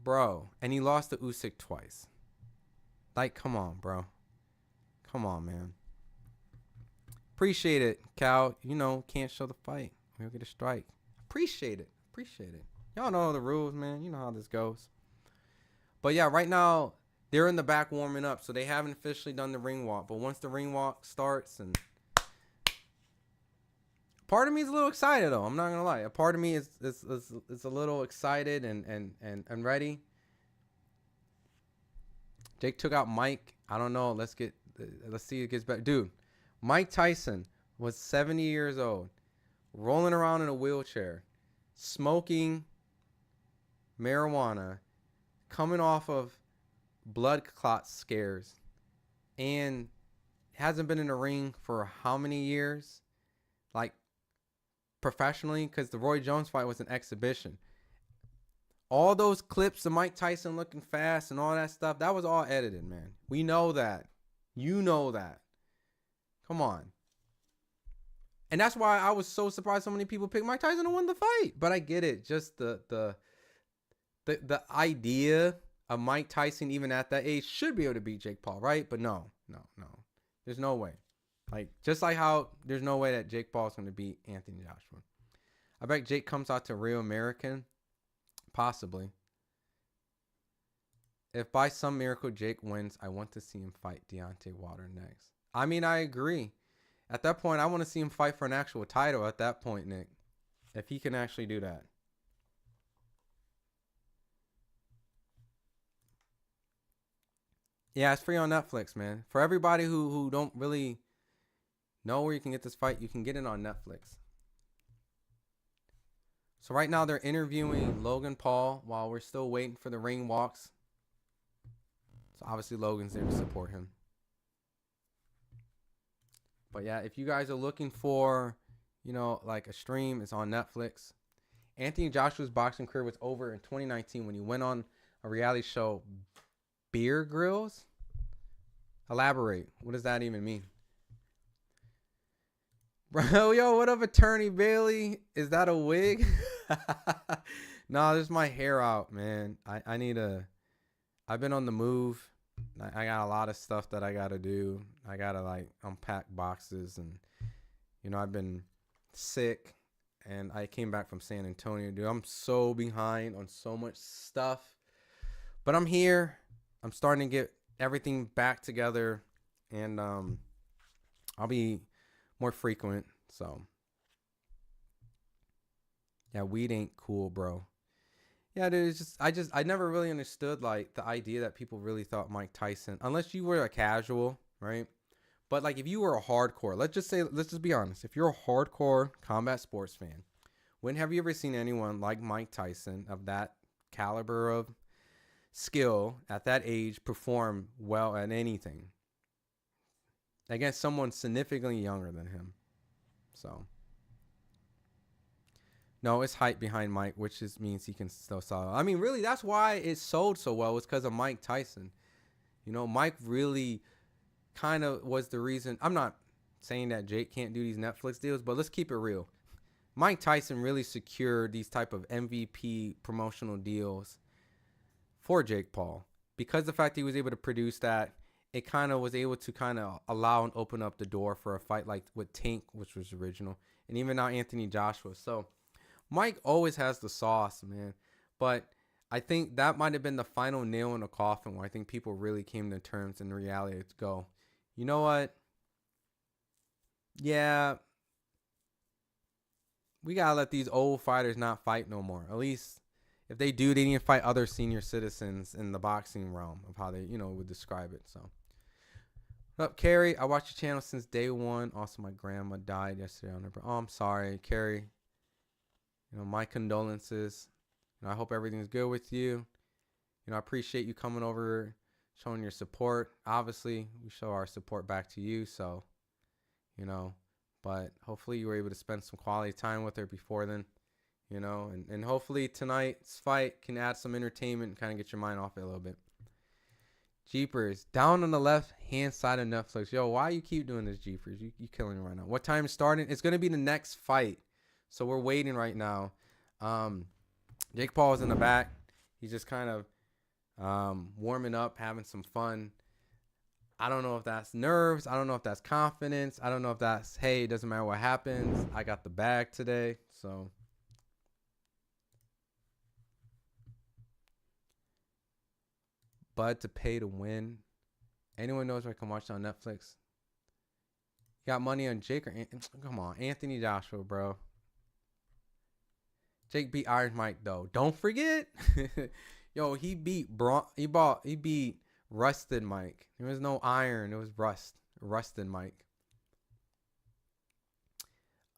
bro, and he lost to Usyk twice. Like, come on, bro. Come on, man. Appreciate it, Cal. Can't show the fight. We'll get a strike. Appreciate it. Y'all know the rules, man. You know how this goes. But yeah, right now, they're in the back warming up, so they haven't officially done the ring walk. But once the ring walk starts, and part of me is a little excited, though. I'm not gonna lie. A part of me is a little excited and ready. Jake took out Mike. I don't know. Let's see if it gets better. Dude, Mike Tyson was 70 years old, rolling around in a wheelchair, smoking marijuana, coming off of blood clot scares, and hasn't been in the ring for how many years? Like, professionally, because the Roy Jones fight was an exhibition. All those clips of Mike Tyson looking fast and all that stuff, that was all edited, man. We know that. You know that. Come on. And that's why I was so surprised so many people picked Mike Tyson to win the fight. But I get it. Just the idea of Mike Tyson, even at that age, should be able to beat Jake Paul, right? But no. There's no way. Like, just like how there's no way that Jake Paul is going to beat Anthony Joshua. I bet Jake comes out to Real American. Possibly. If by some miracle Jake wins, I want to see him fight Deontay Wilder next. I mean, I agree. At that point, I want to see him fight for an actual title at that point, Nick. If he can actually do that. Yeah, it's free on Netflix, man. For everybody who don't really know where you can get this fight, you can get it on Netflix. So right now they're interviewing Logan Paul while we're still waiting for the ring walks. So obviously Logan's there to support him. But yeah, if you guys are looking for, like a stream, it's on Netflix. Anthony Joshua's boxing career was over in 2019 when he went on a reality show, Beer Grills. Elaborate. What does that even mean? Bro, yo, what up, Attorney Bailey? Is that a wig? No, there's my hair out, man. I've been on the move. I got a lot of stuff that I got to do. I got to unpack boxes, and, I've been sick, and I came back from San Antonio, dude. I'm so behind on so much stuff, but I'm here. I'm starting to get everything back together, and I'll be more frequent. So yeah, weed ain't cool, bro. Yeah, dude, I never really understood the idea that people really thought Mike Tyson, unless you were a casual, right? But if you were a hardcore, let's just be honest, if you're a hardcore combat sports fan, When have you ever seen anyone like Mike Tyson of that caliber of skill at that age perform well at anything against someone significantly younger than him? So, no, it's hype behind Mike, which just means he can still sell. I mean, really, that's why it sold so well, was because of Mike Tyson. You know, Mike really kind of was the reason. I'm not saying that Jake can't do these Netflix deals, but let's keep it real. Mike Tyson really secured these type of MVP promotional deals for Jake Paul, because the fact he was able to produce that, it kind of was able to kind of allow and open up the door for a fight like with Tank, which was original, and even now Anthony Joshua. So Mike always has the sauce, man. But I think that might have been the final nail in the coffin where I think people really came to terms in reality to go, you know what? Yeah, we got to let these old fighters not fight no more. At least if they do, they need to fight other senior citizens in the boxing realm of how they, you know, would describe it. So, what up, Carrie? I watched your channel since day one. Also, my grandma died yesterday on her birthday. Oh, I'm sorry, Carrie. You know, my condolences. You know, I hope everything's good with you. You know, I appreciate you coming over, showing your support. Obviously, we show our support back to you. So, you know, but hopefully you were able to spend some quality time with her before then, you know, and hopefully tonight's fight can add some entertainment and kind of get your mind off it a little bit. Jeepers, down on the left hand side of Netflix. Yo, why you keep doing this, Jeepers? You killing me right now. What time is starting? It's going to be the next fight. So we're waiting right now. Jake Paul is in the back. He's just kind of warming up, having some fun. I don't know if that's nerves. I don't know if that's confidence. I don't know if that's, hey, it doesn't matter what happens. I got the bag today. So Bud to pay to win. Anyone knows where I can watch it on Netflix? You got money on Jake or come on, Anthony Joshua, bro. Jake beat Iron Mike though. Don't forget. Yo, he beat Rusted Mike. There was no iron. It was Rusted Mike.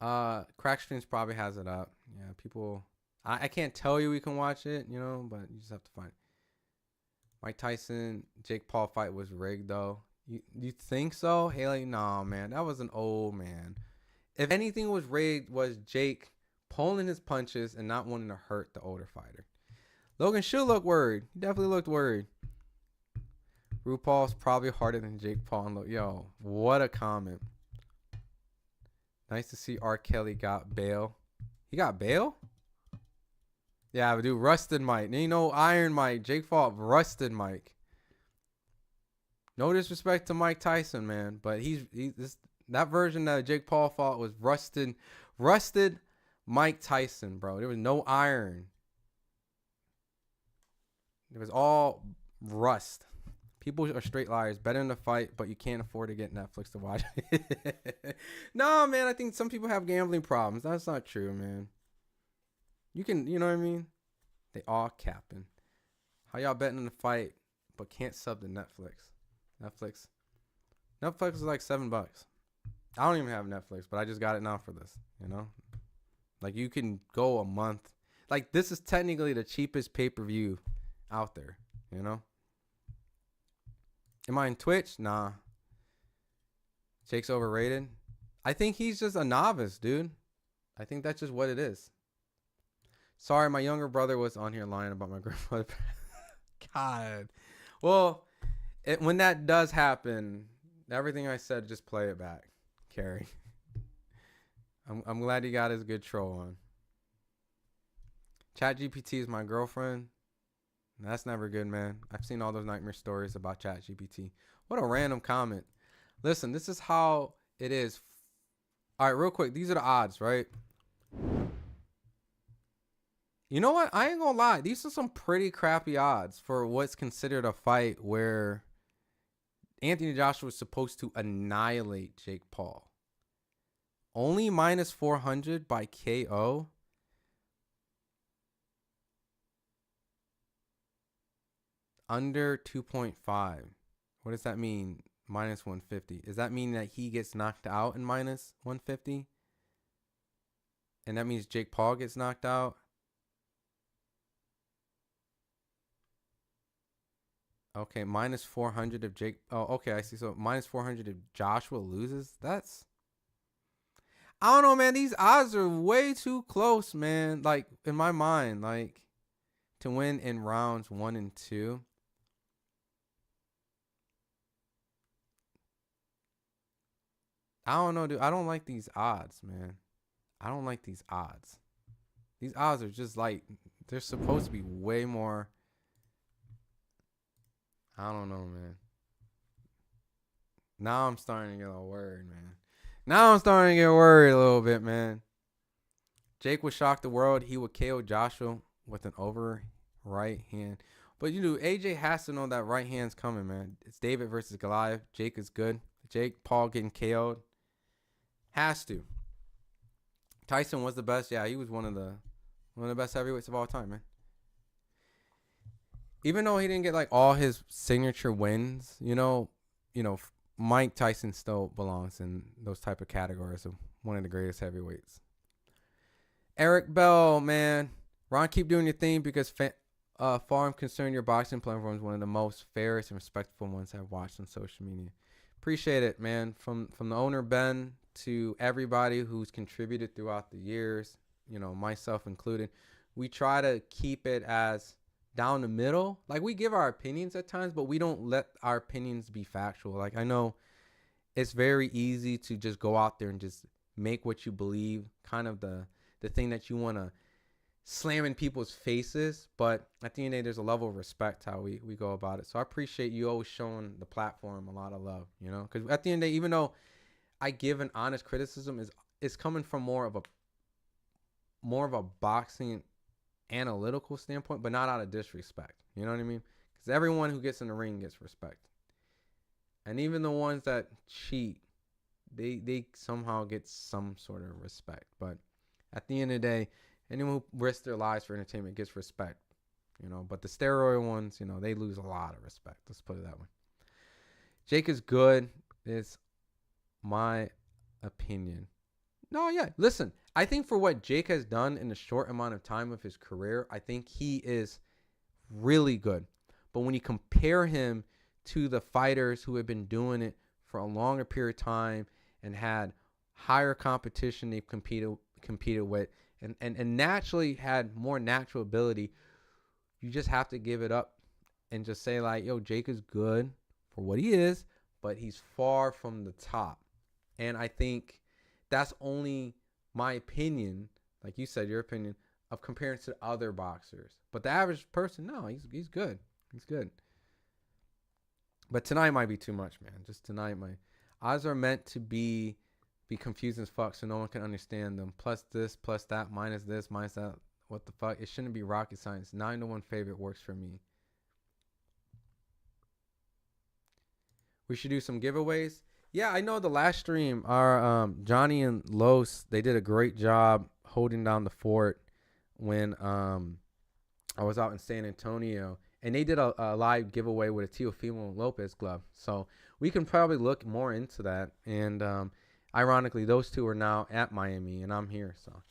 Crack Streams probably has it up. Yeah, people. I can't tell you we can watch it, you know, but you just have to find it. Mike Tyson, Jake Paul fight was rigged though. You think so? Haley, nah, man. That was an old man. If anything was rigged, was Jake pulling his punches and not wanting to hurt the older fighter. Logan should look worried. He definitely looked worried. RuPaul's probably harder than Jake Paul. And yo, what a comment. Nice to see R. Kelly got bail. He got bail? Yeah, but dude, Rusted Mike. Ain't no Iron Mike. Jake Paul, Rusted Mike. No disrespect to Mike Tyson, man, but that version that Jake Paul fought was rusted Mike Tyson, bro. There was no iron. It was all rust. People are straight liars. Better in the fight, but you can't afford to get Netflix to watch it. No, man, I think some people have gambling problems. That's not true, man. You can, you know what I mean? They all capping. How y'all betting in the fight, but can't sub to Netflix? Netflix is like $7. I don't even have Netflix, but I just got it now for this, you know? Like, you can go a month. Like, this is technically the cheapest pay-per-view out there, you know? Am I in Twitch? Nah. Jake's overrated. I think he's just a novice, dude. I think that's just what it is. Sorry, my younger brother was on here lying about my grandmother. God. Well, when that does happen, everything I said, just play it back, Carrie. I'm glad he got his good troll on. ChatGPT is my girlfriend. That's never good, man. I've seen all those nightmare stories about ChatGPT. What a random comment. Listen, this is how it is. All right, real quick. These are the odds, right? You know what? I ain't gonna lie. These are some pretty crappy odds for what's considered a fight where Anthony Joshua was supposed to annihilate Jake Paul. Only minus 400 by KO. Under 2.5. What does that mean? Minus 150. Does that mean that he gets knocked out in minus 150? And that means Jake Paul gets knocked out. Okay, minus 400 if Jake. Oh, okay, I see. So minus 400 if Joshua loses. That's. I don't know, man. These odds are way too close, man. Like, in my mind, like, to win in rounds 1 and 2. I don't know, dude. I don't like these odds, man. I don't like these odds. These odds are just like, they're supposed to be way more. I don't know, man. Now I'm starting to get a worried, man. Now I'm starting to get worried a little bit, man. Jake would shock the world. He would KO Joshua with an over right hand. But, you know, AJ has to know that right hand's coming, man. It's David versus Goliath. Jake is good. Jake Paul getting KO'd. Has to. Tyson was the best. Yeah, he was one of the best heavyweights of all time, man. Even though he didn't get like all his signature wins, you know, Mike Tyson still belongs in those type of categories of one of the greatest heavyweights. Eric Bell, man. Ron, keep doing your thing because far I'm concerned your boxing platform is one of the most fairest and respectful ones I've watched on social media. Appreciate it, man. From the owner, Ben, to everybody who's contributed throughout the years, you know, myself included. We try to keep it as down the middle. Like, we give our opinions at times, but we don't let our opinions be factual. Like, I know it's very easy to just go out there and just make what you believe kind of the thing that you want to slam in people's faces. But at the end of the day, there's a level of respect how we go about it. So I appreciate you always showing the platform a lot of love, you know, because at the end of the day, even though I give an honest criticism, is coming from more of a boxing analytical standpoint, but not out of disrespect. You know what I mean? Because everyone who gets in the ring gets respect, and even the ones that cheat, they somehow get some sort of respect. But at the end of the day, anyone who risks their lives for entertainment gets respect. You know, but the steroid ones, you know, they lose a lot of respect. Let's put it that way. Jake is good. It's my opinion. No, yeah. Listen, I think for what Jake has done in the short amount of time of his career, I think he is really good. But when you compare him to the fighters who have been doing it for a longer period of time and had higher competition they've competed with and naturally had more natural ability, you just have to give it up and just say, like, yo, Jake is good for what he is, but he's far from the top. And I think that's only my opinion, like you said, your opinion, of comparing to other boxers. But the average person, no, he's good. He's good. But tonight might be too much, man. Just tonight, my odds are meant to be confusing as fuck so no one can understand them. Plus this, plus that, minus this, minus that. What the fuck? It shouldn't be rocket science. 9-1 favorite works for me. We should do some giveaways. Yeah, I know the last stream, our Johnny and Los, they did a great job holding down the fort when I was out in San Antonio. And they did a live giveaway with a Teofimo Lopez glove. So we can probably look more into that. And ironically, those two are now at Miami, and I'm here. So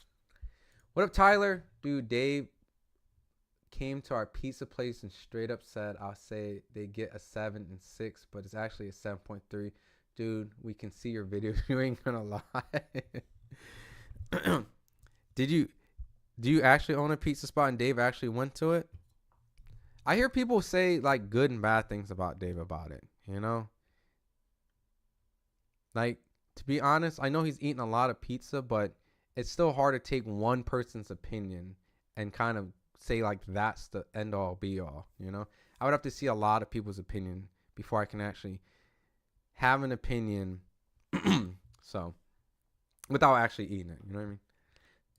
what up, Tyler? Dude, Dave came to our pizza place and straight up said, I'll say they get a 7 and 6, but it's actually a 7.3. Dude, we can see your video. You ain't gonna lie. Do you actually own a pizza spot and Dave actually went to it? I hear people say like good and bad things about Dave about it, you know? Like, to be honest, I know he's eaten a lot of pizza, but it's still hard to take one person's opinion and kind of say like that's the end all be all, you know? I would have to see a lot of people's opinion before I can actually have an opinion. So, without actually eating it, you know what I mean?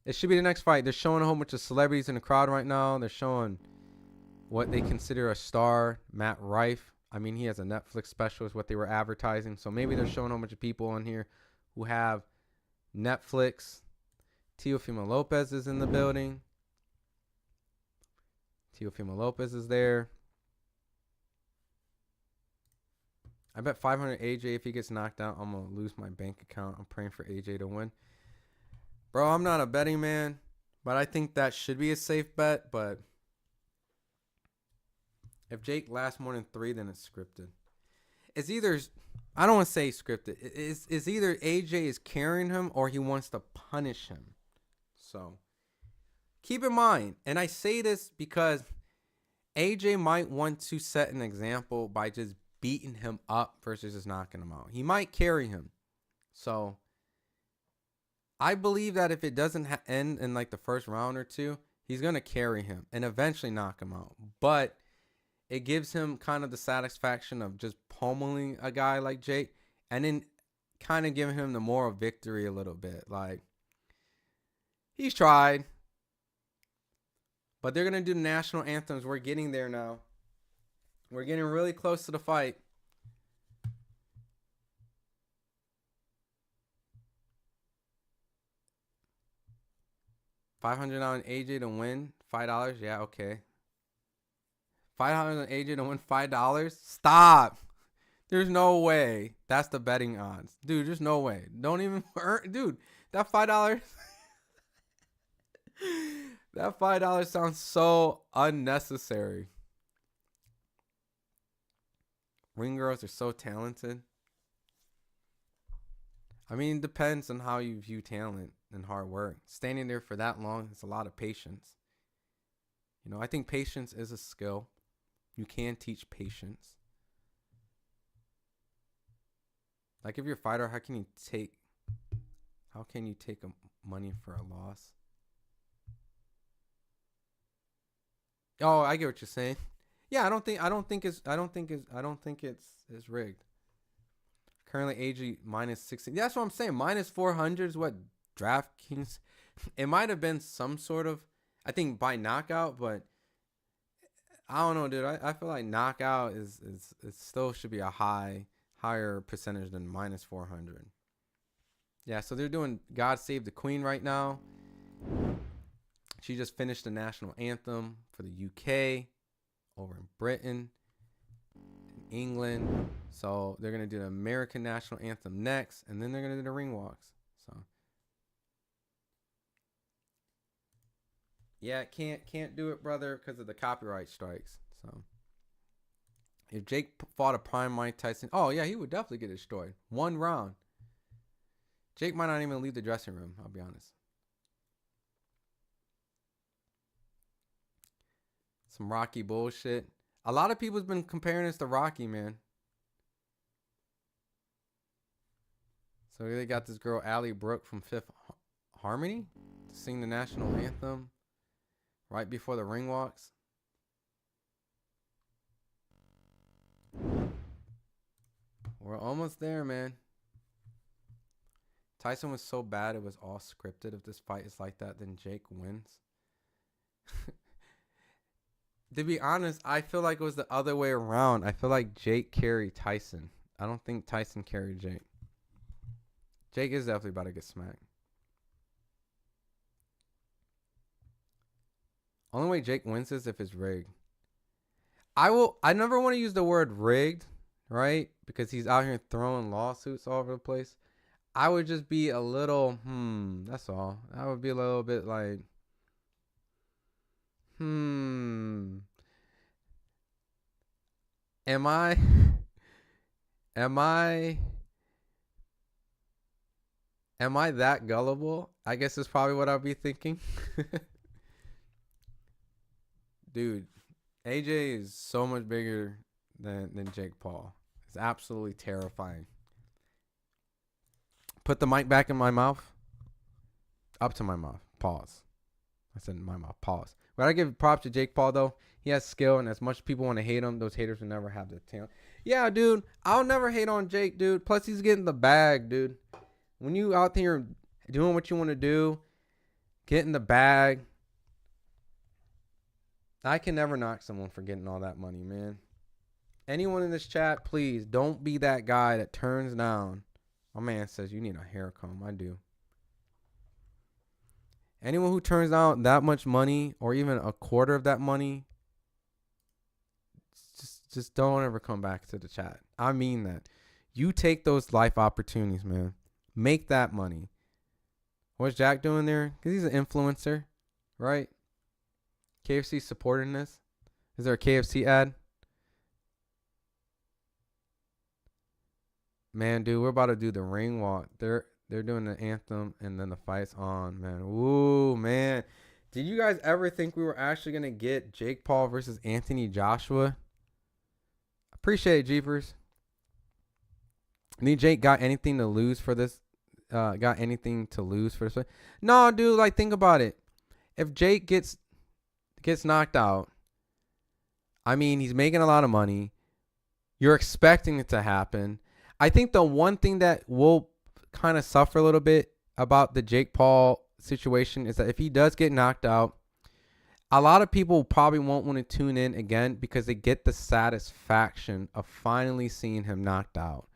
It should be the next fight. They're showing a whole bunch of celebrities in the crowd right now. They're showing what they consider a star, Matt Rife. I mean, he has a Netflix special is what they were advertising. So maybe they're showing a whole bunch of people on here who have Netflix. Teofimo Lopez is in the building. Teofimo Lopez is there. I bet 500 AJ if he gets knocked out, I'm going to lose my bank account. I'm praying for AJ to win. Bro, I'm not a betting man, but I think that should be a safe bet. But if Jake lasts more than 3, then it's scripted. It's either, I don't want to say scripted. It's either AJ is carrying him or he wants to punish him. So keep in mind, and I say this because AJ might want to set an example by just beating him up versus just knocking him out. He might carry him. So I believe that if it doesn't end in like the first round or 2, he's going to carry him and eventually knock him out. But it gives him kind of the satisfaction of just pummeling a guy like Jake and then kind of giving him the moral victory a little bit. Like, he's tried. But they're going to do the national anthems. We're getting there now. We're getting really close to the fight. $500 on AJ to win. $5. Yeah, okay. $500 on AJ to win $5. Stop. There's no way. That's the betting odds. Dude, there's no way. Don't even earn. Dude, that $5. That $5 sounds so unnecessary. Ring girls are so talented. I mean, it depends on how you view talent and hard work. Standing there for that long, it's a lot of patience. You know, I think patience is a skill. You can teach patience. Like if you're a fighter, how can you take money for a loss? Oh, I get what you're saying. Yeah, I don't think it's rigged. Currently AG minus 16. That's what I'm saying. Minus 400 is what DraftKings. It might have been some sort of, I think by knockout, but I don't know, dude. I feel like knockout is it still should be a higher percentage than minus 400. Yeah, so they're doing God Save the Queen right now. She just finished the national anthem for the UK, over in Britain, in England. So they're gonna do the American national anthem next, and then they're gonna do the ring walks. So yeah, can't do it, brother, because of the copyright strikes. So if Jake fought a prime Mike Tyson, oh yeah, he would definitely get destroyed. 1 round. Jake might not even leave the dressing room, I'll be honest. Some Rocky bullshit. A lot of people's been comparing this to Rocky, man. So they got this girl, Allie Brooke from Fifth Harmony, to sing the national anthem right before the ring walks. We're almost there, man. Tyson was so bad it was all scripted. If this fight is like that, then Jake wins. To be honest, I feel like it was the other way around. I feel like Jake carried Tyson. I don't think Tyson carried Jake. Jake is definitely about to get smacked. Only way Jake wins is if it's rigged. I never want to use the word rigged, right? Because he's out here throwing lawsuits all over the place. I would just be a little, that's all. I would be a little bit like, Am I that gullible? I guess is probably what I'll be thinking. Dude, AJ is so much bigger than Jake Paul. It's absolutely terrifying. Put the mic back in my mouth. Up to my mouth. Pause. I said in my mouth. Pause. But I give props to Jake Paul, though. He has skill, and as much as people want to hate him, those haters will never have the talent. Yeah, dude. I'll never hate on Jake, dude. Plus, he's getting the bag, dude. When you out there doing what you want to do, getting the bag, I can never knock someone for getting all that money, man. Anyone in this chat, please, don't be that guy that turns down. My man says you need a hair comb. I do. Anyone who turns down that much money or even a quarter of that money, just don't ever come back to the chat. I mean that. You take those life opportunities, man. Make that money. What's Jack doing there? Because he's an influencer, right? KFC supporting this. Is there a KFC ad? Man, dude, we're about to do the ring walk. They're doing the anthem and then the fight's on, man. Ooh, man. Did you guys ever think we were actually going to get Jake Paul versus Anthony Joshua? Appreciate it, Jeepers. Need Jake got anything to lose for this? Got anything to lose for this fight? No, dude, like think about it. If Jake gets knocked out, I mean, he's making a lot of money. You're expecting it to happen. I think the one thing that will kind of suffer a little bit about the Jake Paul situation is that if he does get knocked out, a lot of people probably won't want to tune in again because they get the satisfaction of finally seeing him knocked out.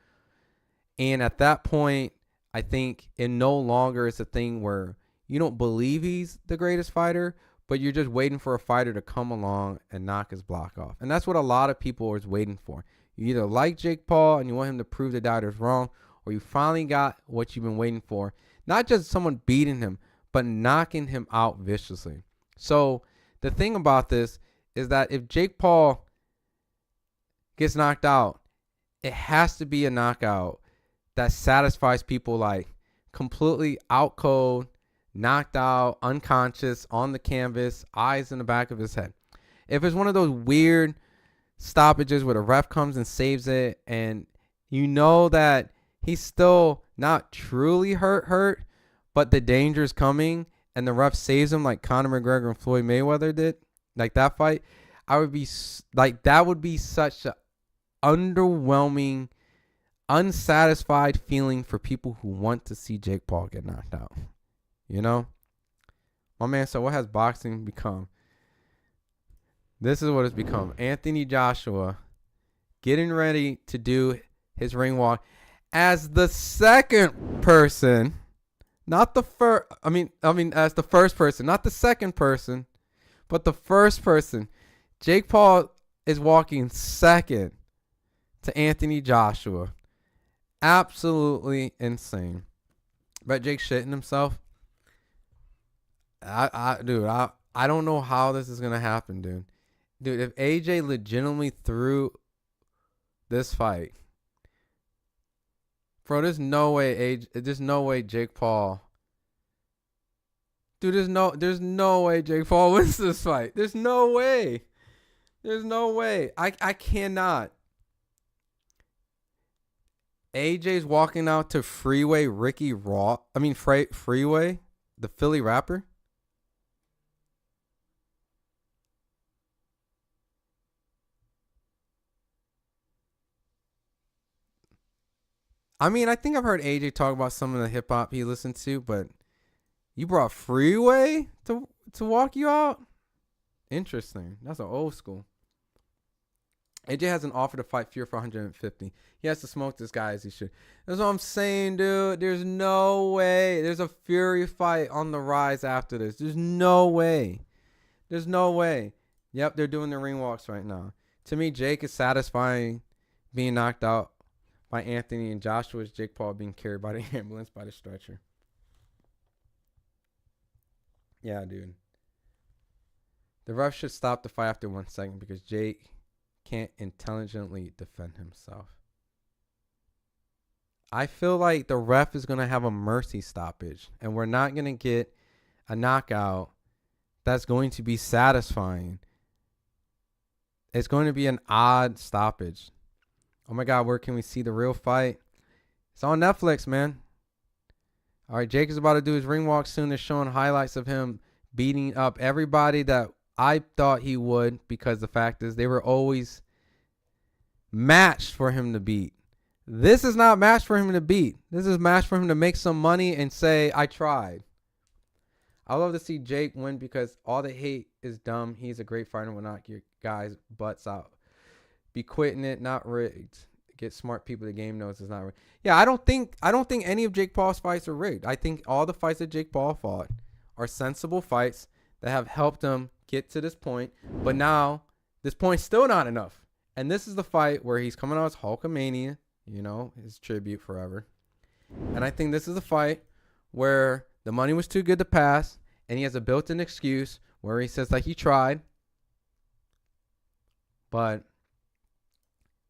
And at that point, I think it no longer is a thing where you don't believe he's the greatest fighter, but you're just waiting for a fighter to come along and knock his block off. And that's what a lot of people are waiting for. You either like Jake Paul and you want him to prove the doubters wrong, or you finally got what you've been waiting for. Not just someone beating him, but knocking him out viciously. So the thing about this is that if Jake Paul gets knocked out, it has to be a knockout that satisfies people, like completely out cold, knocked out, unconscious, on the canvas, eyes in the back of his head. If it's one of those weird stoppages where the ref comes and saves it and you know that he's still not truly hurt, but the danger is coming and the ref saves him like Conor McGregor and Floyd Mayweather did, like that fight, I would be like, that would be such an underwhelming, unsatisfied feeling for people who want to see Jake Paul get knocked out. You know? My man said, what has boxing become? This is what it's become. Anthony Joshua getting ready to do his ring walk as the second person, not the first. I mean, as the first person, not the second person, but the first person. Jake Paul is walking second to Anthony Joshua. Absolutely insane. But Jake's shitting himself. Dude, I don't know how this is gonna happen, dude. Dude, if AJ legitimately threw this fight, bro, there's no way Jake Paul. Dude, there's no way Jake Paul wins this fight. There's no way. There's no way. I cannot. AJ's walking out to Freeway Ricky Raw. I mean, Freeway, the Philly rapper. I mean, I think I've heard AJ talk about some of the hip hop he listened to, but you brought Freeway to walk you out? Interesting. That's an old school. AJ has an offer to fight Fury for 150. He has to smoke this guy as he should. That's what I'm saying, dude. There's no way. There's a Fury fight on the rise after this. There's no way. There's no way. Yep, they're doing the ring walks right now. To me, Jake is satisfying being knocked out by Anthony, and Joshua is Jake Paul being carried by the ambulance by the stretcher. Yeah, dude. The ref should stop the fight after 1 second because Jake can't intelligently defend himself. I feel like the ref is going to have a mercy stoppage, and we're not going to get a knockout that's going to be satisfying. It's going to be an odd stoppage. Oh my God, where can we see the real fight? It's on Netflix, man. All right, Jake is about to do his ring walk soon. They're showing highlights of him beating up everybody that I thought he would, because the fact is they were always matched for him to beat. This is not matched for him to beat. This is matched for him to make some money and say, I tried. I love to see Jake win because all the hate is dumb. He's a great fighter and will knock your guys' butts out. Be quitting it, not rigged. Get smart people. The game knows it's not rigged. Yeah, I don't think any of Jake Paul's fights are rigged. I think all the fights that Jake Paul fought are sensible fights that have helped him get to this point. But now this point's still not enough. And this is the fight where he's coming out as Hulkamania, you know, his tribute forever. And I think this is the fight where The money was too good to pass, and he has a built-in excuse where he says that he tried. But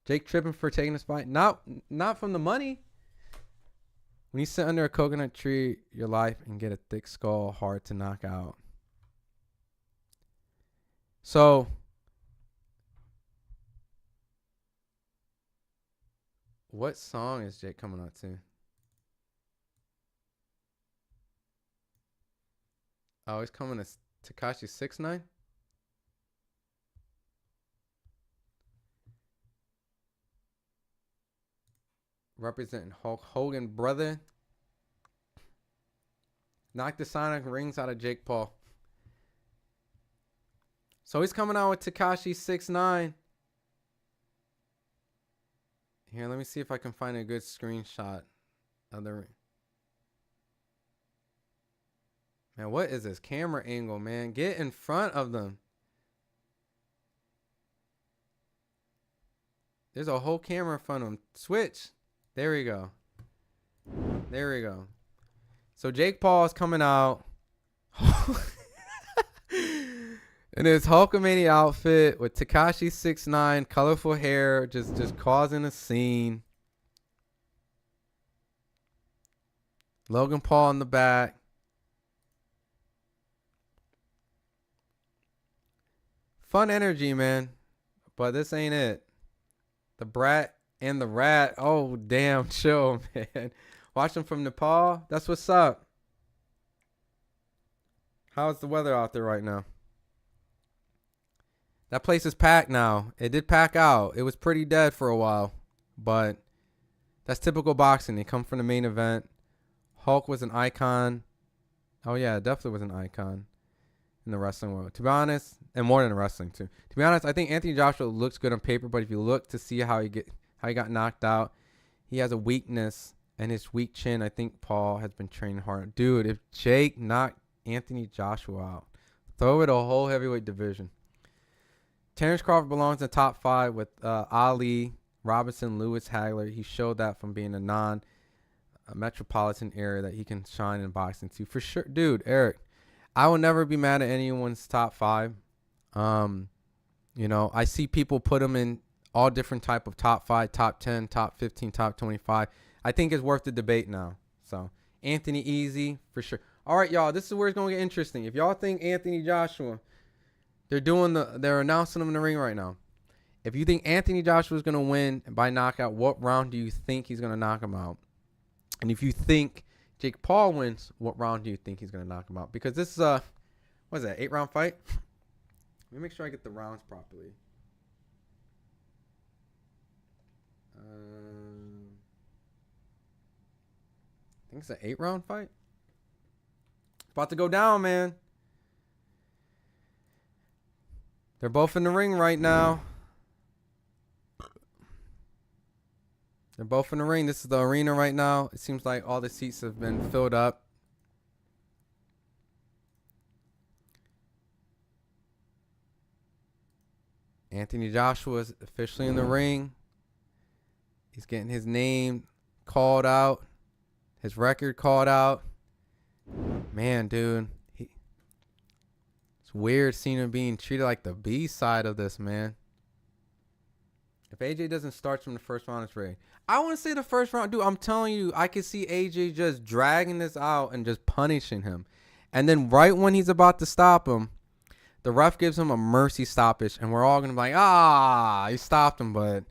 Jake tripping for taking this fight. Not from the money. When you sit under a coconut tree your life and get a thick skull, hard to knock out. So what song is Jake coming out to? Oh, he's coming to Tekashi 6ix9ine? Representing Hulk Hogan, brother. Knock the Sonic rings out of Jake Paul. So he's coming out with Tekashi 6ix9ine. Here, let me see if I can find a good screenshot of the ring. Man, what is this camera angle, man? Get in front of them. There's a whole camera in front of them. Switch. There we go. There we go. So Jake Paul is coming out in his Hulkamania outfit with Tekashi 6ix9ine, colorful hair, just causing a scene. Logan Paul in the back. Fun energy, man. But this ain't it. The Brat and the Rat. Oh, damn. Chill, man. Watching from Nepal. That's what's up. How's the weather out there right now? That place is packed now. It did pack out. It was pretty dead for a while. But that's typical boxing. They come from the main event. Hulk was an icon. Oh, yeah. Definitely was an icon in the wrestling world. To be honest, and more than wrestling, too. To be honest, I think Anthony Joshua looks good on paper. But if you look to see how he got knocked out, he has a weakness. And his weak chin, I think Paul has been training hard. Dude, if Jake knocked Anthony Joshua out, throw it a whole heavyweight division. Terrence Crawford belongs in the top 5 with Ali, Robinson, Lewis, Hagler. He showed that from being a non-metropolitan area that he can shine in boxing too. For sure. Dude, Eric, I will never be mad at anyone's top 5. You know, I see people put them in all different type of top 5, top 10, top 15, top 25. I think it's worth the debate now. So, Anthony easy for sure. All right, y'all. This is where it's going to get interesting. If y'all think Anthony Joshua, they're announcing him in the ring right now. If you think Anthony Joshua is going to win by knockout, what round do you think he's going to knock him out? And if you think Jake Paul wins, what round do you think he's going to knock him out? Because this is what is that, 8-round fight? Let me make sure I get the rounds properly. I think it's an 8-round fight. About to go down, man. They're both in the ring right now. They're both in the ring. This is the arena right now. It seems like all the seats have been filled up. Anthony Joshua is officially in the ring. He's getting his name called out. His record called out. Man, dude. It's weird seeing him being treated like the B side of this, man. If AJ doesn't start from the first round, it's ready. I want to say the first round. Dude, I'm telling you, I can see AJ just dragging this out and just punishing him. And then right when he's about to stop him, the ref gives him a mercy stoppage. And we're all going to be like, he stopped him, but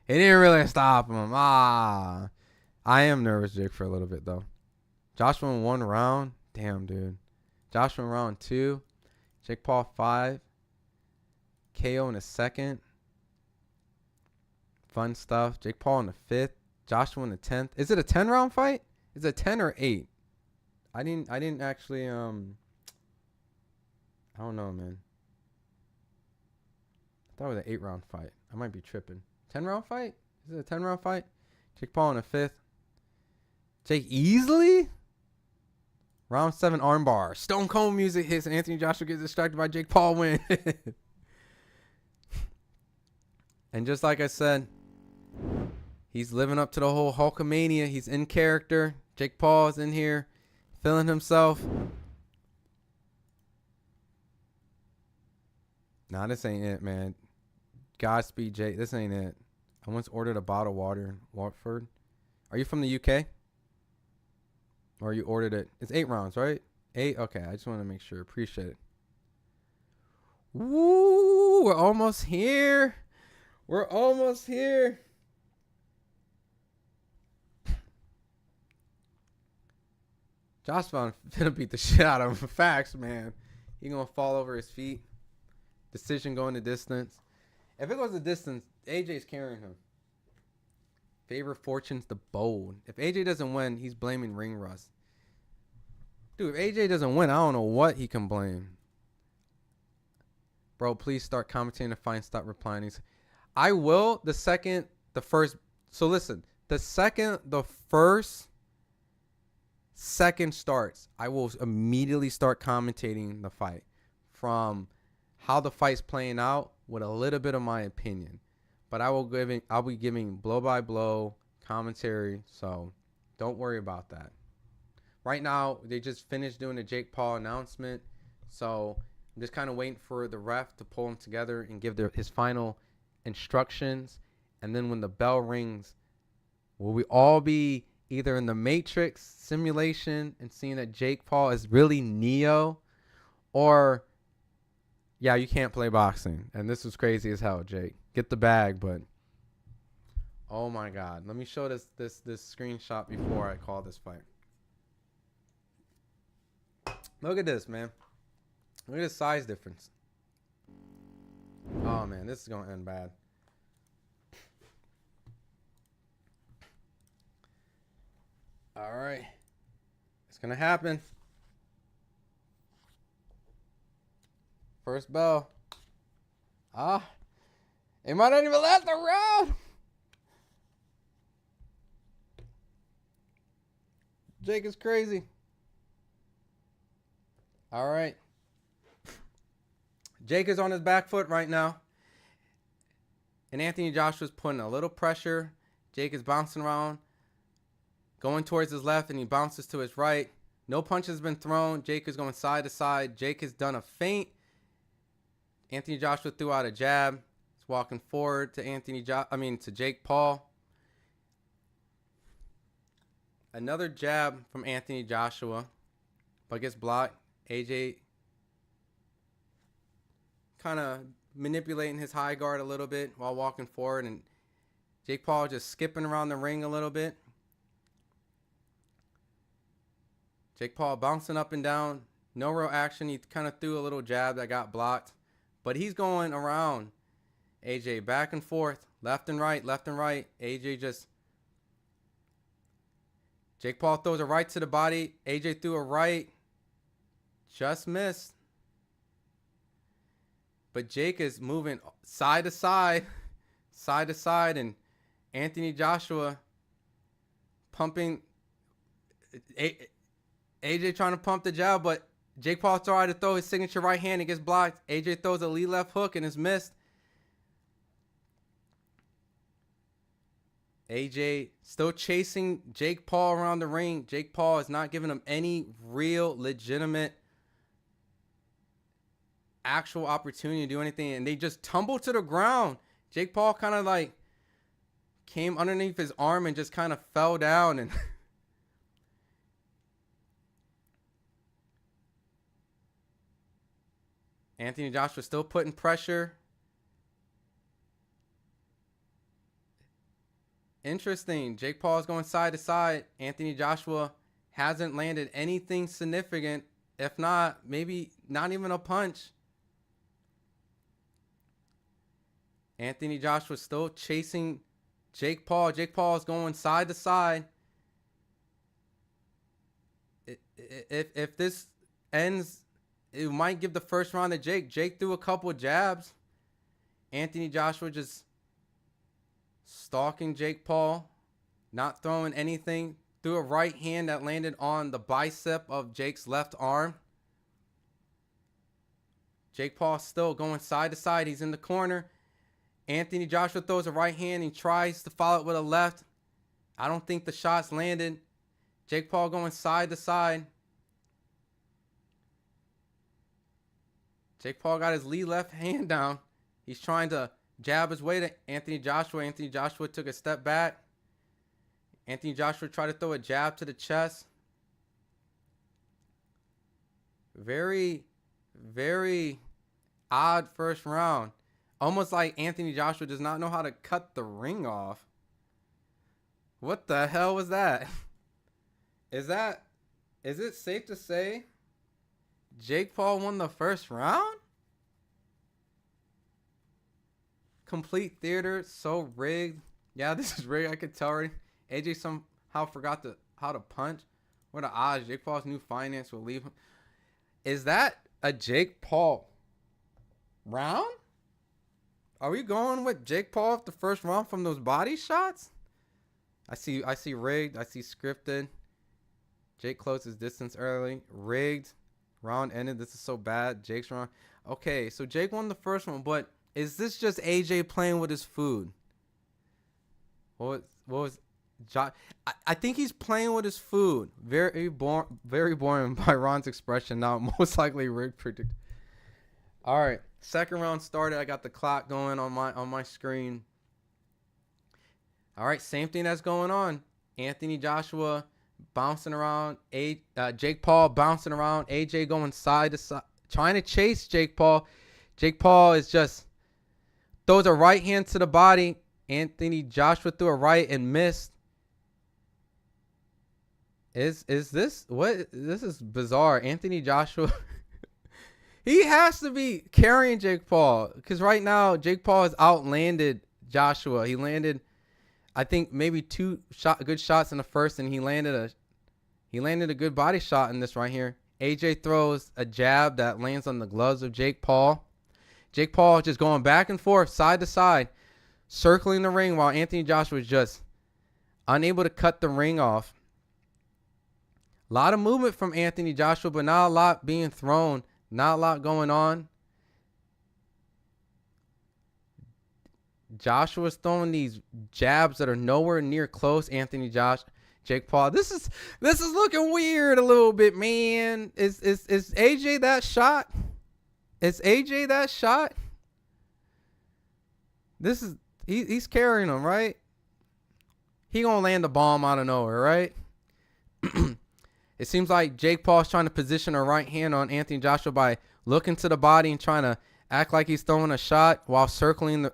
he didn't really stop him. I am nervous, Jake, for a little bit, though. Joshua in 1 round. Damn, dude. Joshua in round 2. Jake Paul 5. KO in the 2nd. Fun stuff. Jake Paul in the 5th. Joshua in the 10th. Is it a 10-round fight? Is it 10 or 8? I didn't actually I don't know, man. I thought it was an 8-round fight. I might be tripping. 10-round fight? Is it a 10-round fight? Jake Paul in the 5th. Jake easily? Round 7 armbar. Stone Cold music hits and Anthony Joshua gets distracted by Jake Paul win. And just like I said, he's living up to the whole Hulkamania. He's in character. Jake Paul is in here feeling himself. Nah, this ain't it, man. Godspeed, Jake. This ain't it. I once ordered a bottle of water in Watford. Are you from the UK? Or you ordered it? It's 8 rounds, right? 8? Okay, I just want to make sure. Appreciate it. Woo! We're almost here. We're almost here. Josh Vaughn finna beat the shit out of him. Facts, man. He gonna fall over his feet. Decision going the distance. If it goes the distance, AJ's carrying him. Favorite fortune's the bold. If AJ doesn't win, he's blaming ring rust. Dude, if AJ doesn't win, I don't know what he can blame. Bro, please start commentating the fight and stop replying. I will the first. So listen, the first second starts, I will immediately start commentating the fight from how the fight's playing out with a little bit of my opinion. But I'll be giving blow by blow commentary, so don't worry about that. Right now, they just finished doing the Jake Paul announcement, so I'm just kind of waiting for the ref to pull them together and give his final instructions. And then when the bell rings, will we all be either in the Matrix simulation and seeing that Jake Paul is really Neo, or yeah, you can't play boxing. And this was crazy as hell, Jake. Get the bag, but oh my God. Let me show this screenshot before I call this fight. Look at this, man. Look at the size difference. Oh man, this is gonna end bad. All right, it's gonna happen. First bell. It might not even last a round. Jake is crazy. All right. Jake is on his back foot right now. And Anthony Joshua's putting a little pressure. Jake is bouncing around, going towards his left, and he bounces to his right. No punch has been thrown. Jake is going side to side. Jake has done a feint. Anthony Joshua threw out a jab. He's walking forward to Jake Paul. Another jab from Anthony Joshua, but gets blocked. AJ kind of manipulating his high guard a little bit while walking forward, and Jake Paul just skipping around the ring a little bit. Jake Paul bouncing up and down. No real action. He kind of threw a little jab that got blocked. But he's going around AJ back and forth, left and right, left and right. Jake Paul throws a right to the body. AJ threw a right. Just missed. But Jake is moving side to side, and Anthony Joshua pumping. AJ trying to pump the jab, but Jake Paul tried to throw his signature right hand and gets blocked. AJ throws a lead left hook and is missed. AJ still chasing Jake Paul around the ring. Jake Paul is not giving him any real legitimate actual opportunity to do anything, and they just tumble to the ground. Jake Paul kind of like came underneath his arm and just kind of fell down, and Anthony Joshua still putting pressure. Interesting. Jake Paul is going side to side. Anthony Joshua hasn't landed anything significant. If not, maybe not even a punch. Anthony Joshua still chasing Jake Paul. Jake Paul is going side to side. If this ends, it might give the first round to Jake. Jake threw a couple of jabs. Anthony Joshua just stalking Jake Paul, not throwing anything. Threw a right hand that landed on the bicep of Jake's left arm. Jake Paul still going side to side. He's in the corner. Anthony Joshua throws a right hand and tries to follow it with a left. I don't think the shots landed. Jake Paul going side to side. Jake Paul got his lead left hand down. He's trying to jab his way to Anthony Joshua. Anthony Joshua took a step back. Anthony Joshua tried to throw a jab to the chest. Very, very odd first round. Almost like Anthony Joshua does not know how to cut the ring off. What the hell was that? Is it safe to say Jake Paul won the first round? Complete theater, so rigged. Yeah, this is rigged. I could tell already. AJ somehow forgot how to punch. What the odds? Jake Paul's new finance will leave him. Is that a Jake Paul round? Are we going with Jake Paul off the first round from those body shots? I see rigged. I see scripted. Jake closed his distance early. Rigged. Round ended. This is so bad. Jake's round. Okay, so Jake won the first one, but is this just AJ playing with his food? What was I think he's playing with his food. Very boring by Ron's expression. Now most likely rigged predict. All right, second round started. I got the clock going on my screen. All right, same thing that's going on. Anthony Joshua bouncing around. Jake Paul bouncing around. AJ going side to side, trying to chase Jake Paul. Jake Paul is just throws a right hand to the body. Anthony Joshua threw a right and missed. Is this what? This is bizarre. Anthony Joshua, he has to be carrying Jake Paul because right now Jake Paul has outlanded Joshua. He landed, I think, maybe two good shots in the first, and he landed a good body shot in this right here. AJ throws a jab that lands on the gloves of Jake Paul. Jake Paul just going back and forth, side to side, circling the ring while Anthony Joshua was just unable to cut the ring off. A lot of movement from Anthony Joshua, but not a lot being thrown. Not a lot going on. Joshua's throwing these jabs that are nowhere near close. Jake Paul. This is looking weird a little bit, man. Is AJ that shot? Is AJ that shot? He's carrying him, right? He gonna land the bomb out of nowhere, right? It seems like Jake Paul's trying to position a right hand on Anthony Joshua by looking to the body and trying to act like he's throwing a shot while circling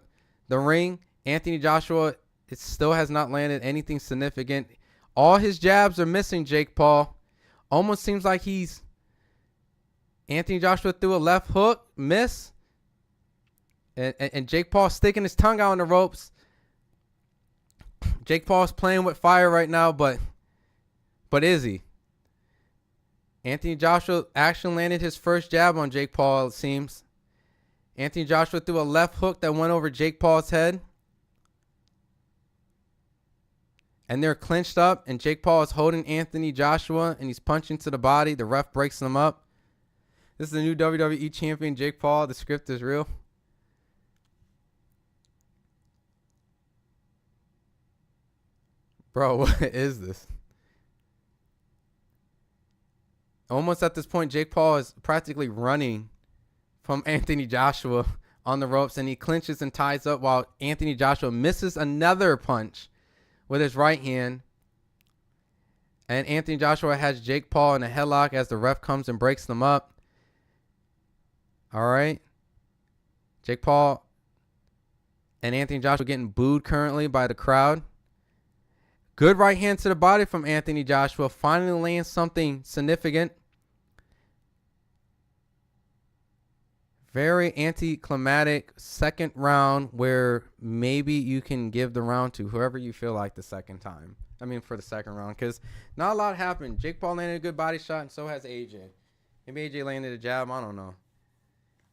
the ring. Anthony Joshua, it still has not landed anything significant. All his jabs are missing Jake Paul. Almost seems like Anthony Joshua threw a left hook, miss. And Jake Paul sticking his tongue out on the ropes. Jake Paul's playing with fire right now, but is he? Anthony Joshua actually landed his first jab on Jake Paul, it seems. Anthony Joshua threw a left hook that went over Jake Paul's head. And they're clinched up, and Jake Paul is holding Anthony Joshua, and he's punching to the body. The ref breaks him up. This is the new WWE champion, Jake Paul. The script is real. Bro, what is this? Almost at this point, Jake Paul is practically running from Anthony Joshua on the ropes, and he clinches and ties up while Anthony Joshua misses another punch with his right hand. And Anthony Joshua has Jake Paul in a headlock as the ref comes and breaks them up. All right. Jake Paul and Anthony Joshua getting booed currently by the crowd. Good right hand to the body from Anthony Joshua. Finally lands something significant. Very anticlimactic second round where maybe you can give the round to whoever you feel like the second time. I mean, for the second round, because not a lot happened. Jake Paul landed a good body shot, and so has AJ. Maybe AJ landed a jab. I don't know.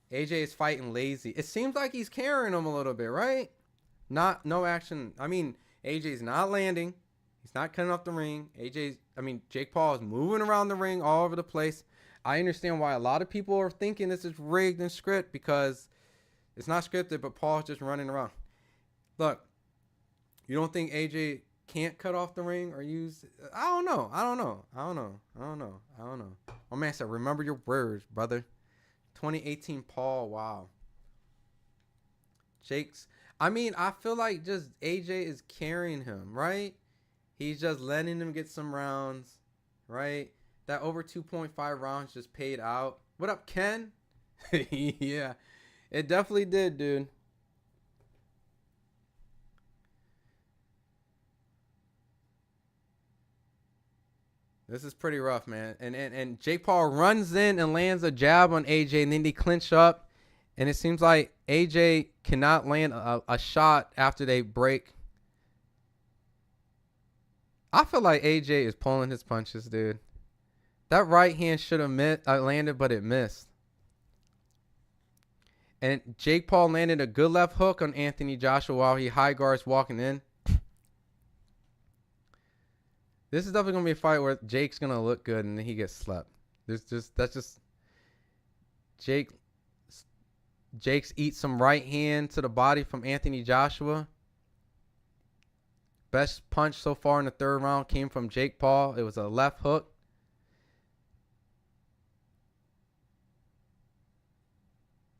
AJ is fighting lazy. It seems like he's carrying him a little bit, right? No action. I mean, AJ's not landing. He's not cutting off the ring. Jake Paul is moving around the ring all over the place. I understand why a lot of people are thinking this is rigged and scripted because it's not scripted, but Paul's just running around. Look, you don't think AJ can't cut off the ring or use? I don't know. My man said, remember your words, brother. 2018 Paul. Wow. I mean, I feel like just AJ is carrying him, right? He's just letting him get some rounds, right? That over 2.5 rounds just paid out. What up, Ken? Yeah, it definitely did, dude. This is pretty rough, man. And Jake Paul runs in and lands a jab on AJ, and then they clinch up. And it seems like AJ cannot land a shot after they break. I feel like AJ is pulling his punches, dude. That right hand should have landed, but it missed. And Jake Paul landed a good left hook on Anthony Joshua while he high guards walking in. This is definitely going to be a fight where Jake's going to look good and then he gets slept. Jake's eats some right hand to the body from Anthony Joshua. Best punch so far in the third round came from Jake Paul. It was a left hook.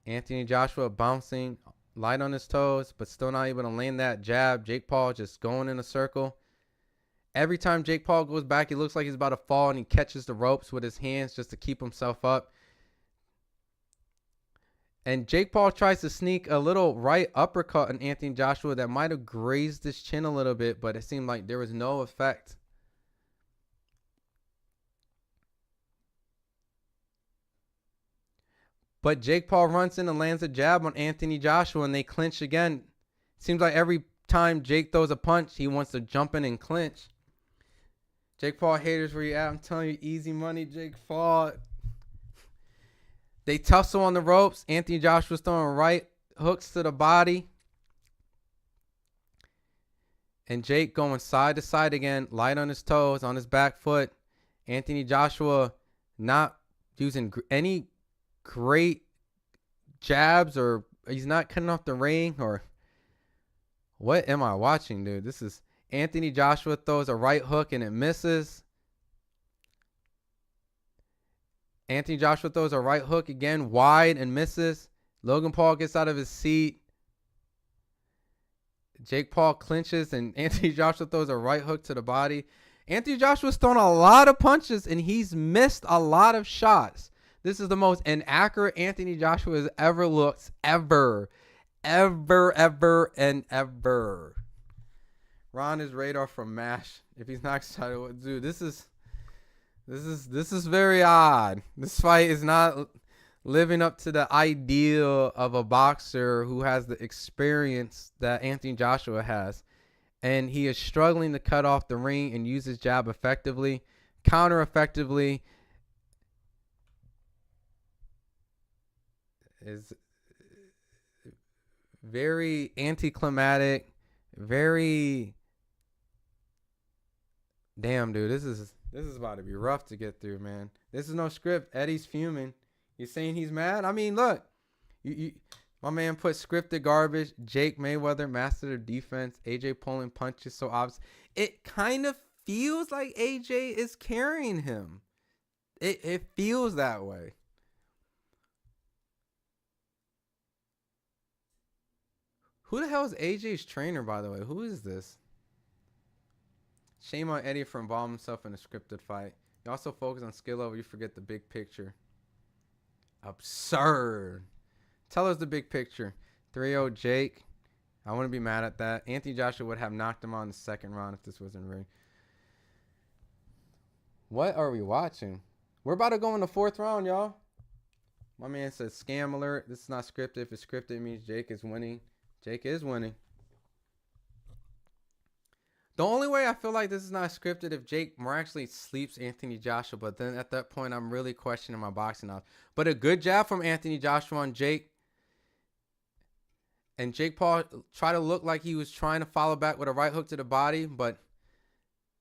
Anthony Joshua bouncing light on his toes, but still not able to land that jab. Jake Paul just going in a circle. Every time Jake Paul goes back, he looks like he's about to fall, and he catches the ropes with his hands just to keep himself up. And Jake Paul tries to sneak a little right uppercut on Anthony Joshua that might have grazed his chin a little bit, but it seemed like there was no effect. But Jake Paul runs in and lands a jab on Anthony Joshua, and they clinch again. Seems like every time Jake throws a punch, he wants to jump in and clinch. Jake Paul haters, where you at? I'm telling you, easy money, Jake Paul. They tussle on the ropes. Anthony Joshua's throwing right hooks to the body. And Jake going side to side again, light on his toes, on his back foot. Anthony Joshua not using any great jabs, or he's not cutting off the ring, or what am I watching, dude? This is Anthony Joshua throws a right hook and it misses. Anthony Joshua throws a right hook again, wide, and misses. Logan Paul gets out of his seat. Jake Paul clinches, and Anthony Joshua throws a right hook to the body. Anthony Joshua's thrown a lot of punches, and he's missed a lot of shots. This is the most inaccurate Anthony Joshua has ever looked, ever. Ron is Radar from MASH. If he's not excited, what dude? This is very odd. This fight is not living up to the ideal of a boxer who has the experience that Anthony Joshua has. And he is struggling to cut off the ring and use his jab effectively, counter effectively. Is very anticlimactic, very damn, dude. This is about to be rough to get through, man. This is no script. Eddie's fuming. You saying he's mad? I mean, look, my man put scripted garbage. Jake Mayweather mastered of defense. AJ pulling punches so obvious. It kind of feels like AJ is carrying him. It feels that way. Who the hell is AJ's trainer, by the way? Who is this? Shame on Eddie for involving himself in a scripted fight. You also focus on skill level. You forget the big picture. Absurd. Tell us the big picture. 3-0 Jake. I wouldn't be mad at that. Anthony Joshua would have knocked him out in the second round if this wasn't rigged. What are we watching? We're about to go in the fourth round, y'all. My man says scam alert. This is not scripted. If it's scripted, it means Jake is winning. Jake is winning. The only way I feel like this is not scripted if Jake miraculously sleeps Anthony Joshua, but then at that point I'm really questioning my boxing knowledge. But a good jab from Anthony Joshua on Jake. And Jake Paul tried to look like he was trying to follow back with a right hook to the body, but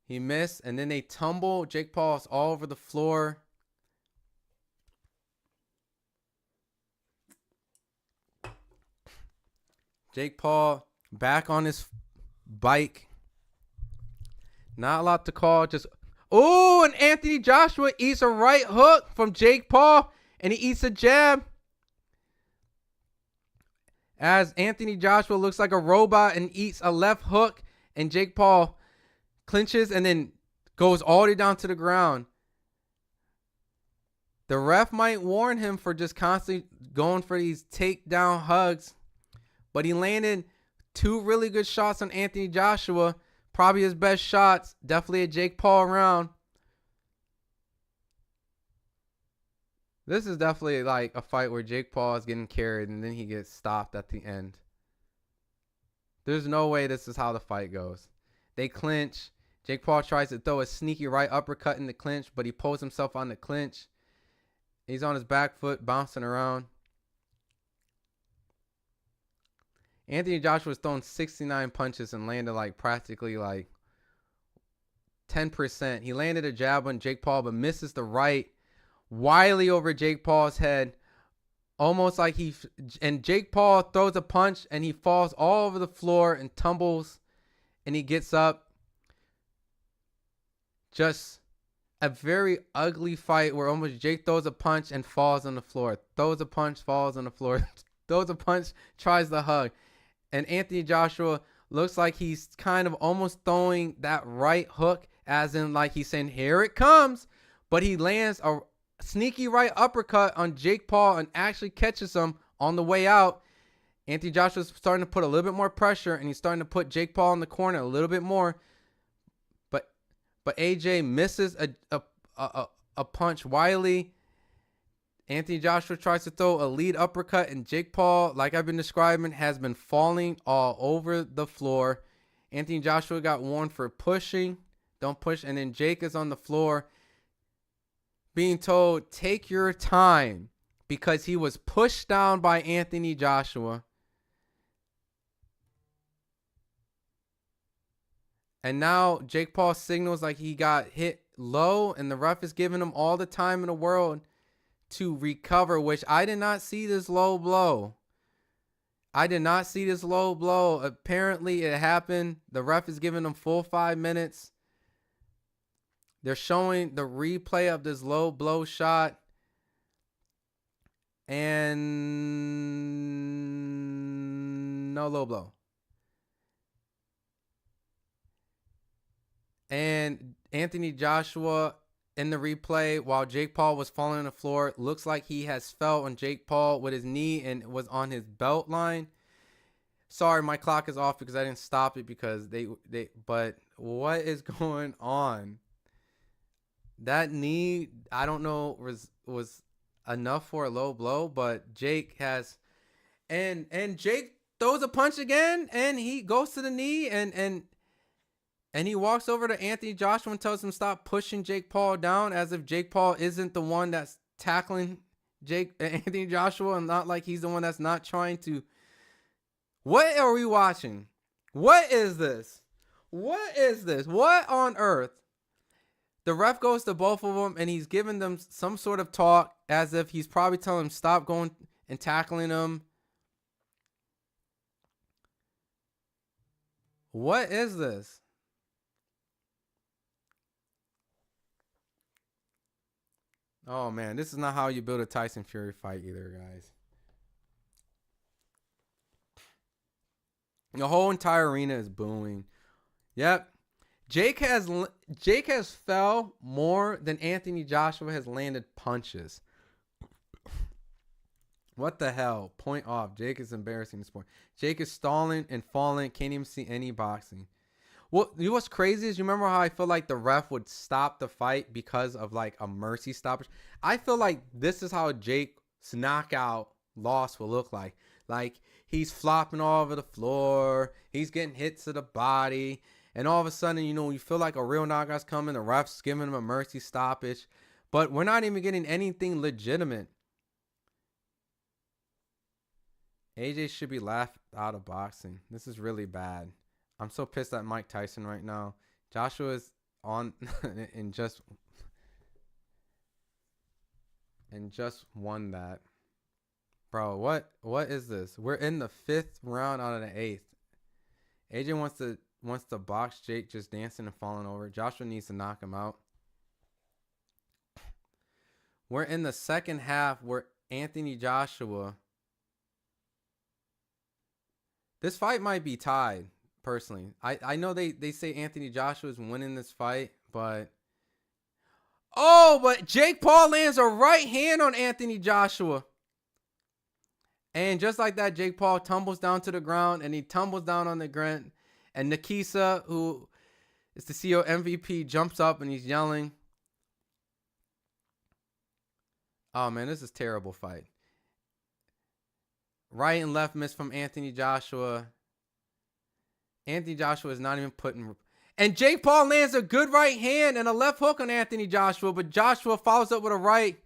he missed. And then they tumble. Jake Paul's all over the floor. Jake Paul back on his bike. Not a lot to call. Just, oh, and Anthony Joshua eats a right hook from Jake Paul, and he eats a jab. as Anthony Joshua looks like a robot and eats a left hook, and Jake Paul clinches and then goes all the way down to the ground. The ref might warn him for just constantly going for these takedown hugs, but he landed 2 really good shots on Anthony Joshua. Probably his best shots. Definitely a Jake Paul round. This is definitely like a fight where Jake Paul is getting carried and then he gets stopped at the end. There's no way this is how the fight goes. They clinch. Jake Paul tries to throw a sneaky right uppercut in the clinch, but he pulls himself on the clinch. He's on his back foot, bouncing around. Anthony Joshua was throwing 69 punches and landed like practically like 10%. He landed a jab on Jake Paul, but misses the right wildly over Jake Paul's head. Almost like and Jake Paul throws a punch and he falls all over the floor and tumbles and he gets up. Just a very ugly fight where almost Jake throws a punch and falls on the floor. Throws a punch, falls on the floor. Throws a punch, tries to hug. And Anthony Joshua looks like he's kind of almost throwing that right hook, as in like he's saying, here it comes. But he lands a sneaky right uppercut on Jake Paul and actually catches him on the way out. Anthony Joshua's starting to put a little bit more pressure, and he's starting to put Jake Paul in the corner a little bit more. But AJ misses a punch wildly. Anthony Joshua tries to throw a lead uppercut, and Jake Paul, like I've been describing, has been falling all over the floor. Anthony Joshua got warned for pushing. Don't push. And then Jake is on the floor being told, take your time, because he was pushed down by Anthony Joshua. And now Jake Paul signals like he got hit low, and the ref is giving him all the time in the world to recover, which I did not see this low blow. Apparently it happened. The ref is giving him full 5 minutes. They're showing the replay of this low blow shot. And no low blow. And Anthony Joshua in the replay, while Jake Paul was falling on the floor, looks like he has fell on Jake Paul with his knee and was on his belt line. Sorry, my clock is off because I didn't stop it because but what is going on? That knee, I don't know, was enough for a low blow, but Jake has, and Jake throws a punch again, and he goes to the knee, and he walks over to Anthony Joshua and tells him stop pushing Jake Paul down, as if Jake Paul isn't the one that's tackling Anthony Joshua, and not like he's the one that's not trying to. What are we watching? What is this? What on earth? The ref goes to both of them, and he's giving them some sort of talk, as if he's probably telling them stop going and tackling them. What is this? Oh, man, this is not how you build a Tyson Fury fight either, guys. The whole entire arena is booing. Yep. Jake has fell more than Anthony Joshua has landed punches. What the hell? Point off. Jake is embarrassing this point. Jake is stalling and falling. Can't even see any boxing. Well, you know what's crazy is, you remember how I feel like the ref would stop the fight because of like a mercy stoppage? I feel like this is how Jake's knockout loss will look like. Like, he's flopping all over the floor. He's getting hits to the body. And all of a sudden, you know, you feel like a real knockout's coming. The ref's giving him a mercy stoppage. But we're not even getting anything legitimate. AJ should be laughed out of boxing. This is really bad. I'm so pissed at Mike Tyson right now. Joshua is on and just won that. Bro, what is this? We're in the 5th round out of the 8th. AJ wants to box Jake, just dancing and falling over. Joshua needs to knock him out. We're in the second half where Anthony Joshua This fight might be tied, personally. I know they say Anthony Joshua is winning this fight, but... Oh, but Jake Paul lands a right hand on Anthony Joshua. And just like that, Jake Paul tumbles down to the ground, and he tumbles down on the ground. And Nikisa, who is the CEO MVP, jumps up and he's yelling. Oh, man, this is a terrible fight. Right and left miss from Anthony Joshua. Anthony Joshua is not even putting... And Jake Paul lands a good right hand and a left hook on Anthony Joshua, but Joshua follows up with a right.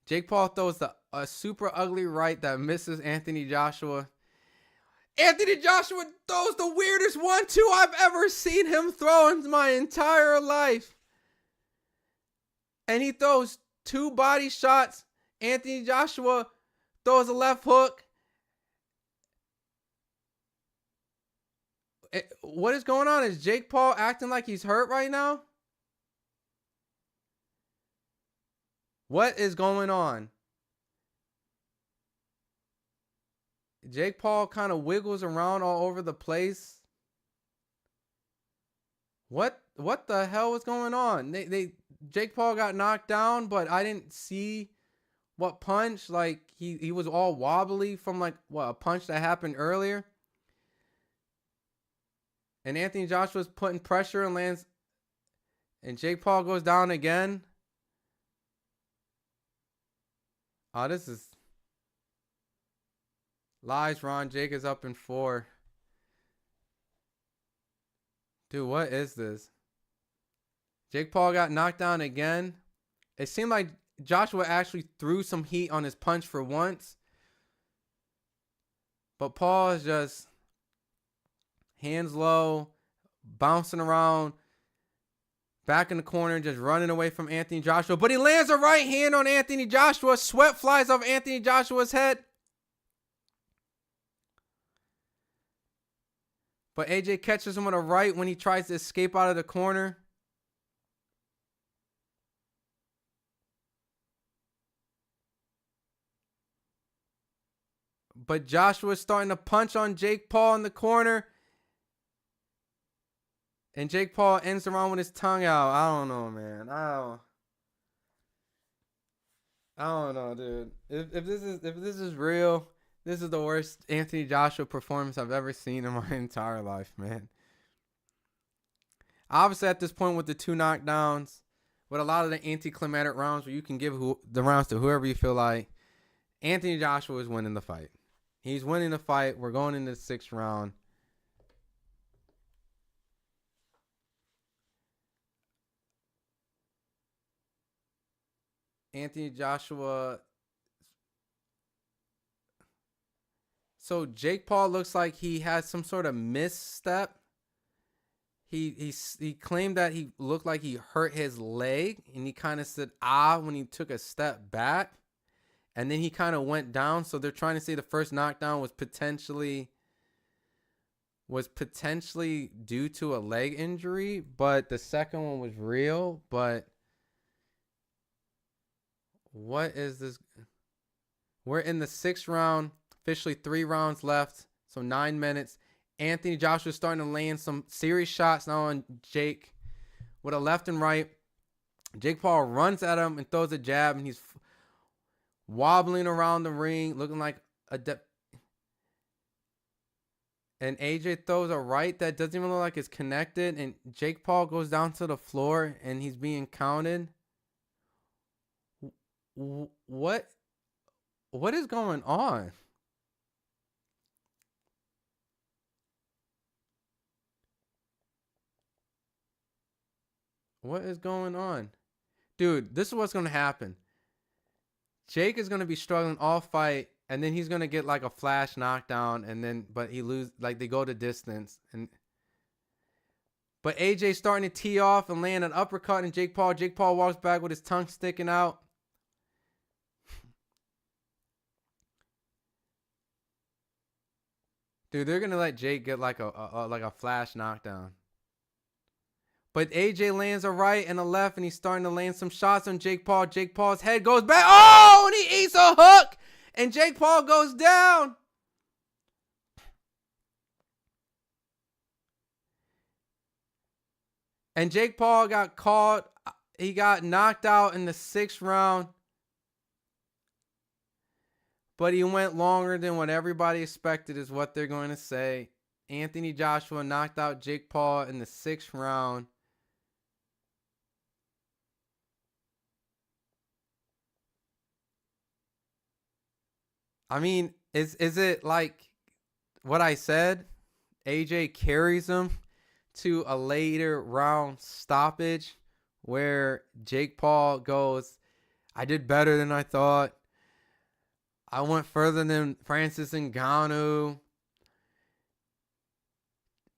Jake Paul throws a super ugly right that misses Anthony Joshua. Anthony Joshua throws the weirdest 1-2 I've ever seen him throw in my entire life. And he throws 2 body shots. Anthony Joshua throws a left hook. What is going on? Is Jake Paul acting like he's hurt right now? What is going on? Jake Paul kind of wiggles around all over the place. What the hell was going on? Jake Paul got knocked down, but I didn't see what punch. Like he was all wobbly from like a punch that happened earlier. And Anthony Joshua's putting pressure and lands. And Jake Paul goes down again. Oh, this is... Lies, Ron. Jake is up in 4. Dude, what is this? Jake Paul got knocked down again. It seemed like Joshua actually threw some heat on his punch for once. But Paul is just... hands low, bouncing around, back in the corner, just running away from Anthony Joshua. But he lands a right hand on Anthony Joshua. Sweat flies off Anthony Joshua's head. But AJ catches him with a right when he tries to escape out of the corner. But Joshua's starting to punch on Jake Paul in the corner. And Jake Paul ends around with his tongue out. I don't know, man. I don't know, dude. If this is real, this is the worst Anthony Joshua performance I've ever seen in my entire life, man. Obviously, at this point with the 2 knockdowns, with a lot of the anticlimactic rounds where you can give the rounds to whoever you feel like, Anthony Joshua is winning the fight. He's winning the fight. We're going into the 6th round. Anthony Joshua. So Jake Paul looks like he has some sort of misstep. He claimed that he looked like he hurt his leg, and he kind of said when he took a step back, and then he kind of went down. So they're trying to say the first knockdown was potentially due to a leg injury, but the second one was real. But what is this? We're in the 6th round. Officially 3 rounds left. So 9 minutes. Anthony Joshua starting to land some serious shots now on Jake with a left and right. Jake Paul runs at him and throws a jab, and he's wobbling around the ring, looking like a and AJ throws a right that doesn't even look like it's connected, and Jake Paul goes down to the floor and he's being counted. What is going on? What is going on? Dude, this is what's going to happen. Jake is going to be struggling all fight, and then he's going to get like a flash knockdown, and then but he lose, like they go to distance, but AJ starting to tee off and land an uppercut, and Jake Paul walks back with his tongue sticking out. Dude, they're going to let Jake get like a flash knockdown. But AJ lands a right and a left, and he's starting to land some shots on Jake Paul. Jake Paul's head goes back. Oh, and he eats a hook, and Jake Paul goes down. And Jake Paul got caught. He got knocked out in the 6th round. But he went longer than what everybody expected, is what they're going to say. Anthony Joshua knocked out Jake Paul in the 6th round. I mean, is it like what I said? AJ carries him to a later round stoppage where Jake Paul goes, I did better than I thought. I went further than Francis Ngannou.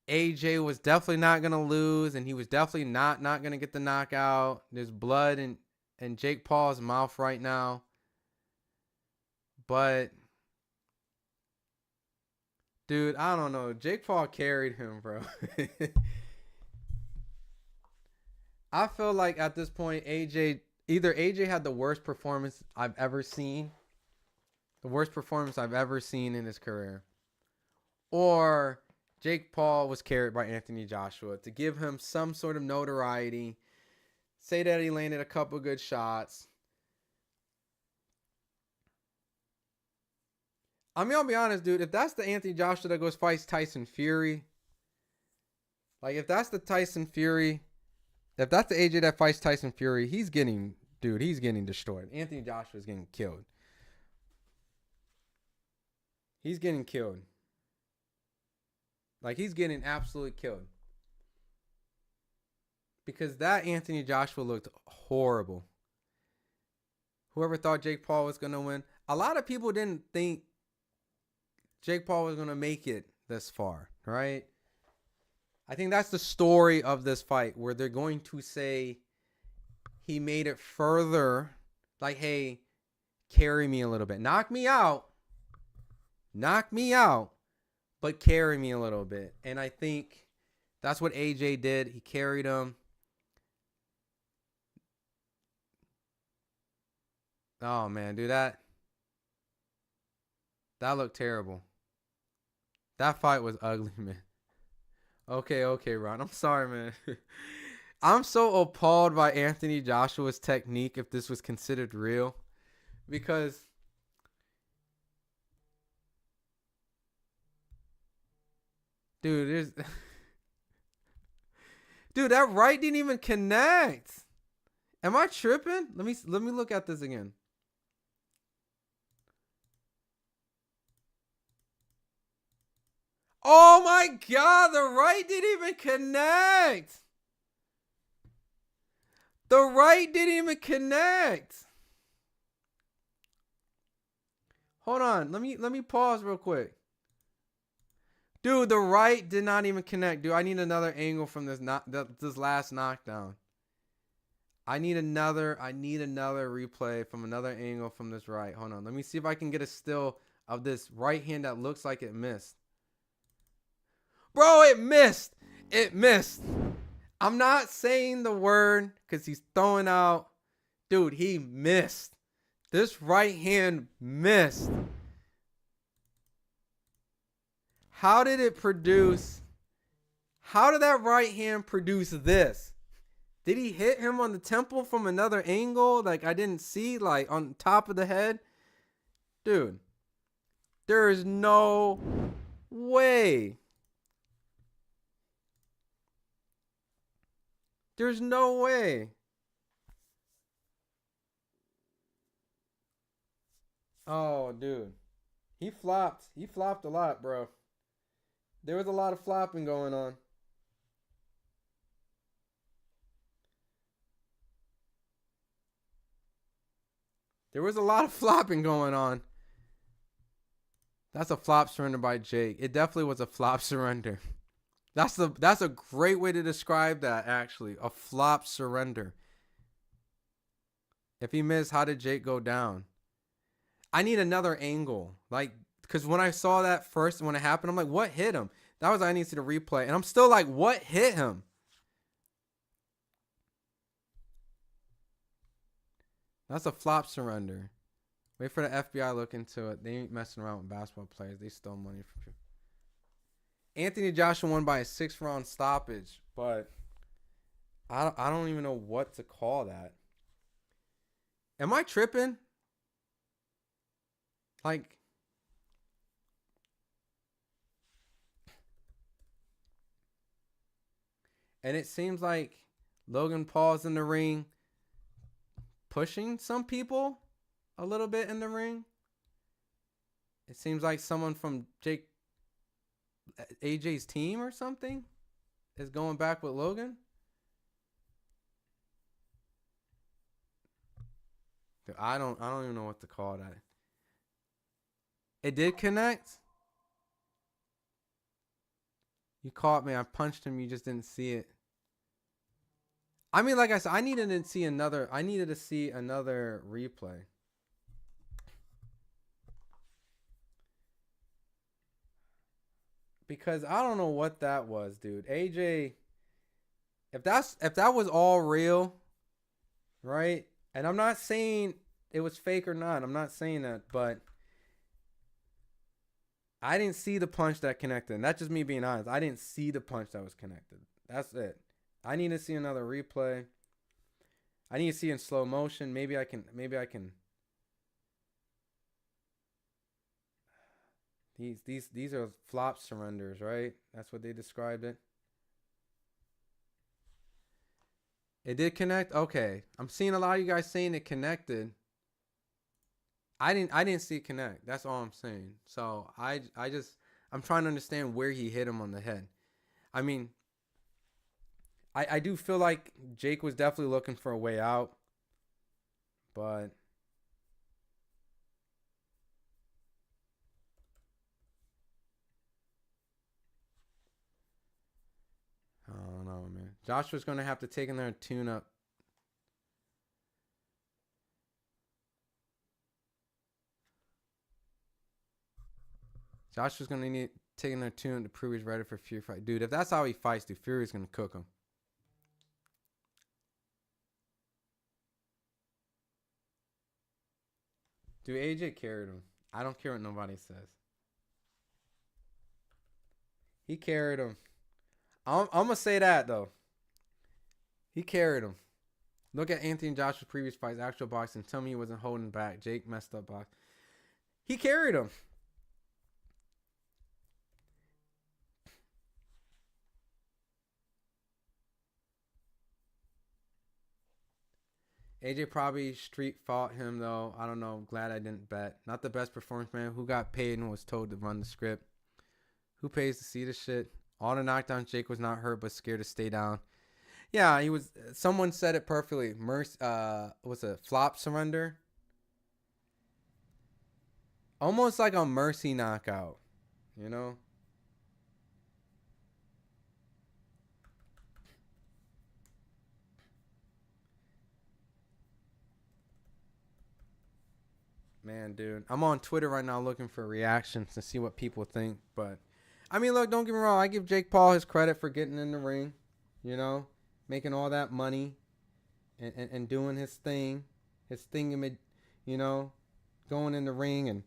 AJ was definitely not going to lose, and he was definitely not going to get the knockout. There's blood in Jake Paul's mouth right now. But, dude, I don't know. Jake Paul carried him, bro. I feel like at this point, either AJ had the worst performance I've ever seen. The worst performance I've ever seen in his career. Or Jake Paul was carried by Anthony Joshua to give him some sort of notoriety. Say that he landed a couple good shots. I mean, I'll be honest, dude. If that's the Anthony Joshua that goes fights Tyson Fury, like if that's the Tyson Fury, if that's the AJ that fights Tyson Fury, he's getting destroyed. Anthony Joshua is getting killed. He's getting killed. Like, he's getting absolutely killed. Because that Anthony Joshua looked horrible. Whoever thought Jake Paul was going to win. A lot of people didn't think Jake Paul was going to make it this far, right? I think that's the story of this fight, where they're going to say he made it further. Like, hey, carry me a little bit. Knock me out, but carry me a little bit. And I think that's what AJ did. He carried him. Oh, man, dude, that looked terrible. That fight was ugly, man. Okay, Ron. I'm sorry, man. I'm so appalled by Anthony Joshua's technique, if this was considered real. Because dude, dude, that right didn't even connect. Am I tripping? Let me look at this again. Oh my God, the right didn't even connect. The right didn't even connect. Hold on, let me pause real quick. Dude, the right did not even connect. Dude, I need another angle from this last knockdown. I need another replay from another angle from this right. Hold on, let me see if I can get a still of this right hand that looks like it missed. Bro, it missed. It missed. I'm not saying the word because he's throwing out. Dude, he missed. This right hand missed. How did it produce? How did that right hand produce this? Did he hit him on the temple from another angle? Like, I didn't see, like, on top of the head? Dude, there is no way. There's no way. Oh, dude. He flopped. He flopped a lot, bro. There was a lot of flopping going on. There was a lot of flopping going on. That's a flop surrender by Jake. It definitely was a flop surrender. That's a great way to describe that, actually. A flop surrender. If he missed, how did Jake go down? I need another angle. Like, because when I saw that first, when it happened, I'm like, what hit him? That was I need to see the replay. And I'm still like, what hit him? That's a flop surrender. Wait for the FBI to look into it. They ain't messing around with basketball players. They stole money from people. Anthony Joshua won by a 6-round stoppage, but I don't even know what to call that. Am I tripping? Like, and it seems like Logan Paul's in the ring pushing some people a little bit in the ring. It seems like someone from AJ's team or something is going back with Logan. I don't even know what to call that. It did connect. You caught me. I punched him. You just didn't see it. I mean, like I said, I needed to see another replay. Because I don't know what that was, dude. AJ, if that was all real, right? And I'm not saying it was fake or not. I'm not saying that, but I didn't see the punch that connected. And that's just me being honest. I didn't see the punch that was connected. That's it. I need to see another replay. I need to see in slow motion. Maybe I can. These are flop surrenders, right? That's what they described it. It did connect? Okay. I'm seeing a lot of you guys saying it connected. I didn't see it connect. That's all I'm saying. So I'm trying to understand where he hit him on the head. I mean, I do feel like Jake was definitely looking for a way out. But I don't know, man. Joshua's going to have to take in there and tune up. Joshua's going to need taking their tune to prove he's ready for Fury fight. Dude, if that's how he fights, dude, Fury's going to cook him. Dude, AJ carried him. I don't care what nobody says. He carried him. I'm going to say that, though. He carried him. Look at Anthony Joshua's previous fights, actual boxing. Tell me he wasn't holding back. Jake messed up box. He carried him. AJ probably street fought him, though. I don't know. Glad I didn't bet. Not the best performance, man. Who got paid and was told to run the script? Who pays to see this shit? All the knockdowns, Jake was not hurt but scared to stay down. Yeah, he was. Someone said it perfectly. Was a flop surrender. Almost like a mercy knockout, you know? Man, dude. I'm on Twitter right now looking for reactions to see what people think. But, I mean, look, don't get me wrong. I give Jake Paul his credit for getting in the ring, you know? Making all that money and doing his thing. His thingamid, you know? Going in the ring and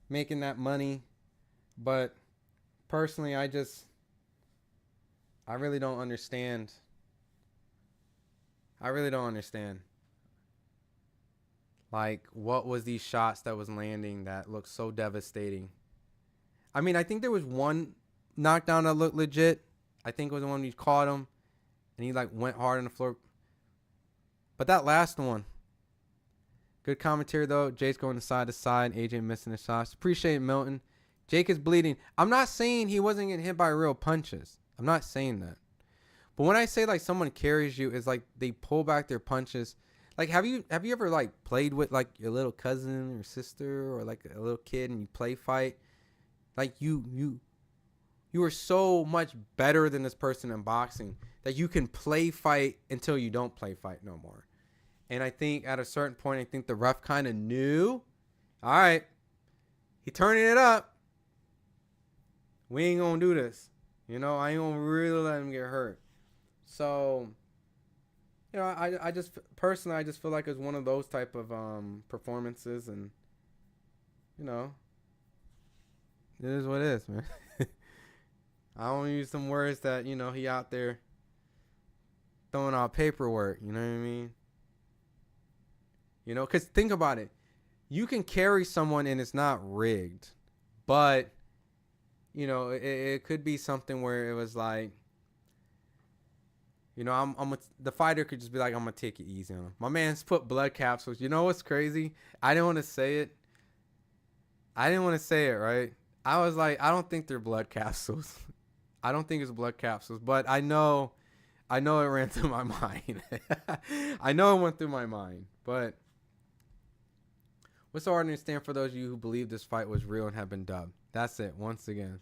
making that money. But, personally, I really don't understand. I really don't understand. Like, what was these shots that was landing that looked so devastating? I mean, I think there was one knockdown that looked legit. I think it was the one he caught him. And he, like, went hard on the floor. But that last one. Good commentary, though. Jake's going side to side. AJ missing the shots. Appreciate it, Milton. Jake is bleeding. I'm not saying he wasn't getting hit by real punches. I'm not saying that. But when I say, like, someone carries you, it's like they pull back their punches. Like, have you ever, like, played with, like, your little cousin or sister or, like, a little kid and you play fight? Like, you are so much better than this person in boxing that you can play fight until you don't play fight no more. And I think at a certain point, I think the ref kind of knew, all right, he turning it up. We ain't going to do this. You know, I ain't going to really let him get hurt. So, you know, I just personally, I just feel like it's one of those type of performances, and you know, it is what it is, man. I don't use some words that, you know, he out there throwing out paperwork, you know what I mean? You know, because think about it. You can carry someone and it's not rigged, but, you know, it could be something where it was like, you know, the fighter could just be like, I'm going to take it easy on him. My man's put blood capsules. You know what's crazy? I didn't want to say it. Right? I was like, I don't think they're blood capsules. I don't think it's blood capsules, but I know it ran through my mind. I know it went through my mind, but what's the hard to understand for those of you who believe this fight was real and have been dubbed? That's it. Once again,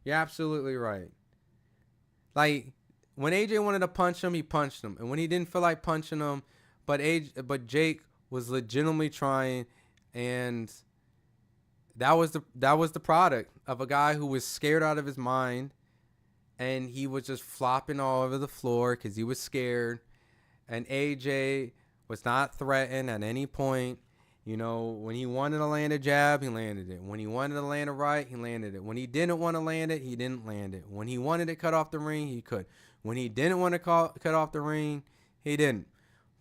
you're absolutely right. Like, when AJ wanted to punch him, he punched him, and when he didn't feel like punching him, but Jake was legitimately trying, and that was the product of a guy who was scared out of his mind. And he was just flopping all over the floor because he was scared. And AJ was not threatened at any point. You know, when he wanted to land a jab, he landed it. When he wanted to land a right, he landed it. When he didn't want to land it, he didn't land it. When he wanted to cut off the ring, he could. When he didn't want to cut off the ring, he didn't.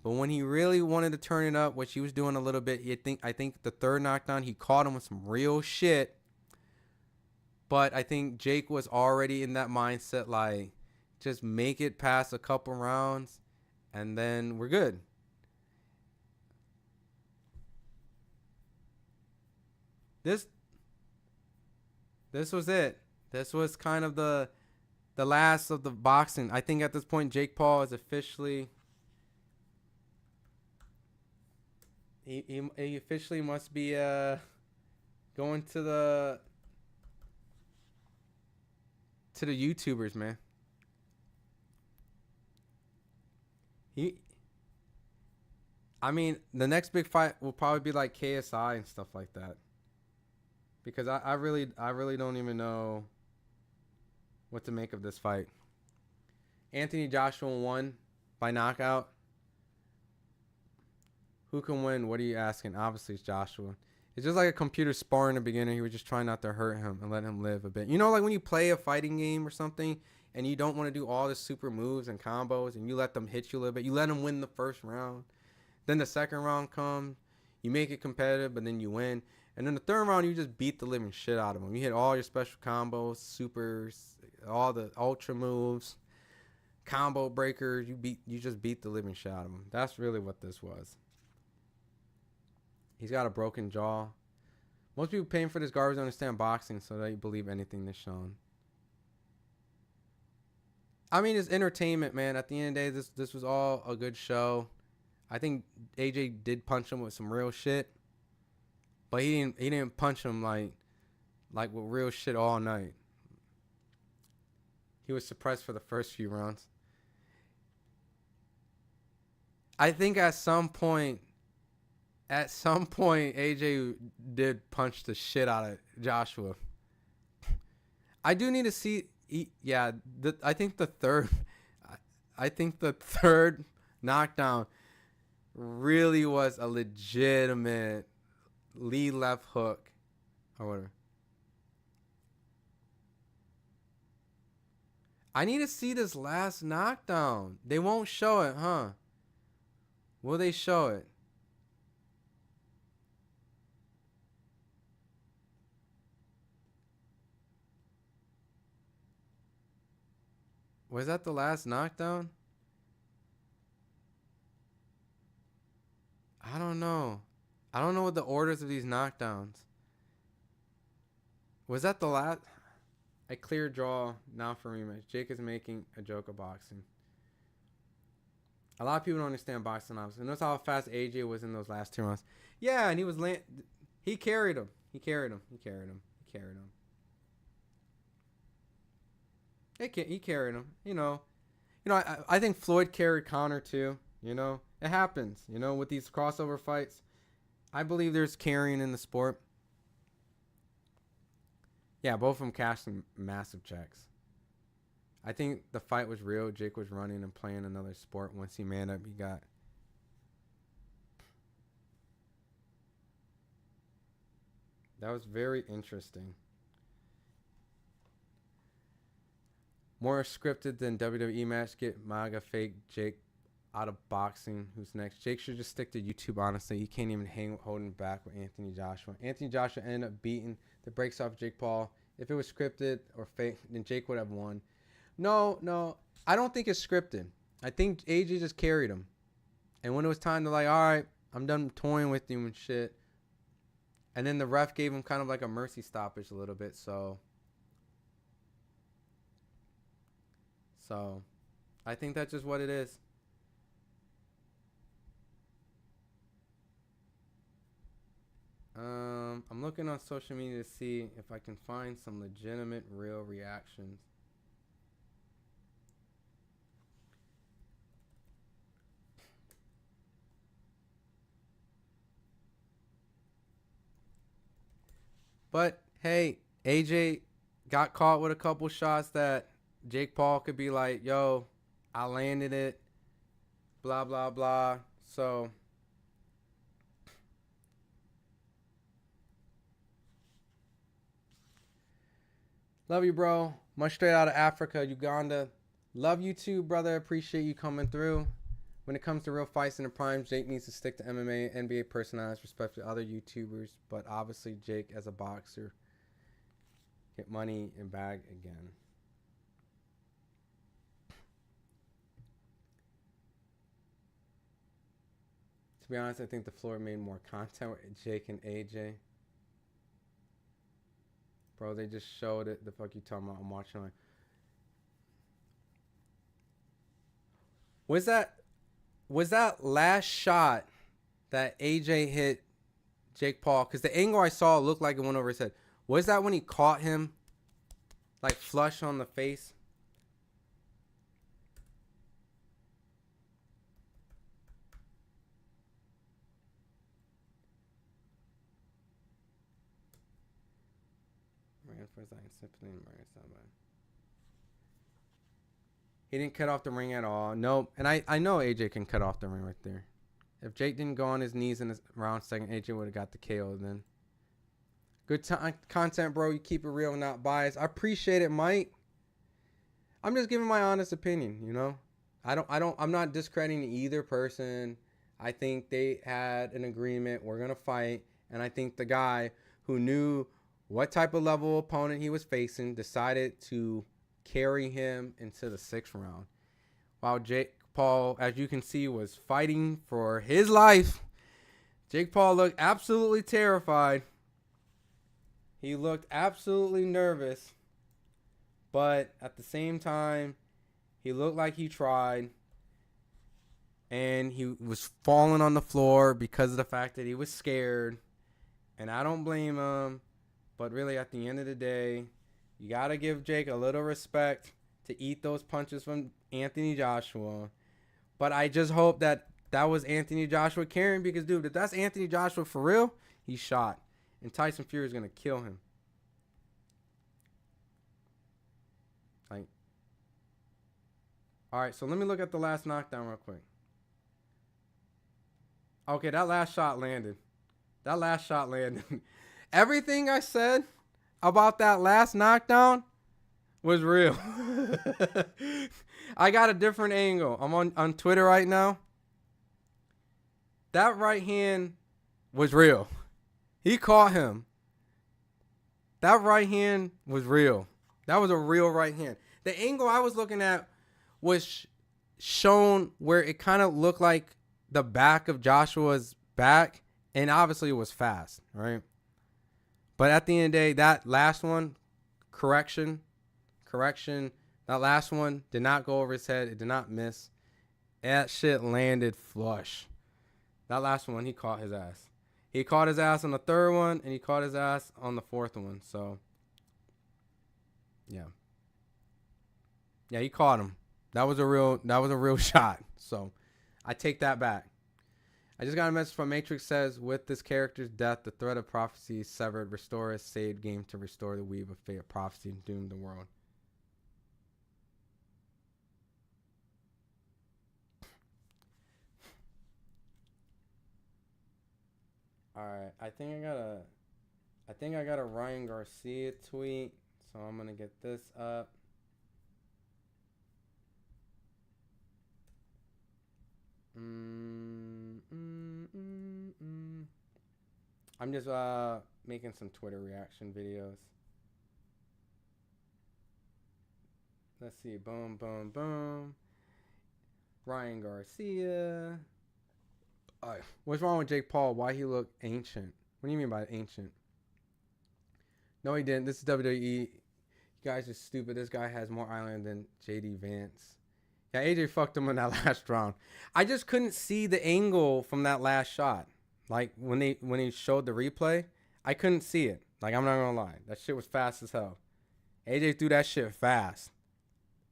But when he really wanted to turn it up, which he was doing a little bit, I think the third knockdown, he caught him with some real shit. But I think Jake was already in that mindset, like, just make it past a couple rounds, and then we're good. This was it. This was kind of the last of the boxing. I think at this point, Jake Paul is officially... He officially must be going to the YouTubers, man. I mean, the next big fight will probably be like KSI and stuff like that. Because I really don't even know what to make of this fight. Anthony Joshua won by knockout. Who can win? What are you asking? Obviously, it's Joshua. It's just like a computer spar in the beginning. He was just trying not to hurt him and let him live a bit. You know, like when you play a fighting game or something and you don't want to do all the super moves and combos and you let them hit you a little bit. You let them win the first round. Then the second round comes. You make it competitive, but then you win. And then the third round, you just beat the living shit out of them. You hit all your special combos, supers, all the ultra moves, combo breakers. You just beat the living shit out of them. That's really what this was. He's got a broken jaw. Most people paying for this garbage don't understand boxing, so they believe anything that's shown. I mean, it's entertainment, man. At the end of the day, this was all a good show. I think AJ did punch him with some real shit, but he didn't punch him like with real shit all night. He was suppressed for the first few rounds. I think at some point, AJ did punch the shit out of Joshua. I do need to see. I think the third knockdown really was a legitimate lead left hook or whatever. I need to see this last knockdown. They won't show it, huh? Will they show it? Was that the last knockdown? I don't know. I don't know what the orders of these knockdowns. Was that the last? A clear draw now for rematch. Jake is making a joke of boxing. A lot of people don't understand boxing, obviously. Notice how fast AJ was in those last 2 rounds. Yeah, and he carried him. He carried him. He carried him. You know, I think Floyd carried Conor too. You know, it happens. You know, with these crossover fights, I believe there's carrying in the sport. Yeah, both of them cashed some massive checks. I think the fight was real. Jake was running and playing another sport. Once he manned up, he got. That was very interesting. More scripted than WWE match. Get MAGA fake Jake out of boxing. Who's next? Jake should just stick to YouTube, honestly. He can't even hang holding back with Anthony Joshua. Anthony Joshua ended up beating the brakes off Jake Paul. If it was scripted or fake, then Jake would have won. No. I don't think it's scripted. I think AJ just carried him. And when it was time to like, all right, I'm done toying with you and shit. And then the ref gave him kind of like a mercy stoppage a little bit. So I think that's just what it is. I'm looking on social media to see if I can find some legitimate, real reactions. But hey, AJ got caught with a couple shots that Jake Paul could be like, yo, I landed it, blah, blah, blah. So love you, bro. Much straight out of Africa, Uganda. Love you too, brother. Appreciate you coming through. When it comes to real fights in the prime, Jake needs to stick to MMA, NBA personalities, respect to other YouTubers. But obviously, Jake, as a boxer, get money and bag again. To be honest, I think the floor made more content with Jake and AJ. Bro, they just showed it. The fuck you talking about? I'm watching it. Was that last shot that AJ hit Jake Paul? Because the angle I saw looked like it went over his head. Was that when he caught him, like flush on the face? He didn't cut off the ring at all. Nope. And I know AJ can cut off the ring right there. If Jake didn't go on his knees in the round second, AJ would have got the KO then. Good content, bro. You keep it real, not biased. I appreciate it, Mike. I'm just giving my honest opinion, you know? I'm not discrediting either person. I think they had an agreement. We're going to fight. And I think the guy who knew what type of level opponent he was facing decided to carry him into the 6th round. While Jake Paul, as you can see, was fighting for his life. Jake Paul looked absolutely terrified. He looked absolutely nervous. But at the same time, he looked like he tried. And he was falling on the floor because of the fact that he was scared. And I don't blame him. But really, at the end of the day, you got to give Jake a little respect to eat those punches from Anthony Joshua. But I just hope that was Anthony Joshua carrying, because, dude, if that's Anthony Joshua for real, he's shot. And Tyson Fury is going to kill him. Like, all right, so let me look at the last knockdown real quick. Okay, that last shot landed. Everything I said about that last knockdown was real. I got a different angle. I'm on Twitter right now. That right hand was real. He caught him. That right hand was real. That was a real right hand. The angle I was looking at was shown where it kind of looked like the back of Joshua's back, and obviously it was fast, right? But at the end of the day, that last one, correction, that last one did not go over his head. It did not miss. That shit landed flush. That last one, he caught his ass. He caught his ass on the 3rd one, and he caught his ass on the 4th one. So, yeah. Yeah, he caught him. That was a real shot. So, I take that back. I just got a message from Matrix, says, with this character's death, the thread of prophecy is severed. Restore a saved game to restore the weave of fate of prophecy and doom the world. Alright, I think I got a Ryan Garcia tweet, so I'm gonna get this up. I'm just making some Twitter reaction videos. Let's see, boom, boom, boom. Ryan Garcia. Alright, what's wrong with Jake Paul? Why he look ancient? What do you mean by ancient? No, he didn't. This is WWE. You guys are stupid. This guy has more island than JD Vance. Yeah, AJ fucked him in that last round. I just couldn't see the angle from that last shot. Like when he showed the replay, I couldn't see it. Like, I'm not gonna lie, that shit was fast as hell. AJ threw that shit fast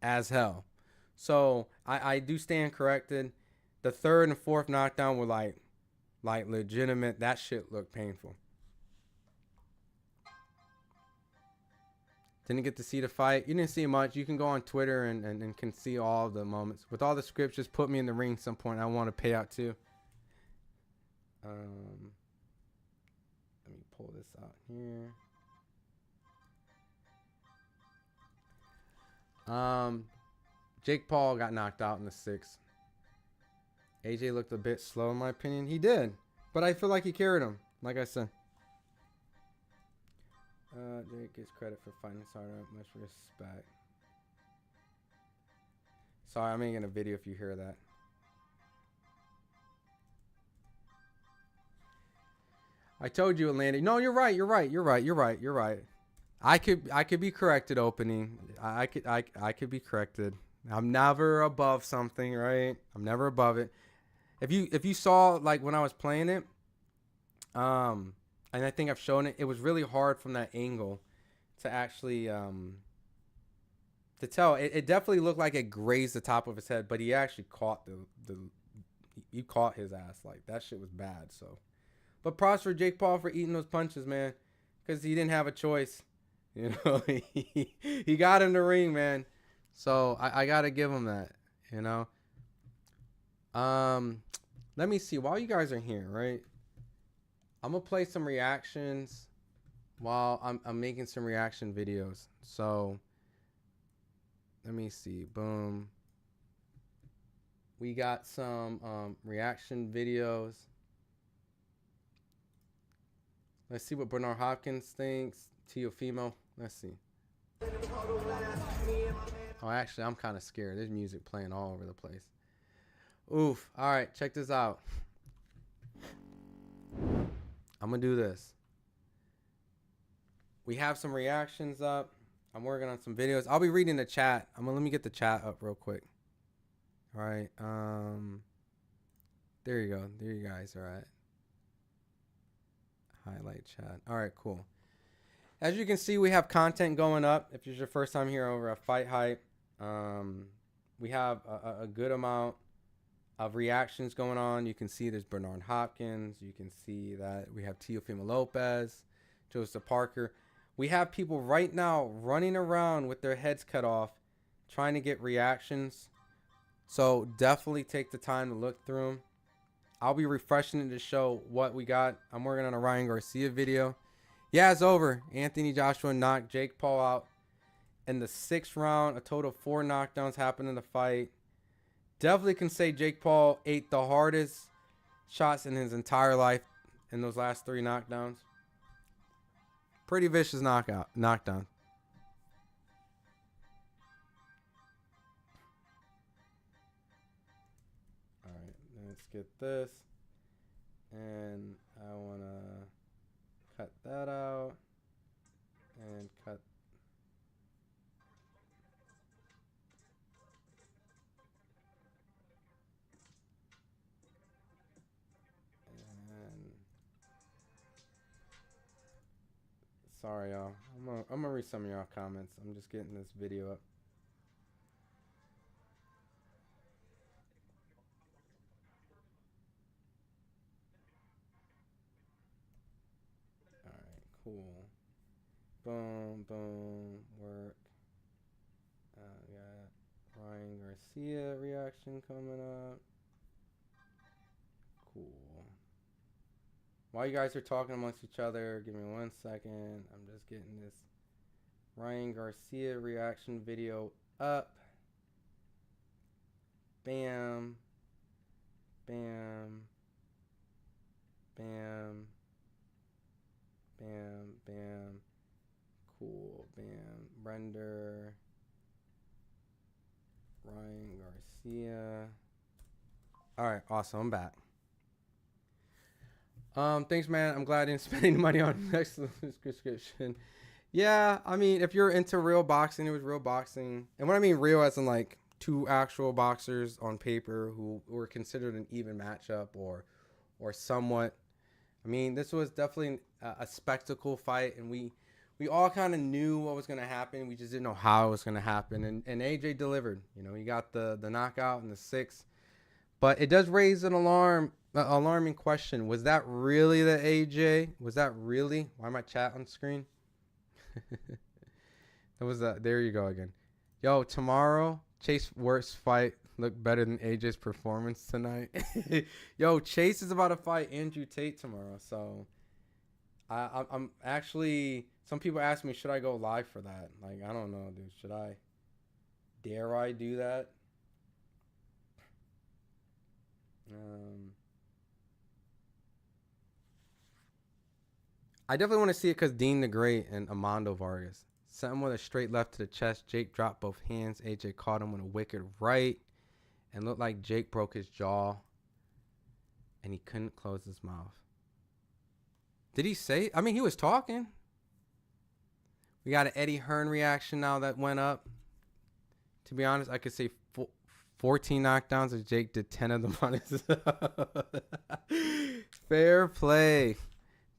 as hell. So I do stand corrected. The third and fourth knockdown were like legitimate. That shit looked painful. Didn't get to see the fight. You didn't see much. You can go on Twitter and can see all of the moments. With all the scripts, just put me in the ring at some point. I want to pay out too. Let me pull this out here. Jake Paul got knocked out in the sixth. AJ looked a bit slow in my opinion. He did, but I feel like he carried him. Like I said. Jake gets credit for fighting Sarda. Much respect. Sorry, I'm making a video if you hear that. I told you, Atlanta. No, you're right. You're right. I could be corrected opening. I could be corrected. I'm never above something, right? I'm never above it. If you saw, like, when I was playing it, and I think I've shown it, it was really hard from that angle to actually to tell. It definitely looked like it grazed the top of his head, but he actually caught he caught his ass. Like, that shit was bad. So, but props for Jake Paul for eating those punches, man, because he didn't have a choice. You know, he got in the ring, man. So I gotta give him that. You know. Let me see. While you guys are here, right? I'm gonna play some reactions while I'm making some reaction videos. So let me see. Boom. We got some reaction videos. Let's see what Bernard Hopkins thinks. Teofimo. Let's see. Oh, actually, I'm kind of scared. There's music playing all over the place. Oof. All right, check this out. I'm going to do this. We have some reactions up. I'm working on some videos. I'll be reading the chat. Let me get the chat up real quick. All right. There you go. There you guys are at. Highlight chat. All right, cool. As you can see, we have content going up. If it's your first time here over at FightHype, we have a good amount of reactions going on. You can see there's Bernard Hopkins. You can see that we have Teofimo Lopez, Joseph Parker. We have people right now running around with their heads cut off trying to get reactions. So definitely take the time to look through them. I'll be refreshing it to show what we got. I'm working on a Ryan Garcia video. Yeah, it's over. Anthony Joshua knocked Jake Paul out in the 6th round. A total of 4 knockdowns happened in the fight. Definitely can say Jake Paul ate the hardest shots in his entire life in those last 3 knockdowns. Pretty vicious knockdown. All right, let's get this. And I want to cut that out and cut. Sorry, y'all. I'm gonna read some of y'all comments. I'm just getting this video up. All right, cool. Boom, boom, work. Got Ryan Garcia reaction coming up. Cool. While you guys are talking amongst each other, give me 1 second. I'm just getting this Ryan Garcia reaction video up. Bam. Bam. Bam. Bam. Bam. Cool. Bam. Render. Ryan Garcia. All right. Awesome. I'm back. Thanks, man. I'm glad I didn't spend any money on next subscription. Yeah, I mean, if you're into real boxing, it was real boxing. And when I mean real, as in like two actual boxers on paper who were considered an even matchup or somewhat. I mean, this was definitely a spectacle fight, and we all kind of knew what was going to happen. We just didn't know how it was going to happen. And AJ delivered. You know, he got the knockout in the 6th. But it does raise an alarming question. Was that really the AJ? Was that really? Why am I chat on screen? That was there you go again. Yo, tomorrow, Chase's worst fight looked better than AJ's performance tonight. Yo, Chase is about to fight Andrew Tate tomorrow. So I'm actually, some people ask me, should I go live for that? Like, I don't know, dude. Should I? Dare I do that? I definitely want to see it because Dean the Great and Amando Vargas. Sent him with a straight left to the chest. Jake dropped both hands. AJ caught him with a wicked right. And looked like Jake broke his jaw. And he couldn't close his mouth. Did he say? I mean, he was talking. We got an Eddie Hearn reaction now that went up. To be honest, I could say 14 knockdowns, and Jake did 10 of them on his. Fair play.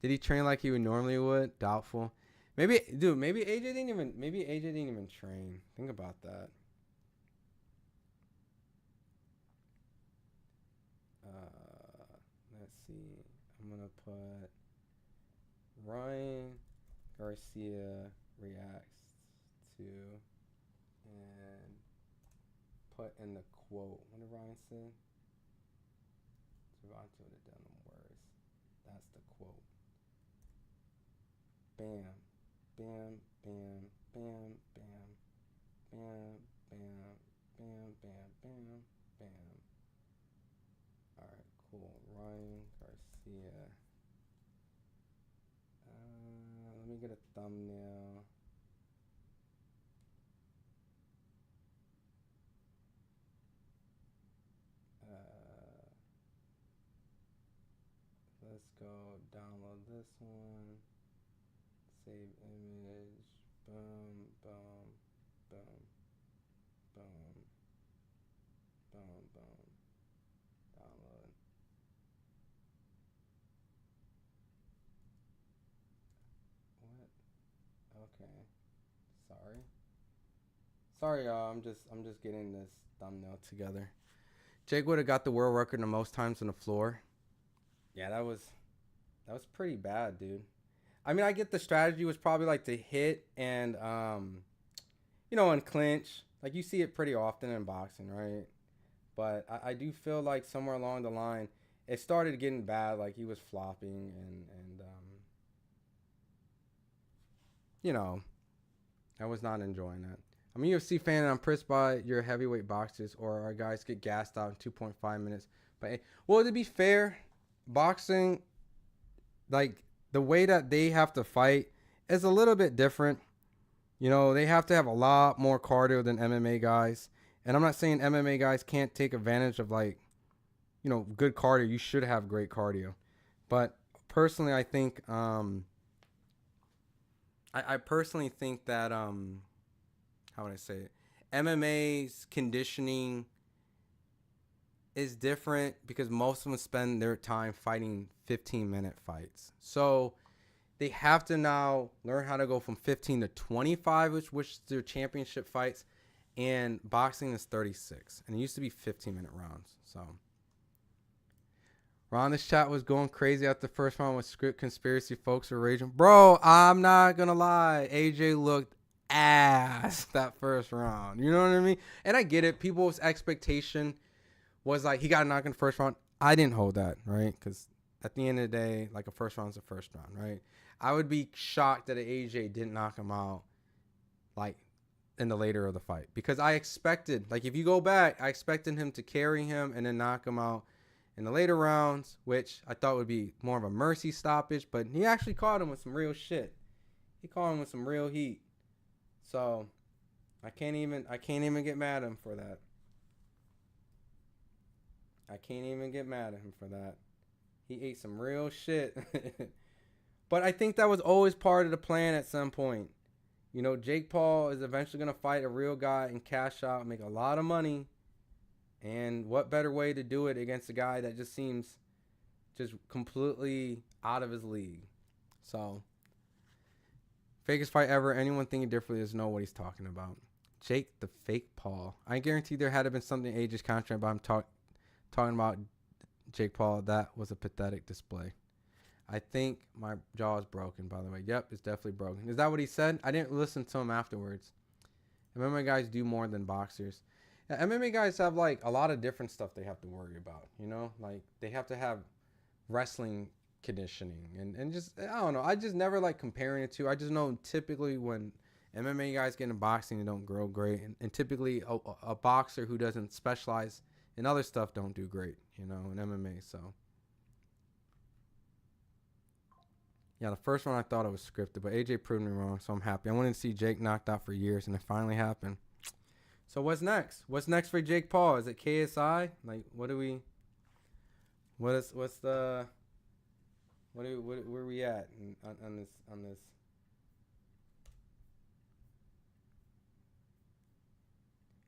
Did he train like he would normally would? Doubtful. Maybe, dude. Maybe AJ didn't even train. Think about that. Let's see. I'm gonna put Ryan Garcia reacts to and put in the quote. What did Ryan say? Toronto would have done them worse. That's the quote. Bam, bam, bam, bam, bam, bam, bam, bam, bam, bam, bam. All right, cool. Ryan Garcia. Let me get a thumbnail. Let's go download this one. Save image. Boom, boom, boom, boom, boom, boom. Download. What? Okay. Sorry, y'all. I'm just getting this thumbnail together. Jake would have got the world record the most times on the floor. Yeah, that was pretty bad, dude. I mean, I get the strategy was probably like to hit and and clinch. Like you see it pretty often in boxing, right? But I do feel like somewhere along the line it started getting bad. Like he was flopping and I was not enjoying that. I'm a UFC fan and I'm impressed by your heavyweight boxers or our guys get gassed out in 2.5 minutes. But well, to be fair, boxing, like the way that they have to fight is a little bit different. You know, they have to have a lot more cardio than MMA guys. And I'm not saying MMA guys can't take advantage of good cardio. You should have great cardio. But personally, I think I personally think that how would I say it? MMA's conditioning is different because most of them spend their time fighting 15-minute fights. So they have to now learn how to go from 15 to 25, which is their championship fights. And boxing is 36. And it used to be 15-minute rounds. So Ron, this chat was going crazy after the first round with script conspiracy folks were raging. Bro, I'm not going to lie. AJ looked ass that first round. You know what I mean? And I get it. People's expectation was like he got knocked in the first round. I didn't hold that, right? Because at the end of the day, like a first round's a first round, right? I would be shocked that AJ didn't knock him out, like, in the later of the fight. Because I expected, like, if you go back, I expected him to carry him and then knock him out in the later rounds, which I thought would be more of a mercy stoppage. But he actually caught him with some real shit. He caught him with some real heat. So I can't even get mad at him for that. I can't even get mad at him for that. He ate some real shit. But I think that was always part of the plan at some point. You know, Jake Paul is eventually going to fight a real guy and cash out, make a lot of money. And what better way to do it against a guy that just seems just completely out of his league. So, fakest fight ever. Anyone thinking differently doesn't know what he's talking about. Jake the fake Paul. I guarantee there had been something AJ's contract, but I'm talking about Jake Paul. That was a pathetic display. I think my jaw is broken, by the way. Yep, it's definitely broken. Is that what he said? I didn't listen to him afterwards. MMA guys do more than boxers. Yeah, MMA guys have, like, a lot of different stuff they have to worry about, you know? Like, they have to have wrestling conditioning and just, I don't know. I just never like comparing it to. I just know typically when MMA guys get into boxing, they don't grow great. And typically a boxer who doesn't specialize in other stuff don't do great, you know, in MMA, so. Yeah, the first one I thought it was scripted, but AJ proved me wrong, so I'm happy. I wanted to see Jake knocked out for years, and it finally happened. So what's next? What's next for Jake Paul? Is it KSI? Like, where are we at on this?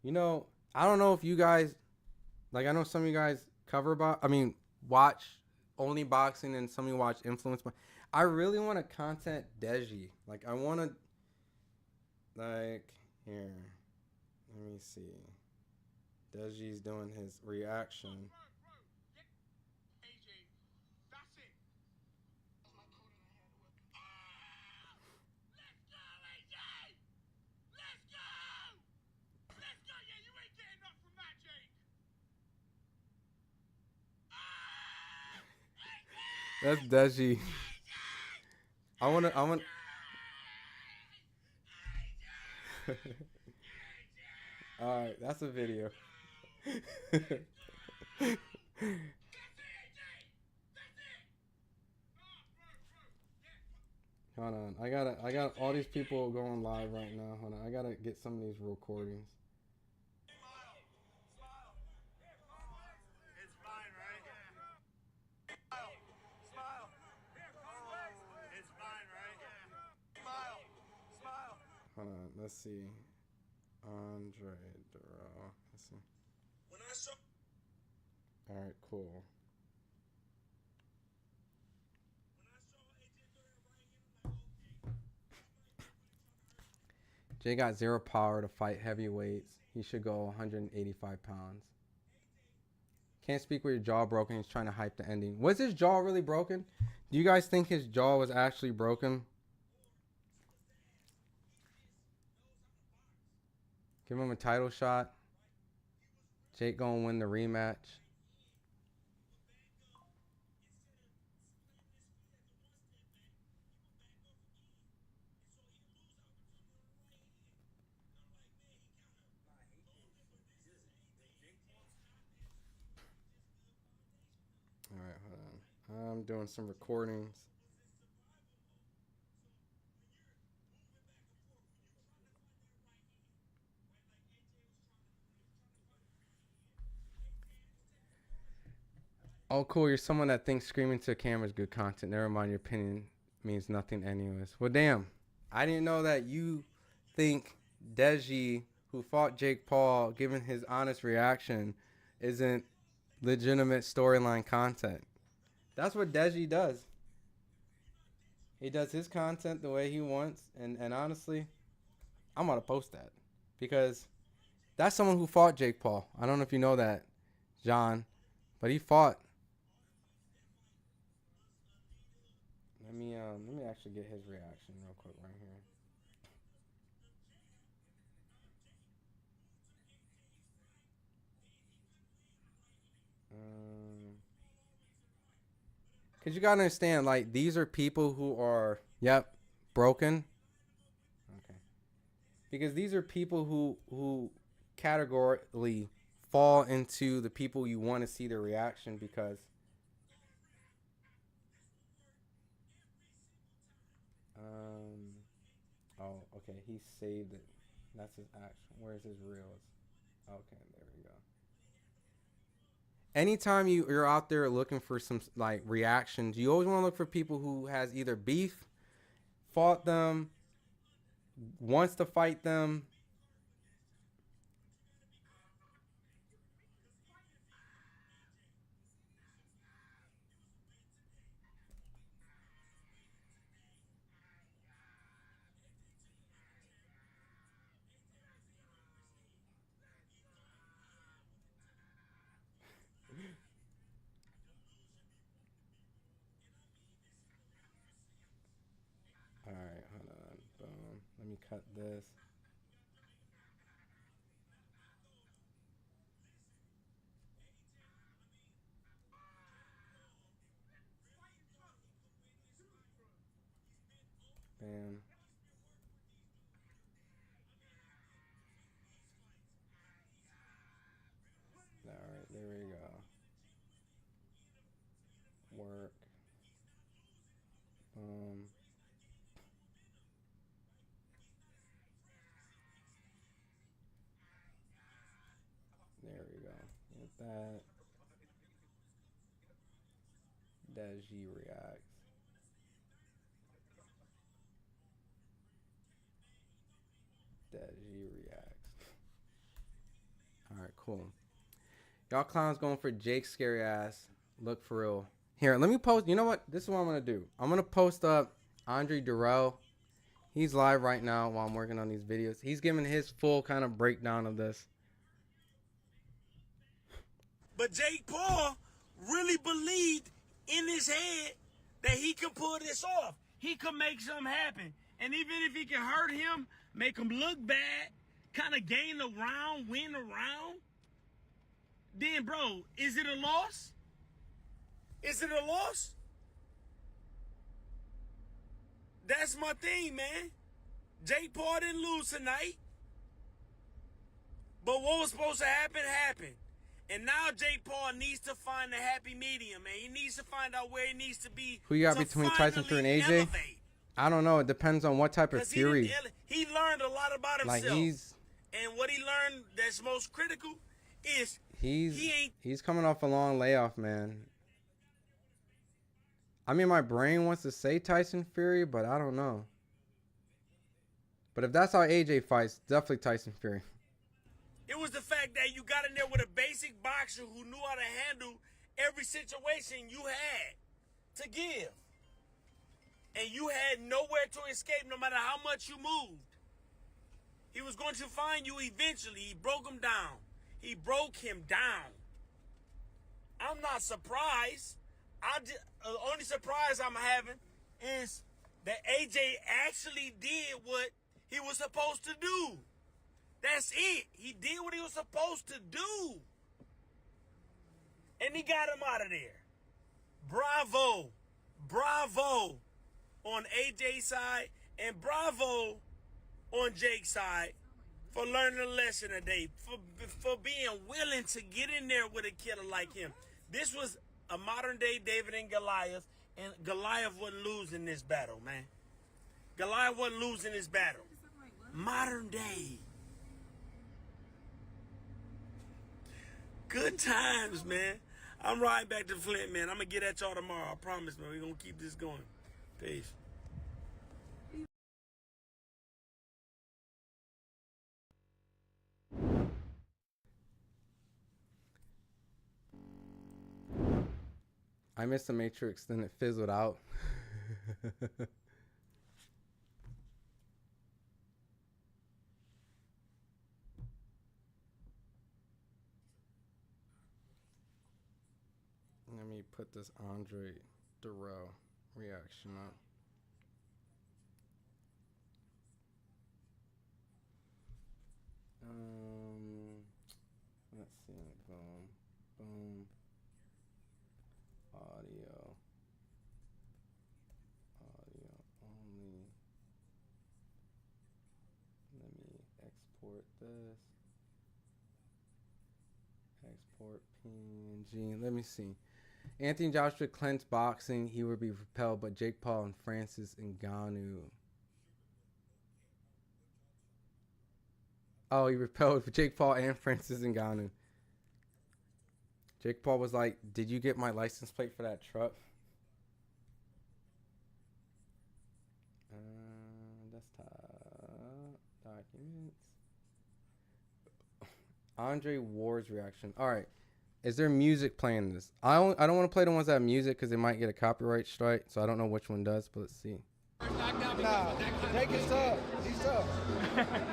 You know, I don't know if you guys, like, I know some of you guys watch only boxing and some of you watch influence, but I really want to content Deji. Like, I want to, like, here, let me see. Deji's doing his reaction. That's Deji. I want. All right, that's a video. Hold on, I got all these people going live right now. Hold on, I gotta get some of these recordings. Hold on, let's see. Andre Durrell. Let's see. All right, cool. Jay got zero power to fight heavyweights. He should go 185 pounds. Can't speak with your jaw broken. He's trying to hype the ending. Was his jaw really broken? Do you guys think his jaw was actually broken? Give him a title shot. Jake gonna win the rematch. Alright, hold on. I'm doing some recordings. Oh, cool. You're someone that thinks screaming to a camera is good content. Never mind, your opinion means nothing anyways. Well, damn. I didn't know that you think Deji, who fought Jake Paul, given his honest reaction, isn't legitimate storyline content. That's what Deji does. He does his content the way he wants. And honestly, I'm going to post that. Because that's someone who fought Jake Paul. I don't know if you know that, John. But he fought. Let me actually get his reaction real quick right here. Because you got to understand, like, these are people who are, yep, broken. Okay. Because these are people who categorically fall into the people you want to see their reaction because oh, okay, he saved it. That's his action. Where's his reels? Okay, there we go. Anytime you're out there looking for some like reactions, you always want to look for people who has either beef, fought them, wants to fight them. All right, hold on. Boom. Let me cut this. Bam. All right, there we go. Work. There we go. With that, Deji reacts. Deji reacts. All right, cool. Y'all clowns going for Jake's scary ass. Look for real. Here, let me post. You know what? This is what I'm going to do. I'm going to post up Andre Durrell. He's live right now while I'm working on these videos. He's giving his full kind of breakdown of this. But Jake Paul really believed in his head that he could pull this off. He could make something happen. And even if he can hurt him, make him look bad, kind of gain a round, win a round, then, bro, is it a loss? Is it a loss? That's my thing, man. Jake Paul didn't lose tonight. But what was supposed to happen, happened. And now Jake Paul needs to find the happy medium, man. He needs to find out where he needs to be. Who you got between Tyson Fury and AJ? Elevate. I don't know. It depends on what type of Fury. He learned a lot about himself. Like and what he learned that's most critical is he's coming off a long layoff, man. I mean, my brain wants to say Tyson Fury, but I don't know. But if that's how AJ fights, definitely Tyson Fury. It was the fact that you got in there with a basic boxer who knew how to handle every situation you had to give. And you had nowhere to escape no matter how much you moved. He was going to find you eventually. He broke him down. He broke him down. I'm not surprised. The only surprise I'm having is that AJ actually did what he was supposed to do. That's it. He did what he was supposed to do. And he got him out of there. Bravo. Bravo on AJ's side and bravo on Jake's side for learning a lesson today, for being willing to get in there with a killer like him. This was a modern day David and Goliath, and Goliath wasn't losing this battle, man. Goliath wasn't losing this battle. Modern day. Good times, man. I'm riding back to Flint, man. I'm going to get at y'all tomorrow. I promise, man. We're going to keep this going. Peace. I missed the Matrix, then it fizzled out. Let me put this Andre Durrell reaction up. Let's see. Boom. Boom. Audio. export this. Export PNG. Let me see. Anthony Joshua clenched boxing. He would be repelled, but Jake Paul and Francis Ngannou. Oh, he repelled Jake Paul and Francis Ngannou. Jake Paul was like, "Did you get my license plate for that truck?" Desktop documents. Andre Ward's reaction. All right. Is there music playing in this? I don't want to play the ones that have music because they might get a copyright strike. So I don't know which one does, but let's see. Nah, Jake is sub. He's sub.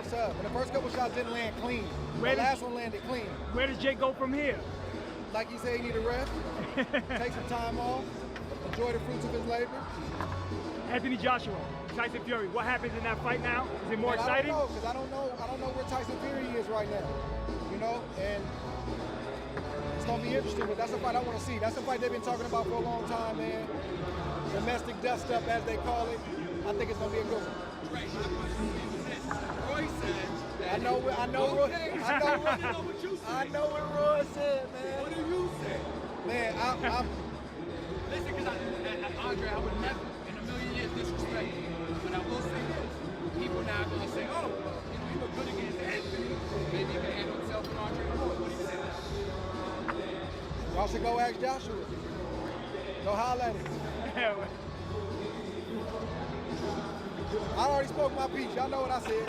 He's sub. But the first couple shots didn't land clean. The last one landed clean. Where does Jake go from here? Like he said, he need a rest. Take some time off. Enjoy the fruits of his labor. Anthony Joshua, Tyson Fury. What happens in that fight now? Is it more exciting? I don't know, because I don't know where Tyson Fury is right now. You know, and it's gonna be interesting. But that's a fight I want to see. That's a fight they've been talking about for a long time, man. Domestic dust up, as they call it. I think it's gonna be a good one. Roy said. I know what Roy said, man. What do you say? Man, I'm listen, because Andre, I would never in a million years disrespect you. But I will say this. People now are gonna say, oh, you look good against Anthony. Maybe he can handle himself with Andre Ward. What do you say? Y'all should go ask Joshua. Go holler at him. I already spoke my piece. Y'all know what I said.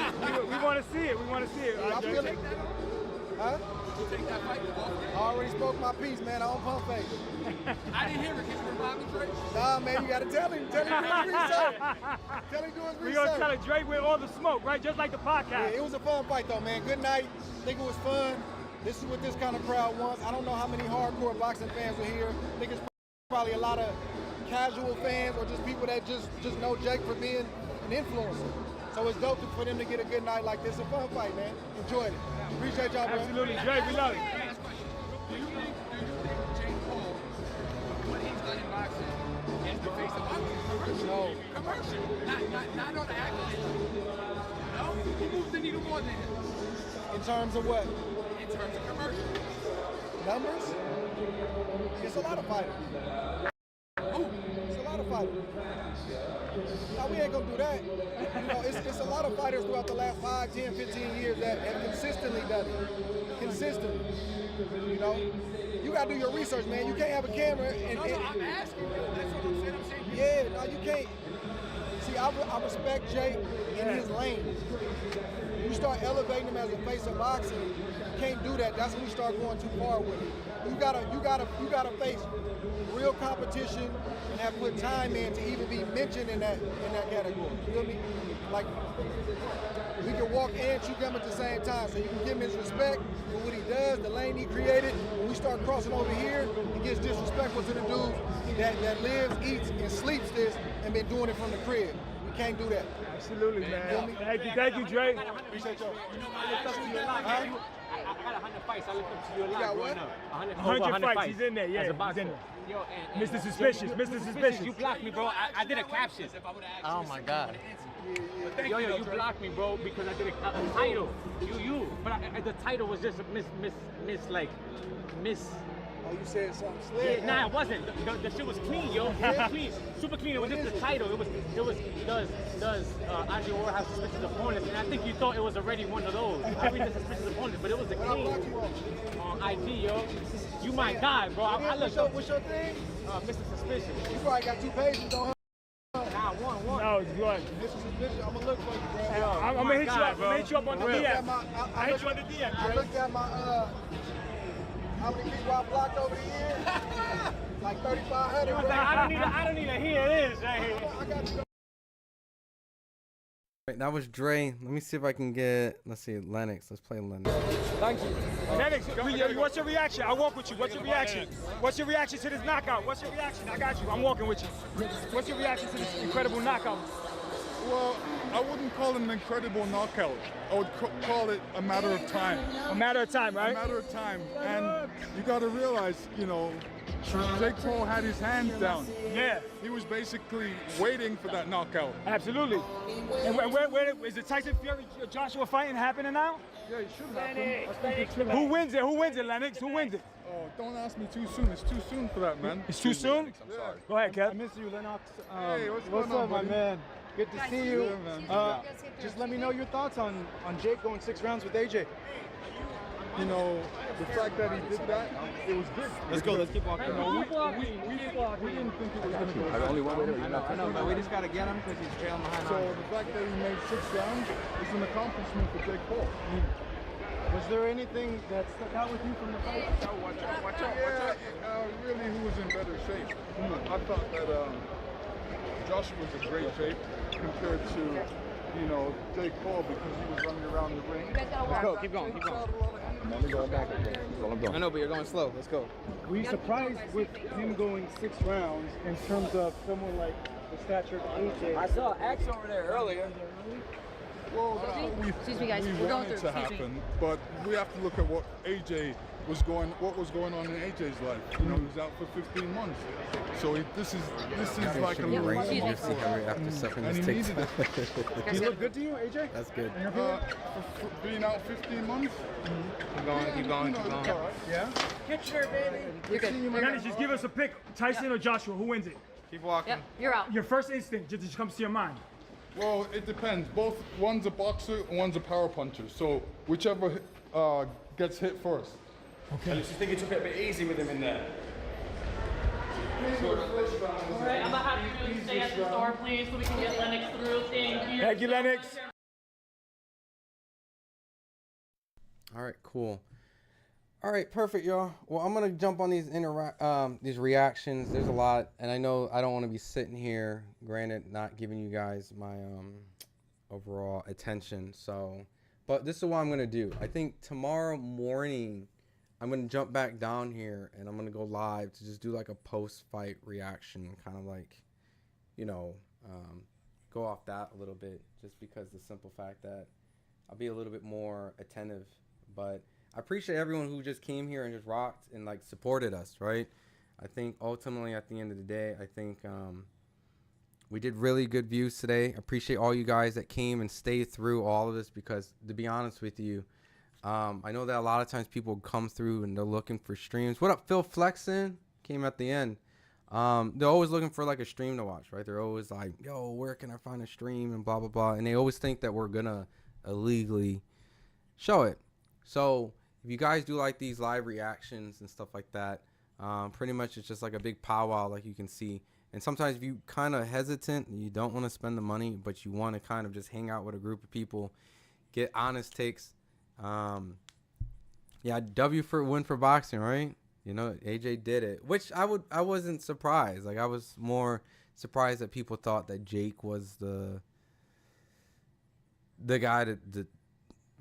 We want to see it. We want to see it. I feel it. Huh? You take that fight? I already spoke my piece, man. I don't pump fake. I didn't hear it. Can you remind me, Drake? Nah, man, you got to tell him. Tell him do his research. Tell him do his research. We're going to tell Drake with all the smoke, right? Just like the podcast. Yeah, it was a fun fight, though, man. Good night. I think it was fun. This is what this kind of crowd wants. I don't know how many hardcore boxing fans are here. I think it's probably a lot of casual fans or just people that just know Jake for being an influencer. So it's dope for them to get a good night like this. A fun fight, man. Enjoyed it. Appreciate y'all, bro. Absolutely, Drake. We love it. Last question. Do you think Jake Paul, what he's done in boxing, is the face of boxing? Commercial. No. Commercial. Not on the accolades. No? He moves the needle more than him. In terms of what? In terms of commercial. Numbers? It's a lot of fighters. It's a lot of fighters. Now, we ain't gonna do that. You know, it's a lot of fighters throughout the last 5, 10, 15 years that have consistently done it. Consistently. You know? You gotta do your research, man. You can't have a camera and... No, I'm asking you. That's what I'm saying. Yeah, no, you can't. See, I respect Jake in his lane. You start elevating him as a face of boxing, you can't do that. That's when you start going too far with it. You gotta face real competition and have put time in to even be mentioned in that category. You feel me? Like we can walk and chew gum at the same time, so you can give him his respect for what he does, the lane he created. When we start crossing over here, it gets disrespectful to the dude that lives, eats, and sleeps this and been doing it from the crib. We can't do that. Absolutely, man. Thank you, Drake. Appreciate y'all. I got 100 fights. I looked up to you a lot growing up. 100 fights. He's in there, yeah. He's in there. Yo, Mr. Suspicious. Mr. Suspicious. You blocked me, bro. I did a caption. Oh my God. Yo, you blocked me, bro, because I did a title. But the title was just miss. Oh, you said something slick. Yeah, nah, it wasn't. The shit was clean, yo. Clean, super clean. It was just the title. It was does Andre Ward have suspicious opponents? And I think you thought it was already one of those. I read the suspicious opponents, but it was the clean on IG, yo. You my guy, bro. I looked up. What's your thing? Mr. Suspicious. You probably got 2 pages on. Nah, one. No, it's good. Mr. Suspicious, I'm gonna look for you, bro. I'm gonna hit you up. I'm gonna hit you up on the DM. I hit you on the DM. I looked at my how many people I blocked over the years? Like 3,500. I don't need to hear this right here. I got you. Right, that was Dre. Let me see if I can get, let's see, Lennox. Let's play Lennox. Thank you. Lennox, what's your reaction? I'll walk with you. What's your reaction? What's your reaction to this knockout? What's your reaction? I got you. I'm walking with you. What's your reaction to this incredible knockout? Well, I wouldn't call it an incredible knockout. I would call it a matter of time. A matter of time, right? A matter of time. And you got to realize, you know, Jake Paul had his hands down. Yeah. He was basically waiting for that knockout. Absolutely. And where is the Tyson Fury Joshua fighting happening now? Yeah, it should happen. Who wins it? Who wins it, Lennox? Who wins it? Oh, don't ask me too soon. It's too soon for that, man. It's too soon? I'm sorry. Go ahead, Kev. I miss you, Lennox. Hey, what's what's going up, on, my buddy? man? Good to see you. Just let me know your thoughts on Jake going 6 rounds with AJ. You know, the fact that he did that, it was good. Let's go. Let's keep walking. You know, we didn't think it was going to go. I know, but we just got to get him because he's trailing behind. So the fact that he made 6 rounds is an accomplishment for Jake Paul. Was there anything that stuck out with you from the fight? Watch out. Really, who was in better shape? I thought that Joshua was in great shape compared to, you know, Jake Paul because he was running around the ring. Let's go. Keep going. I know, but you're going slow. Let's go. Were you surprised with him going 6 rounds in terms of someone like the stature of AJ? I saw X over there earlier. Well, Excuse me, guys. we We're going want it through. to happen, but we have to look at what was going on in AJ's life. You know, he was out for 15 months, so this is like a little Right, you see Henry after sucking and his he takes. needed it. He look good to you, AJ? That's good. For being out 15 months. Keep going. Yeah. Get your baby. You're good. Lennox, just give us a pick. Tyson or Joshua? Who wins it? Keep walking. Yep, you're out. Your first instinct just comes to your mind. Well, it depends. One's a boxer and one's a power puncher. So whichever gets hit first. Okay. I just think he took it a bit easy with him in there. All right, I'm gonna have you stay at the door, please, so we can get Lennox through. Thank you. Thank you, Lennox. All right, cool. All right, perfect, y'all. Well, I'm gonna jump on these these reactions. There's a lot, and I know I don't want to be sitting here. Granted, not giving you guys my overall attention. So, but this is what I'm gonna do. I think tomorrow morning, I'm gonna jump back down here, and I'm gonna go live to just do like a post-fight reaction, kind of like, you know, go off that a little bit, just because the simple fact that I'll be a little bit more attentive, but. I appreciate everyone who just came here and just rocked and like supported us, right? I think ultimately at the end of the day, I think we did really good views today. Appreciate all you guys that came and stayed through all of this because to be honest with you, I know that a lot of times people come through and they're looking for streams. What up, Phil Flexin? Came at the end. They're always looking for like a stream to watch, right? They're always like, yo, where can I find a stream and blah, blah, blah. And they always think that we're going to illegally show it. So if you guys do like these live reactions and stuff like that, pretty much it's just like a big powwow like you can see. And sometimes if you kind of hesitant, you don't want to spend the money, but you want to kind of just hang out with a group of people, get honest takes. Yeah, win for boxing, right? You know, AJ did it, which I wasn't surprised. Like I was more surprised that people thought that Jake was the guy to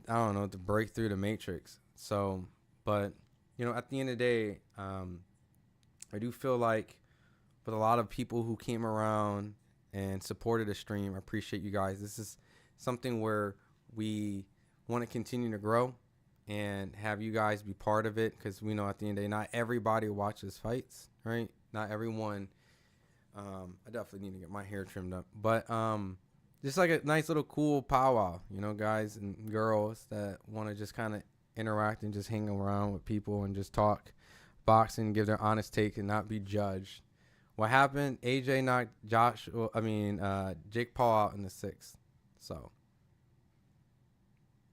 I don't know, to break through the matrix. So, but, you know, at the end of the day, I do feel like with a lot of people who came around and supported the stream, I appreciate you guys. This is something where we want to continue to grow and have you guys be part of it because we know at the end of the day, not everybody watches fights, right? Not everyone. I definitely need to get my hair trimmed up. But just like a nice little cool powwow, you know, guys and girls that want to just kind of interact and just hang around with people and just talk boxing, give their honest take and not be judged. What happened? AJ knocked Jake Paul out in the 6th. So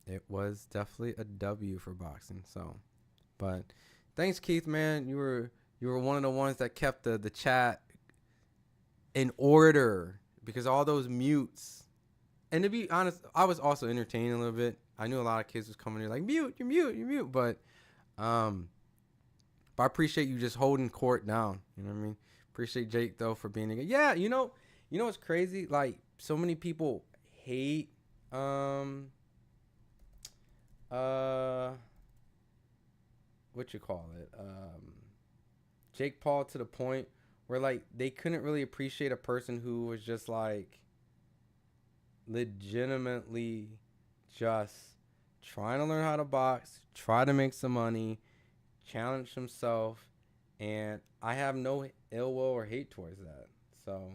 it was definitely a W for boxing. So, but thanks, Keith, man. You were one of the ones that kept the chat in order because all those mutes. And to be honest, I was also entertained a little bit. I knew a lot of kids was coming in like, mute, you're mute. But I appreciate you just holding court down. You know what I mean? Appreciate Jake, though, for being a good. Yeah, you know what's crazy? Like, so many people hate Jake Paul to the point where, like, they couldn't really appreciate a person who was just, like, legitimately just trying to learn how to box, try to make some money, challenge himself, and I have no ill will or hate towards that. So,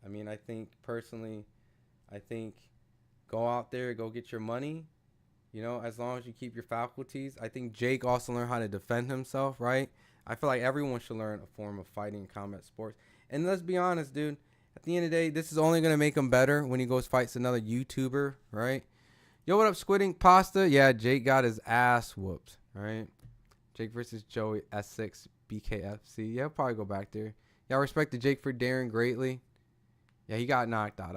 I mean, I think personally, go out there, go get your money, you know, as long as you keep your faculties. I think Jake also learned how to defend himself, right? I feel like everyone should learn a form of fighting in combat sports. And let's be honest, dude, at the end of the day, this is only going to make him better when he goes fights another YouTuber, right? Yo, what up, Squidding Pasta? Yeah, Jake got his ass whooped, right? Jake versus Joey S6 BKFC. Yeah, I'll probably go back there. Yeah, I respect Jake for daring greatly. Yeah, he got knocked out.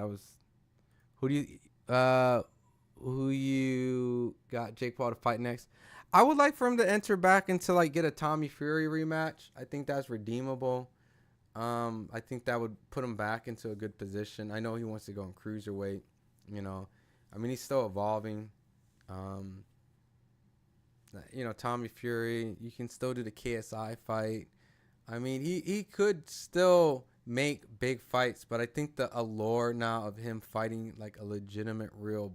Who you got Jake Paul to fight next? I would like for him to enter back into like get a Tommy Fury rematch. I think that's redeemable. I think that would put him back into a good position. I know he wants to go in cruiserweight, you know. I mean, he's still evolving. You know, Tommy Fury, you can still do the KSI fight. I mean, he could still make big fights, but I think the allure now of him fighting like a legitimate real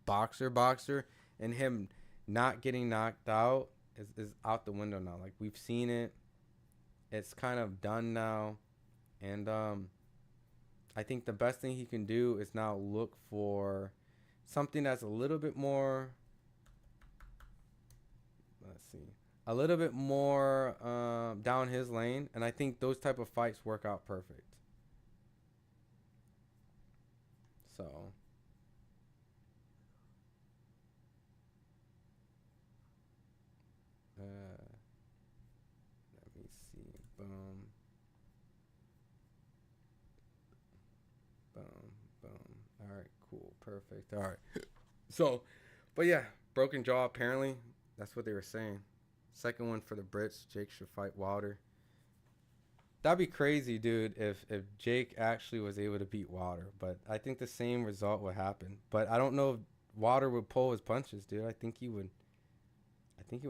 boxer and him not getting knocked out is out the window now. Like, we've seen it. It's kind of done now. And I think the best thing he can do is now look for something that's a little bit more, a little bit more down his lane. And I think those type of fights work out perfect. So let me see. Boom. All right, cool, perfect. All right. So, but yeah, broken jaw. Apparently, that's what they were saying. Second one for the Brits. Jake should fight Wilder. That'd be crazy, dude, if Jake actually was able to beat Wilder. But I think the same result would happen. But I don't know if Wilder would pull his punches, dude. I think he would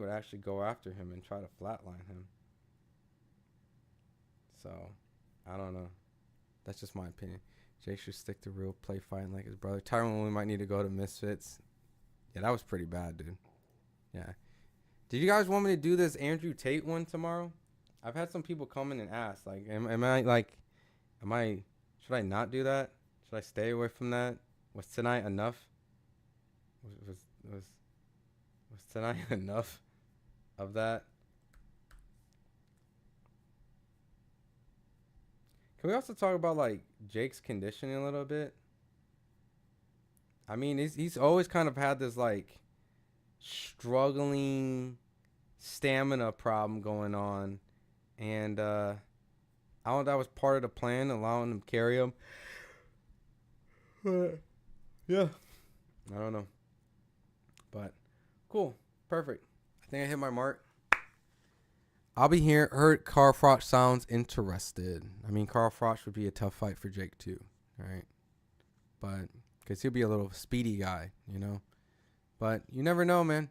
actually go after him and try to flatline him. So, I don't know. That's just my opinion. Jake should stick to real play fighting like his brother. Tyron Woodley might need to go to Misfits. Yeah, that was pretty bad, dude. Yeah. Did you guys want me to do this Andrew Tate one tomorrow? I've had some people come in and ask, like, should I not do that? Should I stay away from that? Was tonight enough? Was tonight enough of that? Can we also talk about, like, Jake's conditioning a little bit? I mean, he's always kind of had this, like, struggling stamina problem going on. And I don't know if that was part of the plan, allowing him to carry him. But, yeah. I don't know. But, cool. Perfect. I think I hit my mark. I'll be here. Heard Carl Froch sounds interested. I mean, Carl Froch would be a tough fight for Jake too, right? But because he'll be a little speedy guy, you know. But you never know, man.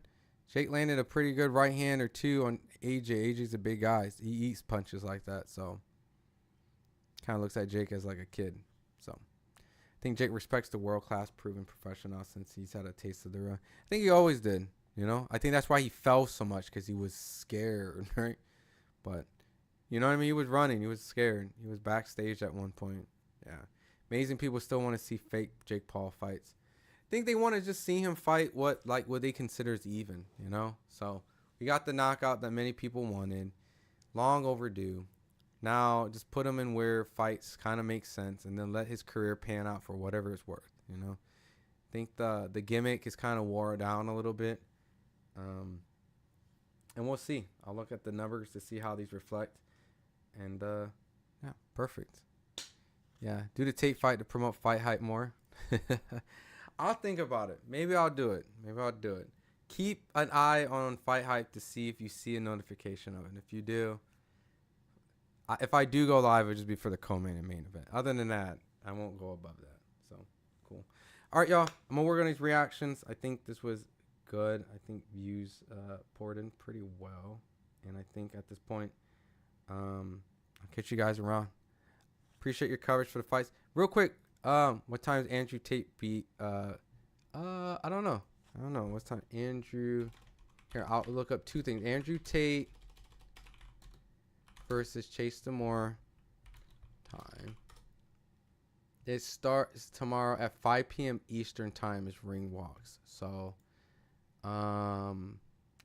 Jake landed a pretty good right hand or two on AJ. AJ's a big guy. He eats punches like that, so kind of looks at Jake as like a kid. So I think Jake respects the world-class proven professional since he's had a taste of the ring. I think he always did, you know. I think that's why he fell so much, because he was scared, right? But, you know what I mean? He was running. He was scared. He was backstage at one point. Yeah. Amazing people still want to see fake Jake Paul fights. I think they want to just see him fight what they consider is even, you know? So, we got the knockout that many people wanted. Long overdue. Now, just put him in where fights kind of make sense, and then let his career pan out for whatever it's worth, you know? I think the gimmick is kind of wore down a little bit. And we'll see. I'll look at the numbers to see how these reflect. And, yeah, perfect. Yeah, do the Tate fight to promote FightHype more. I'll think about it. Maybe I'll do it. Keep an eye on FightHype to see if you see a notification of it. And if you do, if I do go live, it'll just be for the co-main and main event. Other than that, I won't go above that. So, cool. All right, y'all. I'm going to work on these reactions. I think this was good. I think views poured in pretty well, and I think at this point I'll catch you guys around. Appreciate your coverage for the fights. Real quick, What time is Andrew Tate beat? I don't know. What time Andrew? Here, I'll look up two things. Andrew Tate versus Chase Demore. Time. It starts tomorrow at 5 p.m. Eastern time is ring walks. So,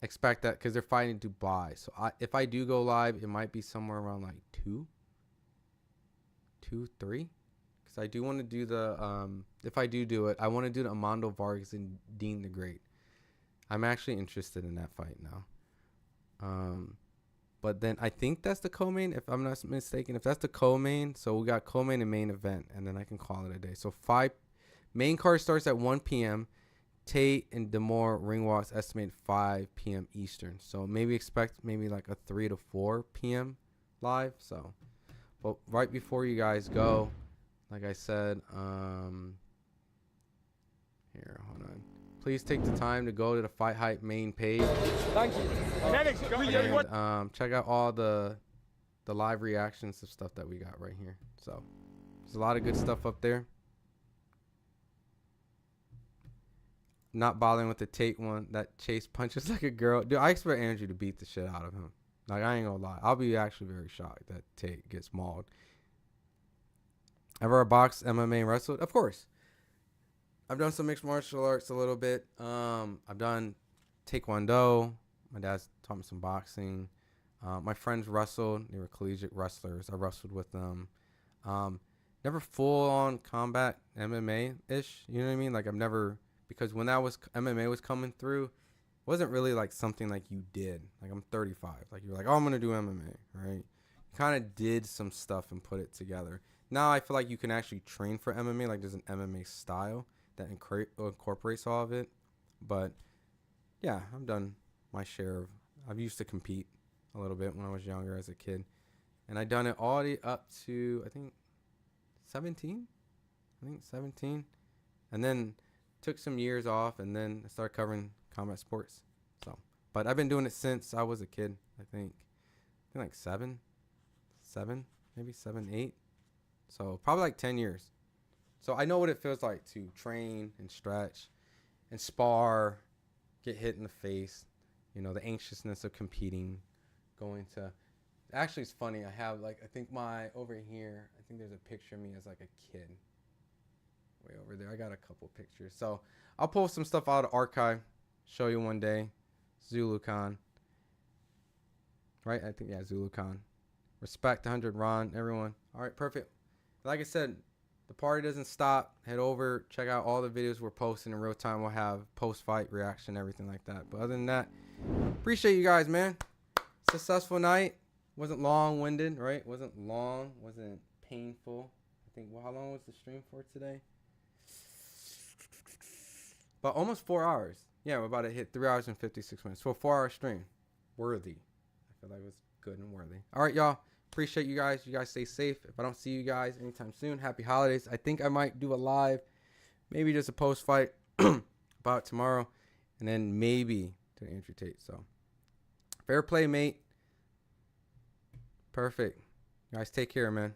expect that because they're fighting Dubai. So if I do go live, it might be somewhere around like 2, 3. Because I do want to do the, if I do it, I want to do the Amando Vargas and Dean the Great. I'm actually interested in that fight now. But then I think that's the co-main, if I'm not mistaken. If that's the co-main, so we got co-main and main event, and then I can call it a day. So main card starts at 1 p.m. Tate and Demore ring walks estimated 5 p.m. Eastern. So maybe expect maybe like a 3 to 4 p.m. live. So, but right before you guys go, like I said, here, hold on. Please take the time to go to the FightHype main page. Thank you. And, check out all the live reactions of stuff that we got right here. So there's a lot of good stuff up there. Not bothering with the Tate one. That Chase punches like a girl. Dude, I expect Andrew to beat the shit out of him. Like, I ain't gonna lie. I'll be actually very shocked that Tate gets mauled. Ever boxed, MMA, and wrestled? Of course. I've done some mixed martial arts a little bit. I've done Taekwondo. My dad's taught me some boxing. My friends wrestled. They were collegiate wrestlers. I wrestled with them. Never full-on combat MMA-ish. You know what I mean? Like, I've never... Because when that was... MMA was coming through, it wasn't really, like, something like you did. Like, I'm 35. Like, you're like, oh, I'm going to do MMA, right? You kind of did some stuff and put it together. Now I feel like you can actually train for MMA. Like, there's an MMA style that incorporates all of it. But yeah, I've done my share of... I've used to compete a little bit when I was younger as a kid, and I done it all the up to I think 17, and then took some years off, and then I started covering combat sports. So, but I've been doing it since I was a kid. I think like 7, maybe 7, 8. So probably like 10 years. So I know what it feels like to train and stretch and spar, get hit in the face, you know, the anxiousness of competing, going to... Actually, it's funny. I have, like, I think over here, I think there's a picture of me as, like, a kid. Way over there. I got a couple pictures. So I'll pull some stuff out of archive, show you one day. ZuluCon. Right? I think, yeah, ZuluCon. Respect 100 Ron, everyone. All right, perfect. Like I said, the party doesn't stop. Head over, check out all the videos we're posting in real time. We'll have post-fight reaction, everything like that. But other than that, appreciate you guys, man. Successful night. Wasn't long-winded, right? Wasn't long. Wasn't painful. I think, well, how long was the stream for today? About almost 4 hours. Yeah, we're about to hit 3 hours and 56 minutes. So a 4-hour stream. Worthy. I feel like it was good and worthy. All right, y'all. Appreciate you guys. You guys stay safe. If I don't see you guys anytime soon, happy holidays. I think I might do a live, maybe just a post-fight about tomorrow, and then maybe to Andrew Tate. So, fair play, mate. Perfect. You guys take care, man.